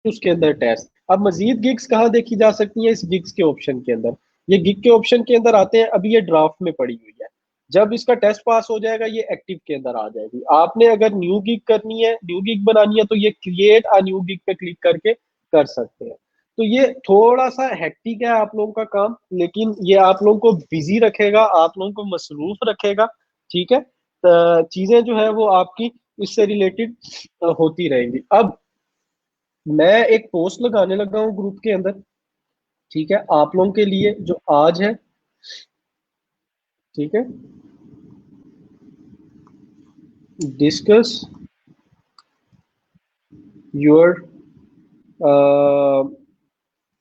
उसके अंदर टेस्ट। अब मजीद गिग्स कहाँ देखी जा सकती हैं, इस गिग्स के ऑप्शन के अंदर। ये गिग के ऑप्शन के अंदर आते हैं, अभी ये ड्राफ्ट में पड़ी हुई है, जब इसका टेस्ट पास हो जाएगा ये एक्टिव के अंदर आ जाएगी। आपने अगर न्यू गिग करनी है, न्यू गिग बनानी है, तो ये क्रिएट अ न्यू गिग पे क्लिक करके कर सकते हैं। तो ये थोड़ा सा हेक्टिक है आप लोगों का काम, लेकिन ये आप लोगों को बिजी रखेगा, आप लोगों को मसरूफ रखेगा, ठीक है। चीजें जो है वो आपकी इससे रिलेटेड होती रहेंगी। अब मैं एक पोस्ट लगाने लगा हूँ ग्रुप के अंदर, ठीक है, आप लोगों के लिए, जो आज है, ठीक है, discuss your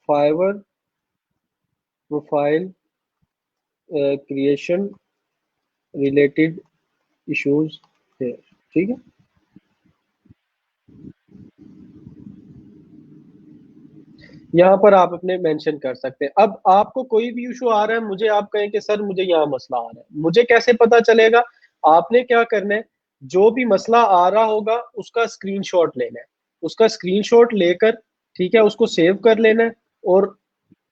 Fiverr profile creation related issues है, ठीक है। यहाँ पर आप अपने मेंशन कर सकते हैं। अब आपको कोई भी इशू आ रहा है, मुझे आप कहें कि सर मुझे यहाँ मसला आ रहा है, मुझे कैसे पता चलेगा? आपने क्या करना है, जो भी मसला आ रहा होगा उसका स्क्रीनशॉट लेना है, उसका स्क्रीनशॉट लेकर, ठीक है, उसको सेव कर लेना है और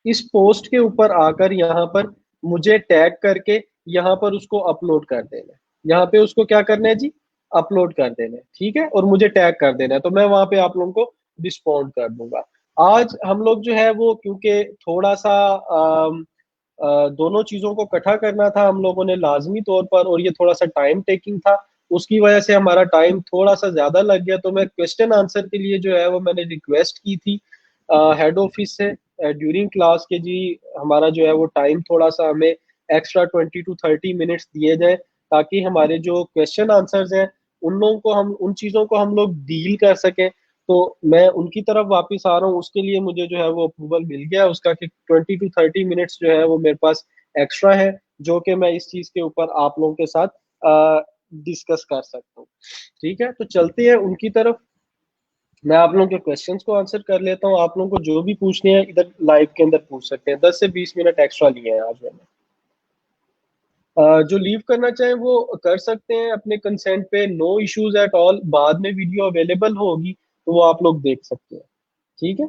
इस पोस्ट के ऊपर आकर यहाँ पर मुझे टैग करके यहाँ पर उसको अपलोड कर देना है। यहाँ पे उसको क्या करना है जी, अपलोड कर देना है, ठीक है, और मुझे टैग कर देना है, तो मैं वहां पे आप लोगों को रिस्पॉन्ड कर दूंगा। आज हम लोग जो है वो, क्योंकि थोड़ा सा दोनों चीजों को इकट्ठा करना था हम लोगों ने लाजमी तौर पर, और ये थोड़ा सा टाइम टेकिंग था, उसकी वजह से हमारा टाइम थोड़ा सा ज्यादा लग गया। तो मैं क्वेश्चन आंसर के लिए जो है वो मैंने रिक्वेस्ट की थी हेड ऑफिस से ड्यूरिंग क्लास के जी, हमारा जो है वो टाइम थोड़ा सा हमें एक्स्ट्रा 20 to 30 मिनट्स दिए जाए, ताकि हमारे जो क्वेश्चन आंसर्स हैं उन लोगों को हम, उन चीज़ों को हम लोग डील कर सकें। तो मैं उनकी तरफ वापस आ रहा हूँ, उसके लिए मुझे जो है वो अप्रूवल मिल गया उसका कि 20 to 30 मिनट्स जो है वो मेरे पास एक्स्ट्रा है, जो कि मैं इस चीज़ के ऊपर आप लोगों के साथ डिस्कस कर सकता हूँ। ठीक है, तो चलते हैं उनकी तरफ। मैं आप लोगों के क्वेश्चंस को आंसर कर लेता हूँ, आप लोगों को जो भी पूछने हैं इधर लाइव के अंदर पूछ सकते हैं, 10 से 20 मिनट एक्स्ट्रा लिए हैं आज मैंने। जो लीव करना चाहें वो कर सकते हैं अपने कंसेंट पे, नो इश्यूज एट ऑल। बाद में वीडियो अवेलेबल होगी तो वो आप लोग देख सकते हैं, ठीक है।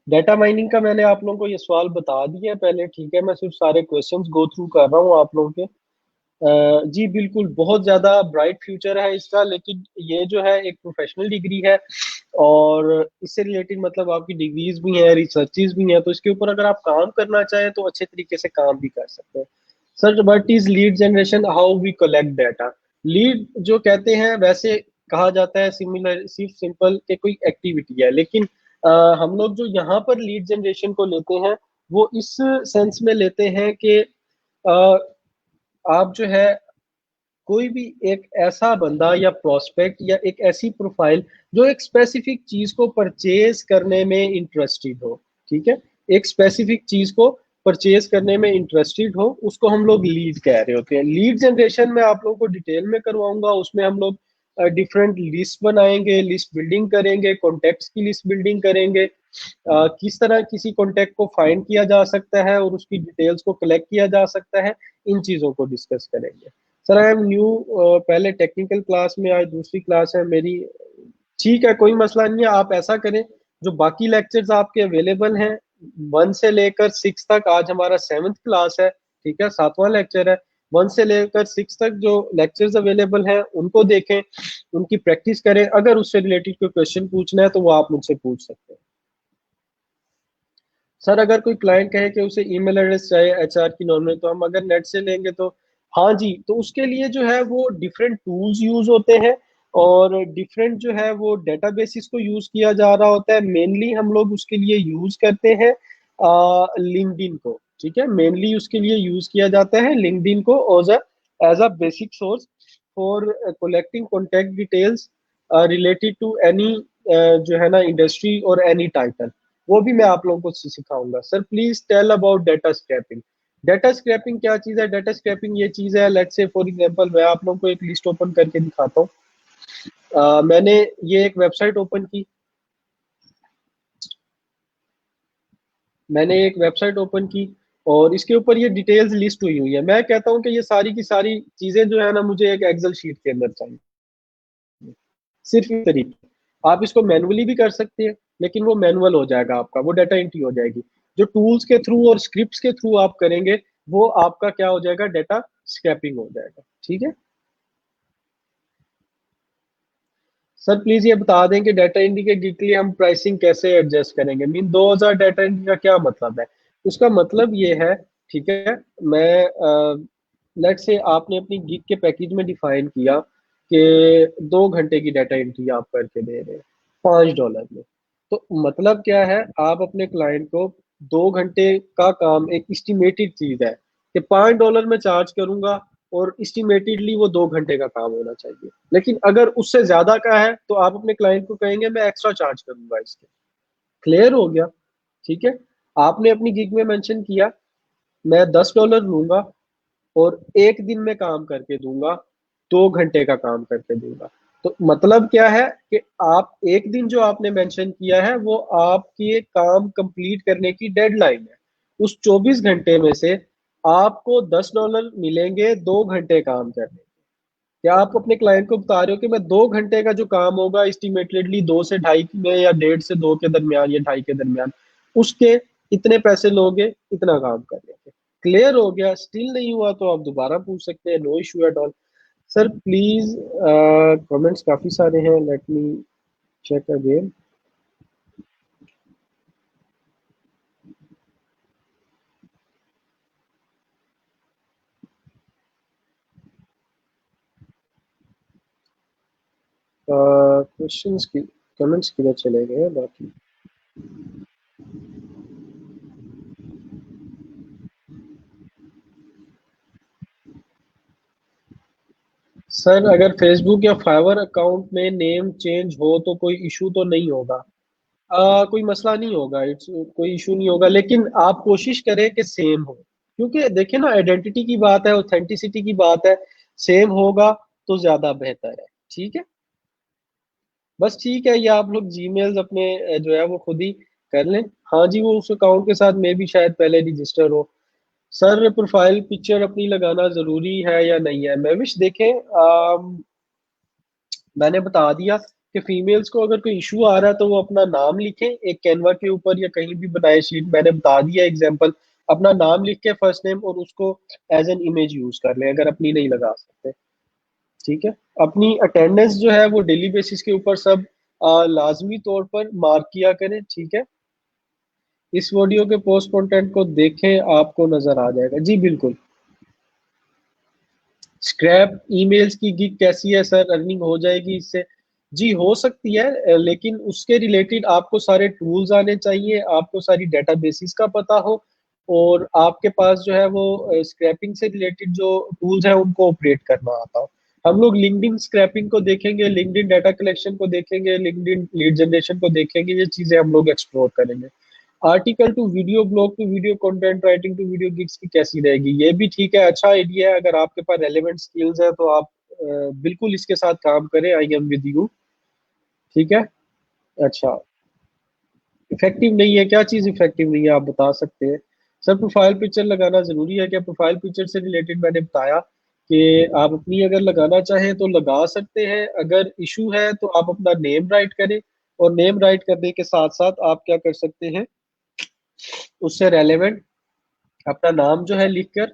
डेटा माइनिंग का मैंने आप लोगों को ये सवाल बता दिया है पहले, ठीक है। मैं सिर्फ सारे क्वेश्चंस गो थ्रू कर रहा हूँ आप लोगों के। जी बिल्कुल, बहुत ज़्यादा ब्राइट फ्यूचर है इसका, लेकिन ये जो है एक प्रोफेशनल डिग्री है, और इससे रिलेटेड मतलब आपकी डिग्रीज भी हैं, रिसर्चेज भी हैं, तो इसके ऊपर अगर आप काम करना चाहें तो अच्छे तरीके से काम भी कर सकते हैं। Sir, what is lead generation, how we collect data. Lead जो कहते हैं वैसे कहा जाता है सिमिलर, सिर्फ सिंपल के कोई एक्टिविटी है, लेकिन हम लोग जो यहाँ पर लीड जनरेशन को लेते हैं वो इस सेंस में लेते हैं कि आप जो है कोई भी एक ऐसा बंदा या प्रोस्पेक्ट या एक ऐसी प्रोफाइल जो एक स्पेसिफिक चीज को परचेज करने में इंटरेस्टेड हो, ठीक है। एक स्पेसिफिक चीज को परचेज करने में इंटरेस्टेड हो, उसको हम लोग लीड कह रहे होते हैं। लीड जनरेशन में आप लोगों को डिटेल में करवाऊंगा, उसमें हम लोग डिफरेंट लिस्ट बनाएंगे, लिस्ट बिल्डिंग करेंगे, कॉन्टेक्ट्स की लिस्ट बिल्डिंग करेंगे, किस तरह किसी कॉन्टेक्ट को फाइंड किया जा सकता है और उसकी डिटेल्स को कलेक्ट किया जा सकता है, इन चीजों को डिस्कस करेंगे। सर आई एम न्यू, पहले टेक्निकल क्लास में, आज दूसरी क्लास है मेरी। ठीक है, कोई मसला नहीं है। आप ऐसा करें, जो बाकी लेक्चर्स आपके अवेलेबल हैं 1 से लेकर 6 तक, आज हमारा 7th क्लास है, ठीक है, 7वां लेक्चर है। 1 से लेकर 6 तक जो लेक्चर्स अवेलेबल हैं उनको देखें, उनकी प्रैक्टिस करें। अगर उससे रिलेटेड कोई क्वेश्चन पूछना है तो वो आप मुझसे पूछ सकते हैं। सर, अगर कोई क्लाइंट कहे कि उसे ईमेल एड्रेस चाहिए एचआर की नॉर्मल, तो हम अगर नेट से लेंगे तो हाँ जी, तो उसके लिए जो है वो डिफरेंट टूल्स यूज होते हैं, और डिफरेंट जो है वो डेटाबेसिस को यूज किया जा रहा होता है। मेनली हम लोग उसके लिए यूज करते हैं लिंक्डइन को, ठीक है। मेनली उसके लिए यूज किया जाता है लिंक्डइन को as a basic source for collecting contact details related to any जो है ना इंडस्ट्री और एनी टाइटल। वो भी मैं आप लोगों को सिखाऊंगा। Sir please tell about data scraping. Data scraping क्या चीज है? डेटा स्क्रैपिंग ये चीज है, लेट्स से फॉर एग्जांपल मैं आप लोगों को एक लिस्ट ओपन करके दिखाता हूँ। मैंने ये एक वेबसाइट ओपन की, मैंने एक वेबसाइट ओपन की और इसके ऊपर ये डिटेल्स लिस्ट हुई हुई है। मैं कहता हूँ कि ये सारी की सारी चीजें जो है ना मुझे एक एक्सेल शीट के अंदर चाहिए, सिर्फ इस तरीके। आप इसको मैनुअली भी कर सकते हैं, लेकिन वो मैनुअल हो जाएगा आपका, वो डाटा एंट्री हो जाएगी। जो टूल्स के थ्रू और स्क्रिप्ट्स के थ्रू आप करेंगे वो आपका क्या हो जाएगा, डाटा स्क्रैपिंग हो जाएगा, ठीक है। सर प्लीज ये बता दें कि डाटा एंट्री के गिग के लिए हम प्राइसिंग कैसे एडजस्ट करेंगे। मीन 2000 डाटा एंट्री का क्या मतलब है? उसका मतलब ये है, ठीक है, मैं लेट से आपने अपनी गिग के पैकेज में डिफाइन किया कि 2 घंटे की डाटा एंट्री आप करके दे रहे हैं $5 में। तो मतलब क्या है, आप अपने क्लाइंट को 2 घंटे का काम, एक इस्टिमेटेड चीज है कि $5 में चार्ज करूंगा, और इस्टिमेटेडली वो 2 घंटे का काम होना चाहिए। लेकिन अगर उससे ज्यादा का है तो आप अपने क्लाइंट को कहेंगे मैं एक्स्ट्रा चार्ज करूंगा इसके। क्लियर हो गया? ठीक है। आपने अपनी गिग में मेंशन किया मैं $10 लूंगा और एक दिन में काम करके दूंगा, 2 घंटे का काम करके दूंगा। तो मतलब क्या है कि आप एक दिन जो आपने मेंशन किया है वो आपके काम कंप्लीट करने की डेडलाइन है। उस 24 घंटे में से आपको $10 मिलेंगे 2 घंटे काम करने। क्या आप अपने क्लाइंट को बता रहे हो कि मैं 2 घंटे का जो काम होगा इस्टिमेटेडली 2 से 2.5 में, या 1.5 से 2 के दरमियान, या 2.5 के दरमियान, उसके इतने पैसे लोगे, इतना काम कर लेंगे। क्लियर हो गया? स्टिल नहीं हुआ तो आप दोबारा पूछ सकते हैं, no issue at all. Sir please, comments काफी सारे हैं, let me check again. Questions की कमेंट्स किधर चले गए हैं बाकी? सर अगर फेसबुक या फाइवर अकाउंट में नेम चेंज हो तो कोई इशू तो नहीं होगा? कोई मसला नहीं होगा, इट्स कोई इशू नहीं होगा, लेकिन आप कोशिश करें कि सेम हो। क्योंकि देखिए ना, आइडेंटिटी की बात है, ऑथेंटिसिटी की बात है, सेम होगा तो ज्यादा बेहतर है, ठीक है। बस ठीक है, ये आप लोग जीमेल्स अपने जो है वो खुद ही कर लें। हाँ जी, वो उस अकाउंट के साथ मैं भी शायद पहले रजिस्टर हो। सर प्रोफाइल पिक्चर अपनी लगाना जरूरी है या नहीं है? महविश देखें, मैंने बता दिया कि फीमेल्स को अगर कोई इशू आ रहा है तो वो अपना नाम लिखें एक कैनवा के ऊपर या कहीं भी बनाए शीट। मैंने बता दिया एग्जांपल, अपना नाम लिख के फर्स्ट नेम और उसको एज एन इमेज यूज कर लें अगर अपनी नहीं लगा सकते। ठीक है। अपनी अटेंडेंस जो है वो डेली बेसिस के ऊपर सब लाजमी तौर पर मार्क किया करें। ठीक है। इस वीडियो के पोस्ट कंटेंट को देखें, आपको नजर आ जाएगा। जी बिल्कुल। स्क्रैप ईमेल्स की गिग कैसी है सर, अर्निंग हो जाएगी इससे? जी हो सकती है, लेकिन उसके रिलेटेड आपको सारे टूल्स आने चाहिए, आपको सारी डेटाबेसिस का पता हो, और आपके पास जो है वो स्क्रैपिंग से रिलेटेड जो टूल्स हैं उनको ऑपरेट करना आता हो। हम लोग लिंक्डइन स्क्रैपिंग को देखेंगे, लिंक्डइन डाटा कलेक्शन को देखेंगे, लिंक्डइन लीड जनरेशन को देखेंगे, ये चीजें हम लोग एक्सप्लोर करेंगे। Article to video, blog to video, content writing to video gigs की कैसी रहेगी? ये भी ठीक है, अच्छा आइडिया है। अगर आपके पास रेलेवेंट स्किल्स है तो आप बिल्कुल इसके साथ काम करें। I am with you. ठीक है। अच्छा, इफेक्टिव नहीं है? क्या चीज इफेक्टिव नहीं है, आप बता सकते हैं? सर प्रोफाइल पिक्चर लगाना जरूरी है क्या? प्रोफाइल पिक्चर से रिलेटेड मैंने बताया कि आप अपनी अगर लगाना चाहें तो लगा सकते हैं। अगर इशू है तो आप अपना नेम राइट करें, और नेम राइट करने के साथ साथ आप क्या कर सकते हैं, उससे रेलेवेंट अपना नाम जो है लिखकर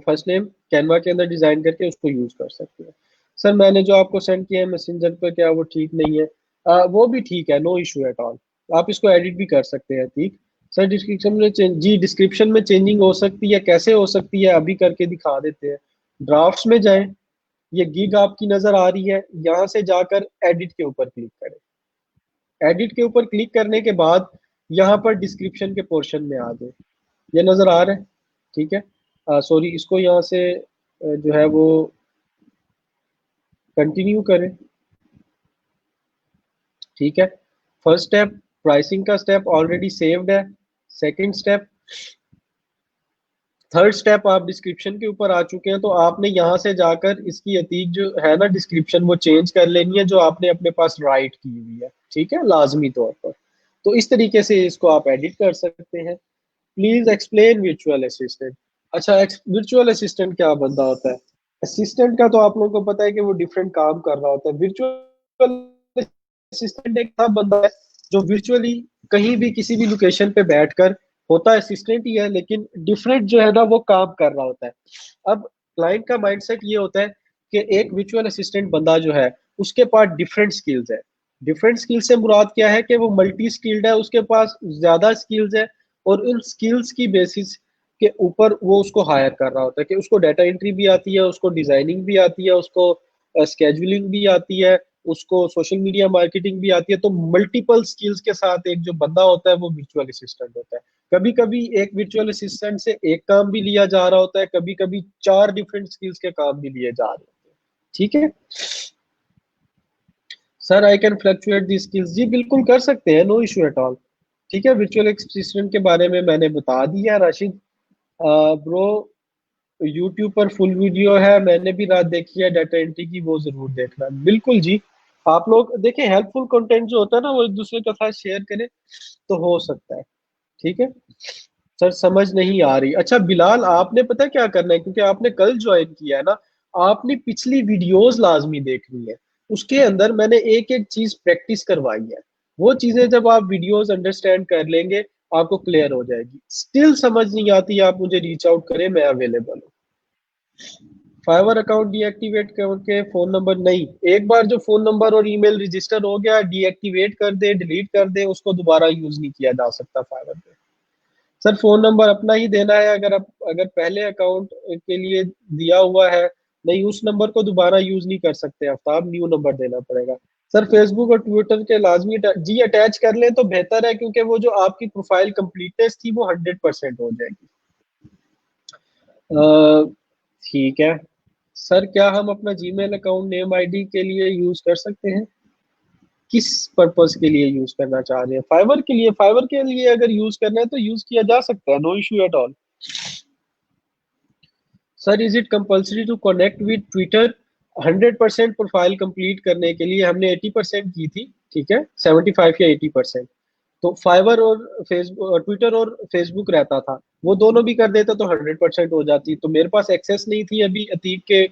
फर्स्ट नेम कैनवा के अंदर डिजाइन करके उसको यूज कर सकते हैं। सर मैंने जो आपको सेंड किया है मैसेंजर पर, क्या वो ठीक नहीं है? वो भी ठीक है, नो इशू एट ऑल। आप इसको एडिट भी कर सकते हैं। ठीक। सर डिस्क्रिप्शन में जी डिस्क्रिप्शन में चेंजिंग हो सकती है, कैसे हो सकती है अभी करके दिखा देते हैं। ड्राफ्ट्स में जाएं, ये गिग आपकी नजर आ रही है, यहाँ से जाकर एडिट के ऊपर क्लिक करें। एडिट के ऊपर क्लिक करने के बाद यहाँ पर डिस्क्रिप्शन के पोर्शन में आ जाए, ये नजर आ रहा है? ठीक है। सॉरी, इसको यहाँ से जो है वो कंटिन्यू करें। ठीक है। फर्स्ट स्टेप प्राइसिंग का स्टेप ऑलरेडी सेव्ड है। सेकंड स्टेप, थर्ड स्टेप आप डिस्क्रिप्शन के ऊपर आ चुके हैं, तो आपने यहाँ से जाकर इसकी अतीक जो है ना डिस्क्रिप्शन, वो चेंज कर लेनी है जो आपने अपने पास राइट की हुई है। ठीक है, लाजमी तौर पर। तो इस तरीके से इसको आप एडिट कर सकते हैं। Please explain virtual assistant. अच्छा, वर्चुअल असिस्टेंट क्या बंदा होता है? असिस्टेंट का तो आप लोगों को पता है कि वो डिफरेंट काम कर रहा होता है। वर्चुअल असिस्टेंट एक था बंदा है जो वर्चुअली कहीं भी किसी भी लोकेशन पे बैठकर, होता है असिस्टेंट ही है लेकिन डिफरेंट जो है ना वो काम कर रहा होता है। अब क्लाइंट का माइंडसेट ये होता है कि एक वर्चुअल असिस्टेंट बंदा जो है उसके पास डिफरेंट स्किल्स है। डिफरेंट स्किल्स से मुराद क्या है कि वो मल्टी स्किल्ड है, उसके पास ज्यादा स्किल्स है, और उन स्किल्स की बेसिस के ऊपर वो उसको हायर कर रहा होता है कि उसको डाटा एंट्री भी आती है, उसको डिजाइनिंग भी आती है, उसको स्केजुलिंग भी आती है, उसको सोशल मीडिया मार्केटिंग भी आती है। तो मल्टीपल स्किल्स के साथ एक जो बंदा होता है वो वर्चुअल असिस्टेंट होता है। कभी कभी एक वर्चुअल असिस्टेंट से एक काम भी लिया जा रहा होता है, कभी कभी चार डिफरेंट स्किल्स के काम भी लिए जा रहे होते हैं। ठीक है। Sir I can fluctuate the skills, जी बिल्कुल कर सकते हैं, नो इशू एट ऑल। ठीक है। वर्चुअल असिस्टेंट के बारे में मैंने बता दिया राशिद। ब्रो, यूट्यूब पर फुल वीडियो है, मैंने भी रात देखी है डाटा एंट्री की, वो जरूर देखना। बिल्कुल जी। आप लोग देखें, हेल्पफुल कंटेंट जो होता है ना वो एक दूसरे के साथ शेयर करें तो हो सकता है। ठीक है। सर समझ नहीं आ रही? अच्छा बिलाल, आपने पता है क्या करना है, क्योंकि आपने कल ज्वाइन किया है ना, आपने पिछली वीडियोस लाजमी देखनी है। उसके अंदर मैंने एक एक चीज प्रैक्टिस करवाई है। वो चीजें जब आप वीडियोस अंडरस्टैंड कर लेंगे आपको क्लियर हो जाएगी। स्टिल समझ नहीं आती, आप मुझे रीच आउट करें, मैं अवेलेबल हूँ। फाइवर अकाउंट डीएक्टिवेट करके फोन नंबर नहीं, एक बार जो फोन नंबर और ईमेल रजिस्टर हो गया, डीएक्टिवेट कर दे, डिलीट कर दे, उसको दोबारा यूज नहीं किया जा सकता फाइवर पे। सर फोन नंबर अपना ही देना है, अगर आप अगर पहले अकाउंट के लिए दिया हुआ है, नहीं उस नंबर को दोबारा यूज नहीं कर सकते आफ्ताब, न्यू नंबर देना पड़ेगा। सर फेसबुक और ट्विटर के लाजमी जी अटैच कर लें तो बेहतर है, क्योंकि वो जो आपकी प्रोफाइल कंप्लीटनेस थी वो 100% हो जाएगी। ठीक है। सर क्या हम अपना जीमेल अकाउंट नेम आईडी के लिए यूज कर सकते हैं? किस पर्पस के लिए यूज करना चाह रहे हैं? फाइवर के लिए? फाइवर के लिए अगर यूज करना है तो यूज किया जा सकता है, no issue at all. Sir is it compulsory to connect with Twitter? 100% profile complete करने के लिए हमने 80% की थी, ठीक है, 75 या 80%। तो फाइवर और फेसबुक, ट्विटर और फेसबुक रहता था, वो दोनों भी कर देते तो 100% हो जाती। तो मेरे पास एक्सेस नहीं थी अभी अतीक के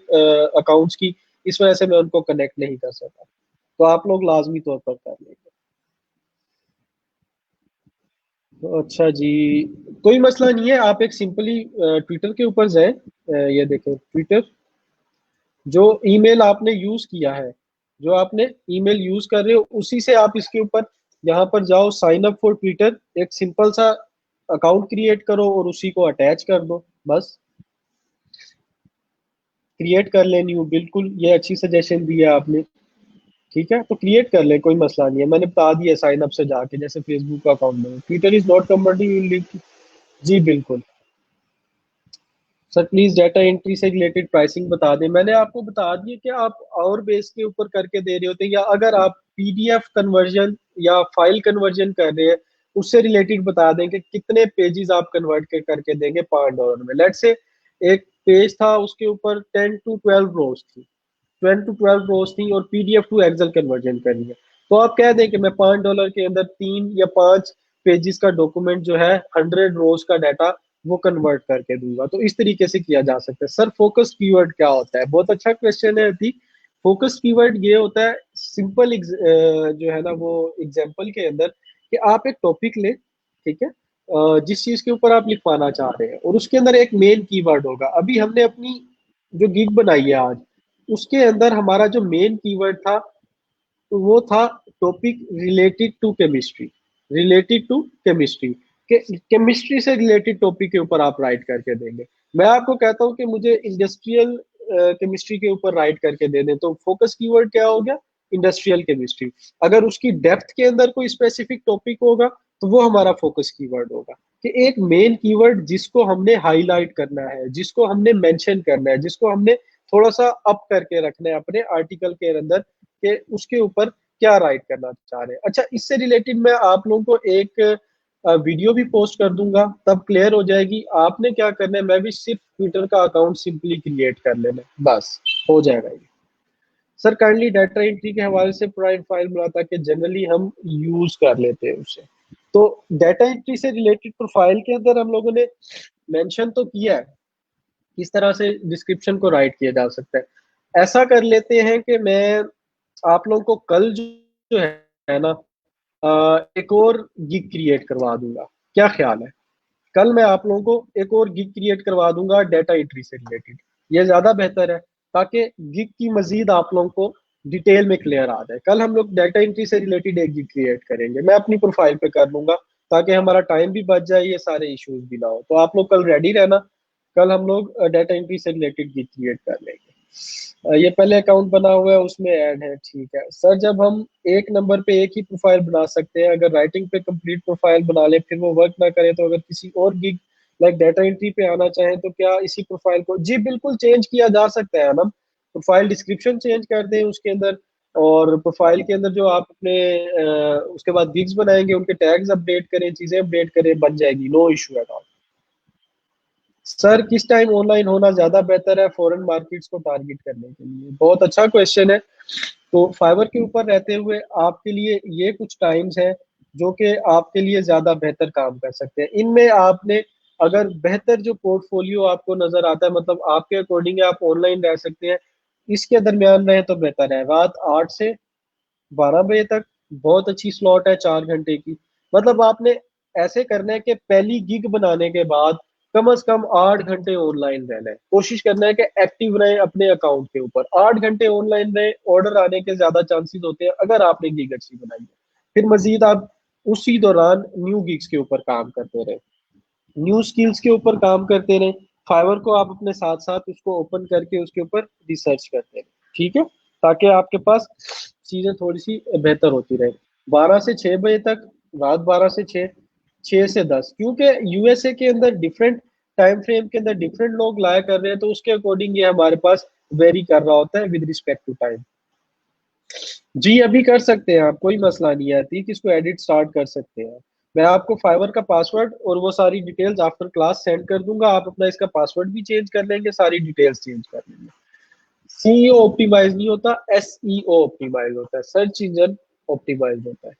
अकाउंट्स की, इस वजह से मैं उनको कनेक्ट नहीं कर सका। तो आप लोग लाजमी तौर पर कर लेंगे। तो अच्छा जी, कोई मसला नहीं है, आप एक सिंपली ट्विटर के ऊपर जाएं, ये देखें ट्विटर, जो ईमेल आपने यूज किया है, जो आपने ईमेल यूज कर रहे हो उसी से आप इसके ऊपर यहाँ पर जाओ, साइन अप फॉर ट्विटर, एक सिंपल सा अकाउंट क्रिएट करो और उसी को अटैच कर दो बस। क्रिएट कर लेनी हो, बिल्कुल ये अच्छी सजेशन दी है आपने। ठीक है, तो क्रिएट कर ले, कोई मसला नहीं है, मैंने बता दिया साइन अप से जाके, जैसे फेसबुक का अकाउंट में ट्विटर इज नॉट कंपैटिबल। जी बिल्कुल। सर प्लीज डाटा एंट्री से रिलेटेड प्राइसिंग बता दें। मैंने आपको बता दिया कि आप और बेस के ऊपर करके दे रहे होते हैं, या अगर आप पीडीएफ कन्वर्जन या फाइल कन्वर्जन कर रहे हैं, उससे रिलेटेड बता दें कि कितने पेजेस आप कन्वर्ट के करके देंगे $5 में। लेट्स से एक पेज था, उसके ऊपर 10 to 12 रोज थी, 10 to 12 रोज थी, और पीडीएफ टू एक्सेल कन्वर्जन करनी है। तो आप कह दें कि मैं $5 के अंदर 3 या 5 पेजेस का डॉक्यूमेंट जो है 100 रोज का डाटा वो कन्वर्ट करके दूंगा। तो इस तरीके से किया जा सकता है। सर फोकस कीवर्ड क्या होता है? बहुत अच्छा क्वेश्चन है अभी। फोकस कीवर्ड ये होता है, सिंपल जो है ना वो एग्जाम्पल के अंदर, कि आप एक टॉपिक लें, ठीक है, जिस चीज के ऊपर आप लिखवाना चाह रहे हैं, और उसके अंदर एक मेन कीवर्ड होगा। अभी हमने अपनी जो गिग बनाई है आज, उसके अंदर हमारा जो मेन कीवर्ड था वो था topic related to chemistry, related to chemistry, के केमिस्ट्री से रिलेटेड टॉपिक के ऊपर आप राइट करके देंगे। मैं आपको कहता हूँ कि मुझे इंडस्ट्रियल केमिस्ट्री के ऊपर राइट करके दे दें, तो फोकस कीवर्ड क्या हो गया? Industrial chemistry. अगर उसकी डेप्थ के अंदर कोई स्पेसिफिक टॉपिक होगा तो वो हमारा फोकस कीवर्ड होगा। कि एक मेन कीवर्ड जिसको हमने हाईलाइट करना है, जिसको हमने मेंशन करना है, जिसको हमने थोड़ा सा अप करके रखना है अपने आर्टिकल के अंदर, कि उसके ऊपर क्या राइट करना चाह रहे हैं। अच्छा, इससे रिलेटेड मैं आप लोगों को एक वीडियो भी पोस्ट कर दूंगा, तब क्लियर हो जाएगी। आपने क्या करना है, मैं भी सिर्फ ट्विटर का अकाउंट सिंपली क्रिएट कर लेना है, बस हो जाएगा ये। सर काइंडली डाटा एंट्री के हवाले से प्राइम फाइल बना, ताकि जनरली हम यूज कर लेते हैं उसे। तो डाटा एंट्री से रिलेटेड प्रोफाइल के अंदर हम लोगों ने मेंशन तो किया है किस तरह से डिस्क्रिप्शन को राइट किया जा सकता है। ऐसा कर लेते हैं कि मैं आप लोगों को कल जो है ना एक और गिग क्रिएट करवा दूंगा, क्या ख्याल है? कल मैं आप लोगों को एक और गिग क्रिएट करवा दूंगा डाटा एंट्री से रिलेटेड, ये ज्यादा बेहतर है, ताकि गिग की मजीद आप लोगों को डिटेल में क्लियर आ जाए। कल हम लोग डाटा एंट्री से रिलेटेड एक गिग क्रिएट करेंगे, मैं अपनी प्रोफाइल पे कर लूंगा, ताकि हमारा टाइम भी बच जाए, ये सारे इश्यूज भी ना हो। तो आप लोग कल रेडी रहना, कल हम लोग डाटा एंट्री से रिलेटेड गिग क्रिएट कर लेंगे। ये पहले अकाउंट बना हुआ है उसमें ऐड है, ठीक है सर। जब हम एक नंबर पे एक ही प्रोफाइल बना सकते हैं, अगर राइटिंग पे कंप्लीट प्रोफाइल बना ले फिर वो वर्क ना करे, तो अगर किसी और गिग लाइक डाटा एंट्री पे आना चाहें तो क्या इसी प्रोफाइल को? जी बिल्कुल चेंज किया जा सकता है ना, प्रोफाइल डिस्क्रिप्शन चेंज कर दें उसके अंदर, और प्रोफाइल के अंदर जो आप अपने उसके बाद गिग्स बनाएंगे उनके टैग्स अपडेट करें, चीजें अपडेट करें, बन जाएगी, नो इशू है। सर किस टाइम ऑनलाइन होना ज्यादा बेहतर है फॉरेन मार्केट्स को टारगेट करने के लिए? बहुत अच्छा क्वेश्चन है। तो फाइवर के ऊपर रहते हुए आपके लिए ये कुछ टाइम्स हैं जो कि आपके लिए ज्यादा बेहतर काम कर सकते हैं। इनमें आपने अगर बेहतर जो पोर्टफोलियो आपको नजर आता है, मतलब आपके अकॉर्डिंग आप ऑनलाइन रह सकते हैं, इसके दरमियान रहे तो बेहतर है। रात 8 से 12 बजे तक बहुत अच्छी स्लॉट है, 4 घंटे की। मतलब आपने ऐसे करना है कि पहली गिग बनाने के बाद कम से कम 8 घंटे ऑनलाइन रहना है, कोशिश करना है कि एक्टिव रहे अपने अकाउंट के ऊपर। 8 घंटे ऑनलाइन रहे, ऑर्डर आने के ज्यादा चांसेस होते हैं अगर आपने गिग अच्छी बनाई है। फिर मजीद आप उसी दौरान न्यू गिग्स के ऊपर काम करते रहे, न्यू स्किल्स के ऊपर काम करते रहे। फाइवर को आप अपने साथ साथ उसको ओपन करके उसके ऊपर रिसर्च करते रहे, ठीक है, ताकि आपके पास चीजें थोड़ी सी बेहतर होती रहे। 12 से 6 बजे तक, रात 12 से 6, 6 से 10, क्योंकि यूएसए के अंदर डिफरेंट टाइम फ्रेम के अंदर डिफरेंट लोग लाया कर रहे हैं, तो उसके अकॉर्डिंग ये हमारे पास वेरी कर रहा होता है विद रिस्पेक्ट टू टाइम। जी अभी कर सकते हैं आप, कोई मसला नहीं है, ठीक, इसको एडिट स्टार्ट कर सकते हैं। मैं आपको फाइवर का पासवर्ड और वो सारी डिटेल्स आफ्टर क्लास सेंड कर दूंगा, आप अपना इसका पासवर्ड भी चेंज कर लेंगे, सारी डिटेल्स चेंज कर लेंगे। सीईओ ऑप्टिमाइज नहीं होता, एसईओ ऑप्टिमाइज होता है, सर्च इंजन ऑप्टिमाइज होता है।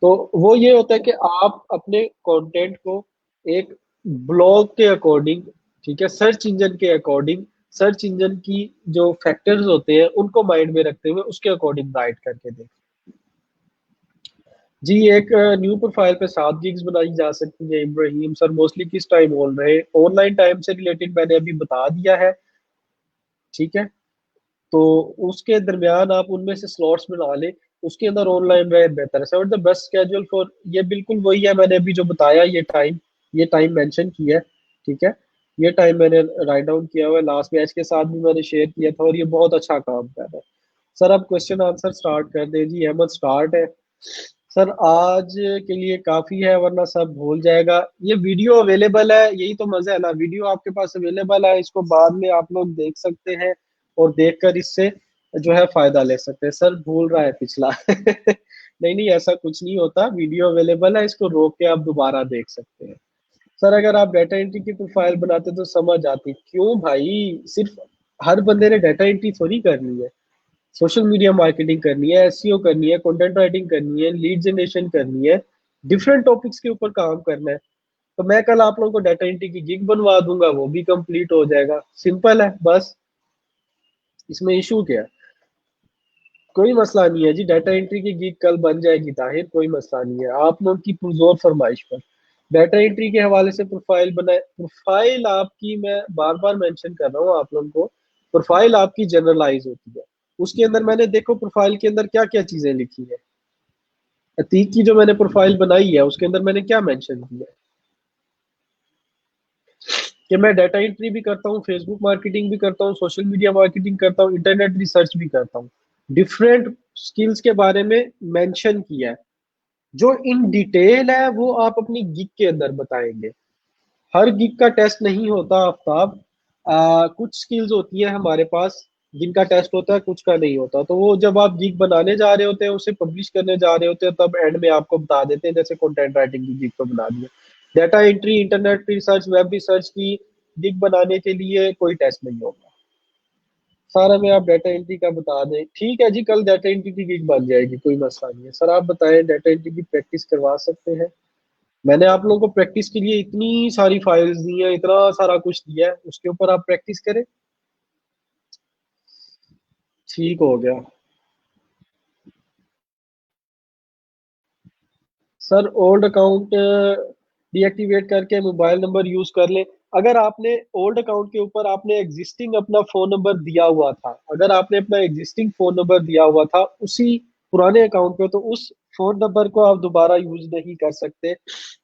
तो वो ये होता है कि आप अपने कंटेंट को एक ब्लॉग के अकॉर्डिंग, ठीक है, सर्च इंजन के अकॉर्डिंग, सर्च इंजन की जो फैक्टर्स होते हैं उनको माइंड में रखते हुए उसके अकॉर्डिंग राइट करके दें। जी, एक न्यू प्रोफाइल पे 7 गिग्स बनाई जा सकती है। इब्राहिम सर मोस्टली किस टाइम बोल रहे हैं? ऑनलाइन टाइम से रिलेटेड मैंने अभी बता दिया है, ठीक है। तो उसके दरमियान आप उनमें से स्लॉट्स बना लें, उसके अंदर ऑनलाइन रहे बेहतर है। Sir the best schedule for, ये बिल्कुल वही है मैंने अभी जो बताया, ये टाइम मेंशन किया है, ठीक है। ये टाइम मैंने राइट डाउन किया हुआ है, लास्ट बैच के साथ भी मैंने शेयर किया था, और ये बहुत अच्छा काम कर रहा है। सर अब क्वेश्चन आंसर स्टार्ट कर दें। जी अहमद स्टार्ट है। सर आज के लिए काफी है, वरना सब भूल जाएगा। ये वीडियो अवेलेबल है, यही तो मजा है ना, वीडियो आपके पास अवेलेबल है, इसको बाद में आप लोग देख सकते हैं और देखकर इससे जो है फायदा ले सकते हैं। सर भूल रहा है पिछला नहीं नहीं, ऐसा कुछ नहीं होता, वीडियो अवेलेबल है, इसको रोक के आप दोबारा देख सकते हैं। सर अगर आप डाटा एंट्री की प्रोफाइल बनाते तो समझ आती। क्यों भाई, सिर्फ हर बंदे ने डाटा एंट्री थोड़ी करनी है, सोशल मीडिया मार्केटिंग करनी है, एसईओ करनी है, कंटेंट राइटिंग करनी है, लीड जनरेशन करनी है, डिफरेंट टॉपिक्स के ऊपर काम करना है। तो मैं कल आप लोगों को डाटा एंट्री की गिग बनवा दूंगा, वो भी कंप्लीट हो जाएगा, सिंपल है बस। इसमें इशू क्या है? कोई मसला नहीं है जी, डाटा एंट्री की गिग कल बन जाएगी ताहिर, कोई मसला नहीं है, आप लोग की पुरजोर फरमाइश पर। डाटा एंट्री के हवाले से प्रोफाइल बनाए, प्रोफाइल आपकी मैं बार बार मेंशन कर रहा हूँ आप लोगों को, प्रोफाइल आपकी जनरलाइज होती है। उसके अंदर मैंने देखो प्रोफाइल के अंदर क्या क्या चीजें लिखी है। अतीक की जो मैंने प्रोफाइल बनाई है उसके अंदर मैंने क्या मेंशन किया है कि मैं डाटा एंट्री भी करता हूँ, फेसबुक मार्केटिंग भी करता हूँ, सोशल मीडिया मार्केटिंग करता हूँ, इंटरनेट रिसर्च भी करता हूँ। डिफरेंट स्किल्स के बारे में मेंशन किया है। जो इन डिटेल है वो आप अपनी गिग के अंदर बताएंगे। हर गिग का टेस्ट नहीं होता आफ्ताब। कुछ स्किल्स होती है हमारे पास जिनका टेस्ट होता है, कुछ का नहीं होता। तो वो जब आप गिग बनाने जा रहे होते हैं, उसे पब्लिश करने जा रहे होते हैं, तब एंड में आपको बता देते हैं, जैसे कंटेंट राइटिंग की गिग को बना दिया। Data entry, internet research, web research की गिग बनाने के लिए कोई टेस्ट नहीं होगा। सारा में आप डाटा एंट्री का बता दें, ठीक है जी, कल डाटा एंट्री की गिग बन जाएगी, कोई मसला नहीं है। सर आप बताएं, डाटा एंट्री की प्रैक्टिस करवा सकते हैं? मैंने आप लोगों को प्रैक्टिस के लिए इतनी सारी फाइल्स दी हैं, इतना सारा कुछ दिया है, उसके ऊपर आप प्रैक्टिस करें। ठीक हो गया। सर ओल्ड अकाउंट डीएक्टिवेट करके मोबाइल नंबर यूज कर लें। अगर आपने ओल्ड अकाउंट के ऊपर आपने एग्जिस्टिंग अपना फोन नंबर दिया हुआ था, अगर आपने अपना एग्जिस्टिंग फोन नंबर दिया हुआ था उसी पुराने अकाउंट पे, तो उस फोन नंबर को आप दोबारा यूज नहीं कर सकते।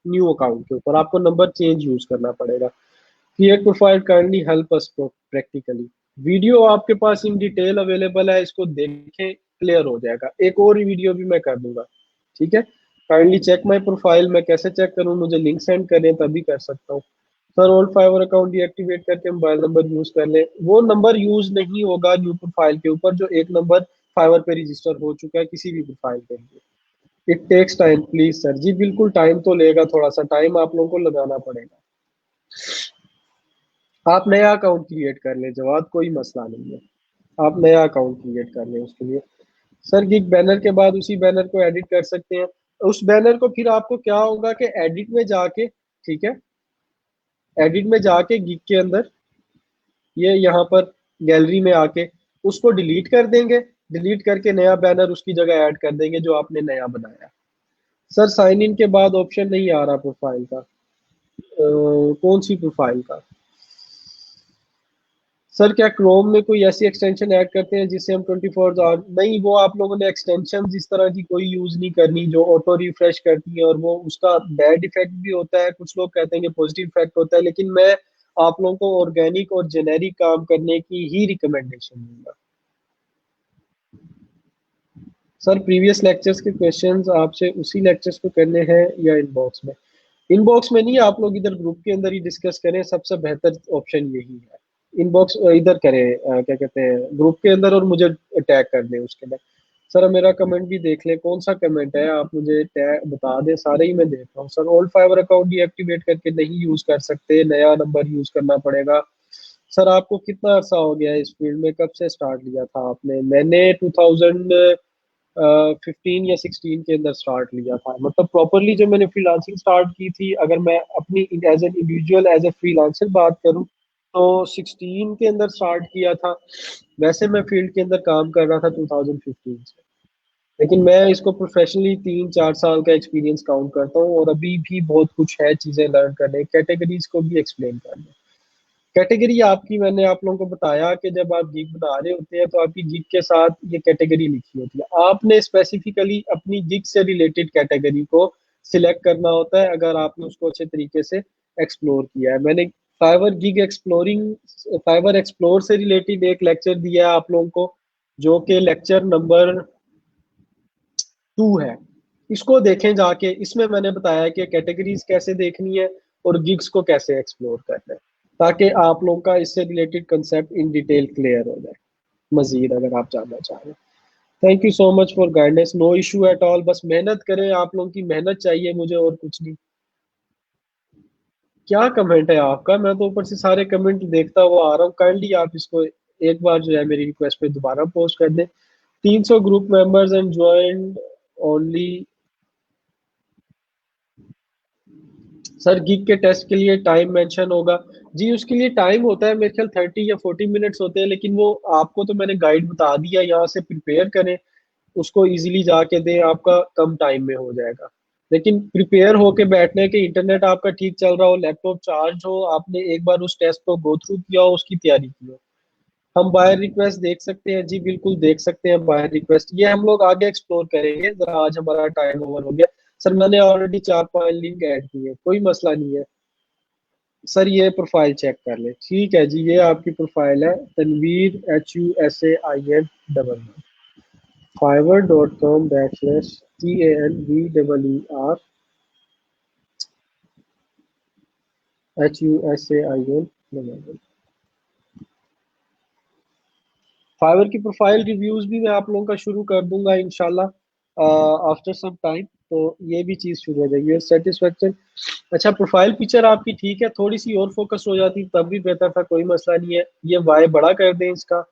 न्यू अकाउंट के ऊपर आपको नंबर चेंज यूज करना पड़ेगा। Create profile kindly help us practically. Video आपके पास इन डिटेल अवेलेबल है, इसको देखें, क्लियर हो जाएगा। एक और वीडियो भी मैं कर दूंगा, ठीक है। काइंडली चेक माय प्रोफाइल, मैं कैसे चेक करूं, मुझे लिंक सेंड करें तभी कर सकता हूँ। Sir old Fiverr account deactivate करके मोबाइल नंबर यूज कर ले, वो नंबर यूज नहीं होगा न्यू प्रोफाइल के ऊपर जो एक नंबर फाइवर पे रजिस्टर हो चुका है किसी भी प्रोफाइल के लिए। It takes time please sir. जी बिल्कुल, टाइम तो लेगा, थोड़ा सा टाइम आप लोगों को लगाना पड़ेगा। आप नया अकाउंट क्रिएट कर लें जवाब, कोई मसला नहीं है, आप नया अकाउंट क्रिएट कर लें उसके लिए। सर गिग बैनर के बाद उसी बैनर को एडिट कर सकते हैं। उस बैनर को फिर आपको क्या होगा कि एडिट में जाके, ठीक है, एडिट में जाके गिग के अंदर ये यहाँ पर गैलरी में आके उसको डिलीट कर देंगे। डिलीट करके नया बैनर उसकी जगह ऐड कर देंगे जो आपने नया बनाया। सर साइन इन के बाद ऑप्शन नहीं आ रहा प्रोफाइल का। कौन सी प्रोफाइल का? सर क्या क्रोम में कोई ऐसी एक्सटेंशन ऐड करते हैं जिससे हम 24 आवर? नहीं, वो आप लोगों ने एक्सटेंशन इस तरह की कोई यूज नहीं करनी जो ऑटो रिफ्रेश करती है, और वो उसका बैड इफेक्ट भी होता है, कुछ लोग कहते हैं कि पॉजिटिव इफेक्ट होता है, लेकिन मैं आप लोगों को ऑर्गेनिक और जेनेरिक काम करने की ही रिकमेंडेशन दूंगा। सर प्रीवियस लेक्चर्स के क्वेश्चंस आपसे उसी लेक्चर्स को करने हैं या इनबॉक्स में? इनबॉक्स में नहीं, आप लोग इधर ग्रुप के अंदर ही डिस्कस करें, सबसे बेहतर ऑप्शन यही है। इनबॉक्स इधर करें, क्या कहते हैं, ग्रुप के अंदर, और मुझे टैग कर दें उसके अंदर। सर मेरा कमेंट भी देख लें, कौन सा कमेंट है, आप मुझे टैग बता दें, सारे ही मैं देख रहा हूँ। Sir old Fiverr account deactivate करके नहीं यूज कर सकते, नया नंबर यूज करना पड़ेगा। सर आपको कितना अरसा हो गया है इस फील्ड में, कब से स्टार्ट लिया था आपने? मैंने 2000 15 या 16 के अंदर स्टार्ट लिया था। मतलब प्रॉपरली जब मैंने फ्रीलांसिंग स्टार्ट की थी, अगर मैं अपनी as an individual as a freelancer बात करूं, तो 16 के अंदर स्टार्ट किया था। वैसे मैं फील्ड के अंदर काम कर रहा था 2015 से, लेकिन मैं इसको प्रोफेशनली 3-4 साल का एक्सपीरियंस काउंट करता हूँ, और अभी भी बहुत कुछ है चीज़ें लर्न करने, कैटेगरीज को भी एक्सप्लेन करने। कैटेगरी आपकी, मैंने आप लोगों को बताया कि जब आप गिग बना रहे होते हैं तो आपकी गिग के साथ ये कैटेगरी लिखी होती है। आपने स्पेसिफिकली अपनी गिग से रिलेटेड कैटेगरी को सिलेक्ट करना होता है, अगर आपने उसको अच्छे तरीके से एक्सप्लोर किया है। मैंने Fiverr gig exploring, Fiverr explore से रिलेटेड एक लेक्चर दिया है आप लोगों को, जो कि लेक्चर नंबर 2 है। इसको देखें जाके, इसमें मैंने बताया कि कैटेगरीज कैसे देखनी है और गिग्स को कैसे एक्सप्लोर करना है, ताकि आप लोगों का इससे related concept in detail clear हो जाए, मजीद अगर आप जानना चाहें। Thank you so much for guidance, no issue at all. बस मेहनत करें, आप लोगों की मेहनत चाहिए मुझे, और कुछ नहीं। क्या कमेंट है आपका? मैं तो ऊपर से सारे कमेंट देखता हुआ आ रहा हूँ। काइंडली आप इसको एक बार जो है मेरी रिक्वेस्ट पे दोबारा पोस्ट कर दें। 300 group members and join only. Sir gig के टेस्ट के लिए टाइम मेंशन होगा? जी, उसके लिए टाइम होता है, मेरे ख्याल 30 या 40 मिनट्स होते हैं, लेकिन वो आपको तो मैंने गाइड बता दिया, यहाँ से प्रिपेयर करें, उसको इजीली जाके दें, आपका कम टाइम में हो जाएगा। लेकिन प्रिपेयर होके बैठने के, इंटरनेट आपका ठीक चल रहा हो, लैपटॉप चार्ज हो, आपने एक बार उस टेस्ट को गो थ्रू किया हो, उसकी तैयारी की हो। हम बायर रिक्वेस्ट देख सकते हैं? जी बिल्कुल देख सकते हैं बायर रिक्वेस्ट, ये हम लोग आगे एक्सप्लोर करेंगे। जरा आज हमारा टाइम ओवर हो गया। सर मैंने ऑलरेडी 4-5 लिंक ऐड किए, कोई मसला नहीं है। सर ये प्रोफाइल चेक कर ले, ठीक है जी, ये आपकी प्रोफाइल है, तनवीर HUSAIN, fiverr.com/TANVEER। फाइवर की प्रोफाइल रिव्यूज भी मैं आप लोगों का शुरू कर दूंगा इंशाल्लाह आफ्टर सम टाइम, तो ये भी चीज शुरू हो जाएगी। सेटिस्फेक्शन, अच्छा प्रोफाइल पिक्चर आपकी ठीक है, थोड़ी सी और फोकस हो जाती तब भी बेहतर था, कोई मसला नहीं है। ये वाई बड़ा कर दें इसका,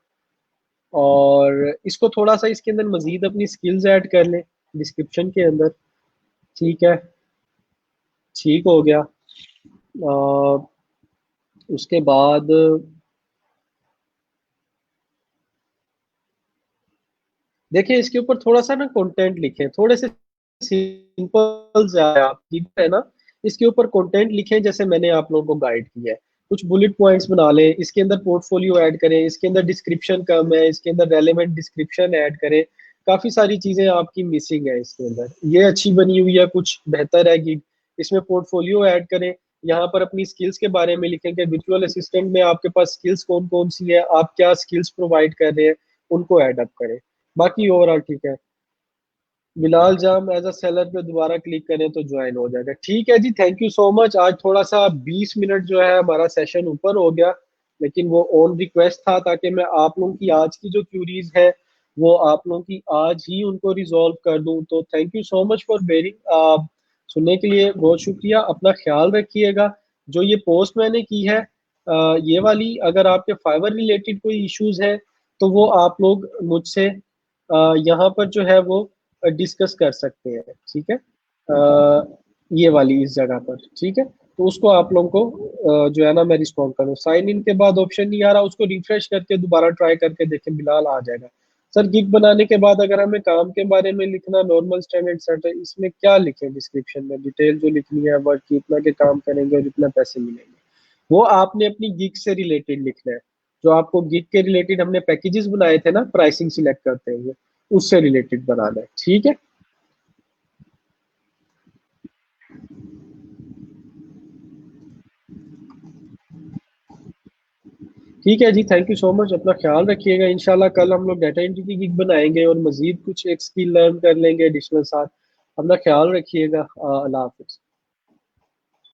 और इसको थोड़ा सा इसके अंदर मजीद अपनी स्किल्स ऐड कर लें डिस्क्रिप्शन के अंदर। ठीक है, ठीक हो गया। उसके बाद देखिए, इसके ऊपर थोड़ा सा ना कंटेंट लिखें, थोड़े से सिंपल आप है ना, इसके ऊपर कंटेंट लिखें जैसे मैंने आप लोगों को गाइड किया है। कुछ बुलेट पॉइंट्स बना लें, इसके अंदर पोर्टफोलियो ऐड करें, इसके अंदर डिस्क्रिप्शन कम है, इसके अंदर रेलेवेंट डिस्क्रिप्शन ऐड करें। काफी सारी चीजें आपकी मिसिंग है इसके अंदर, ये अच्छी बनी हुई है, कुछ बेहतर है कि इसमें पोर्टफोलियो ऐड करें। यहाँ पर अपनी स्किल्स के बारे में लिखें कि virtual असिस्टेंट में आपके पास स्किल्स कौन कौन सी है, आप क्या स्किल्स प्रोवाइड कर रहे हैं, उनको ऐड अप करें। बाकी ओवरऑल ठीक है। बिलाल जाम एज अ सेलर पे दोबारा क्लिक करें तो ज्वाइन हो जाएगा। ठीक है जी, थैंक यू सो मच। आज थोड़ा सा 20 मिनट जो है हमारा सेशन ऊपर हो गया, लेकिन वो ऑन रिक्वेस्ट था, ताकि मैं आप लोगों की आज की जो क्यूरीज है वो आप लोगों की आज ही उनको रिजॉल्व कर दूं। तो thank you so much for bearing, सुनने के लिए बहुत शुक्रिया। अपना ख्याल रखिएगा। जो ये पोस्ट मैंने की है, ये वाली, अगर आपके फाइवर रिलेटेड कोई इश्यूज है तो वो आप लोग मुझसे यहाँ पर जो है वो डिस्कस कर सकते हैं। ठीक है, ये वाली इस जगह पर, ठीक है, तो उसको आप लोगों को जो है ना मैं रिस्पॉन्ड करूँ। साइन इन के बाद ऑप्शन नहीं आ रहा, उसको रिफ्रेश करके दोबारा ट्राई करके देखें, बिलाल आ जाएगा। सर गिग बनाने के बाद अगर हमें काम के बारे में लिखना, नॉर्मल स्टैंडर्ड सेट है, इसमें क्या लिखें? डिस्क्रिप्शन में डिटेल जो लिखनी है, वर्क की इतना के काम करेंगे और इतना पैसे मिलेंगे, वो आपने अपनी गिग से रिलेटेड लिखना है। जो आपको गिग के रिलेटेड हमने पैकेजेस बनाए थे ना प्राइसिंग सिलेक्ट करते हुए, उससे रिलेटेड बनाना है। ठीक है, ठीक है जी, थैंक यू सो मच। अपना ख्याल रखिएगा। इंशाल्लाह कल हम लोग डाटा एंट्री की गिग बनाएंगे और मजीद कुछ एक स्किल लर्न कर लेंगे एडिशनल साथ। अपना ख्याल रखिएगा। अल्लाह हाफिज।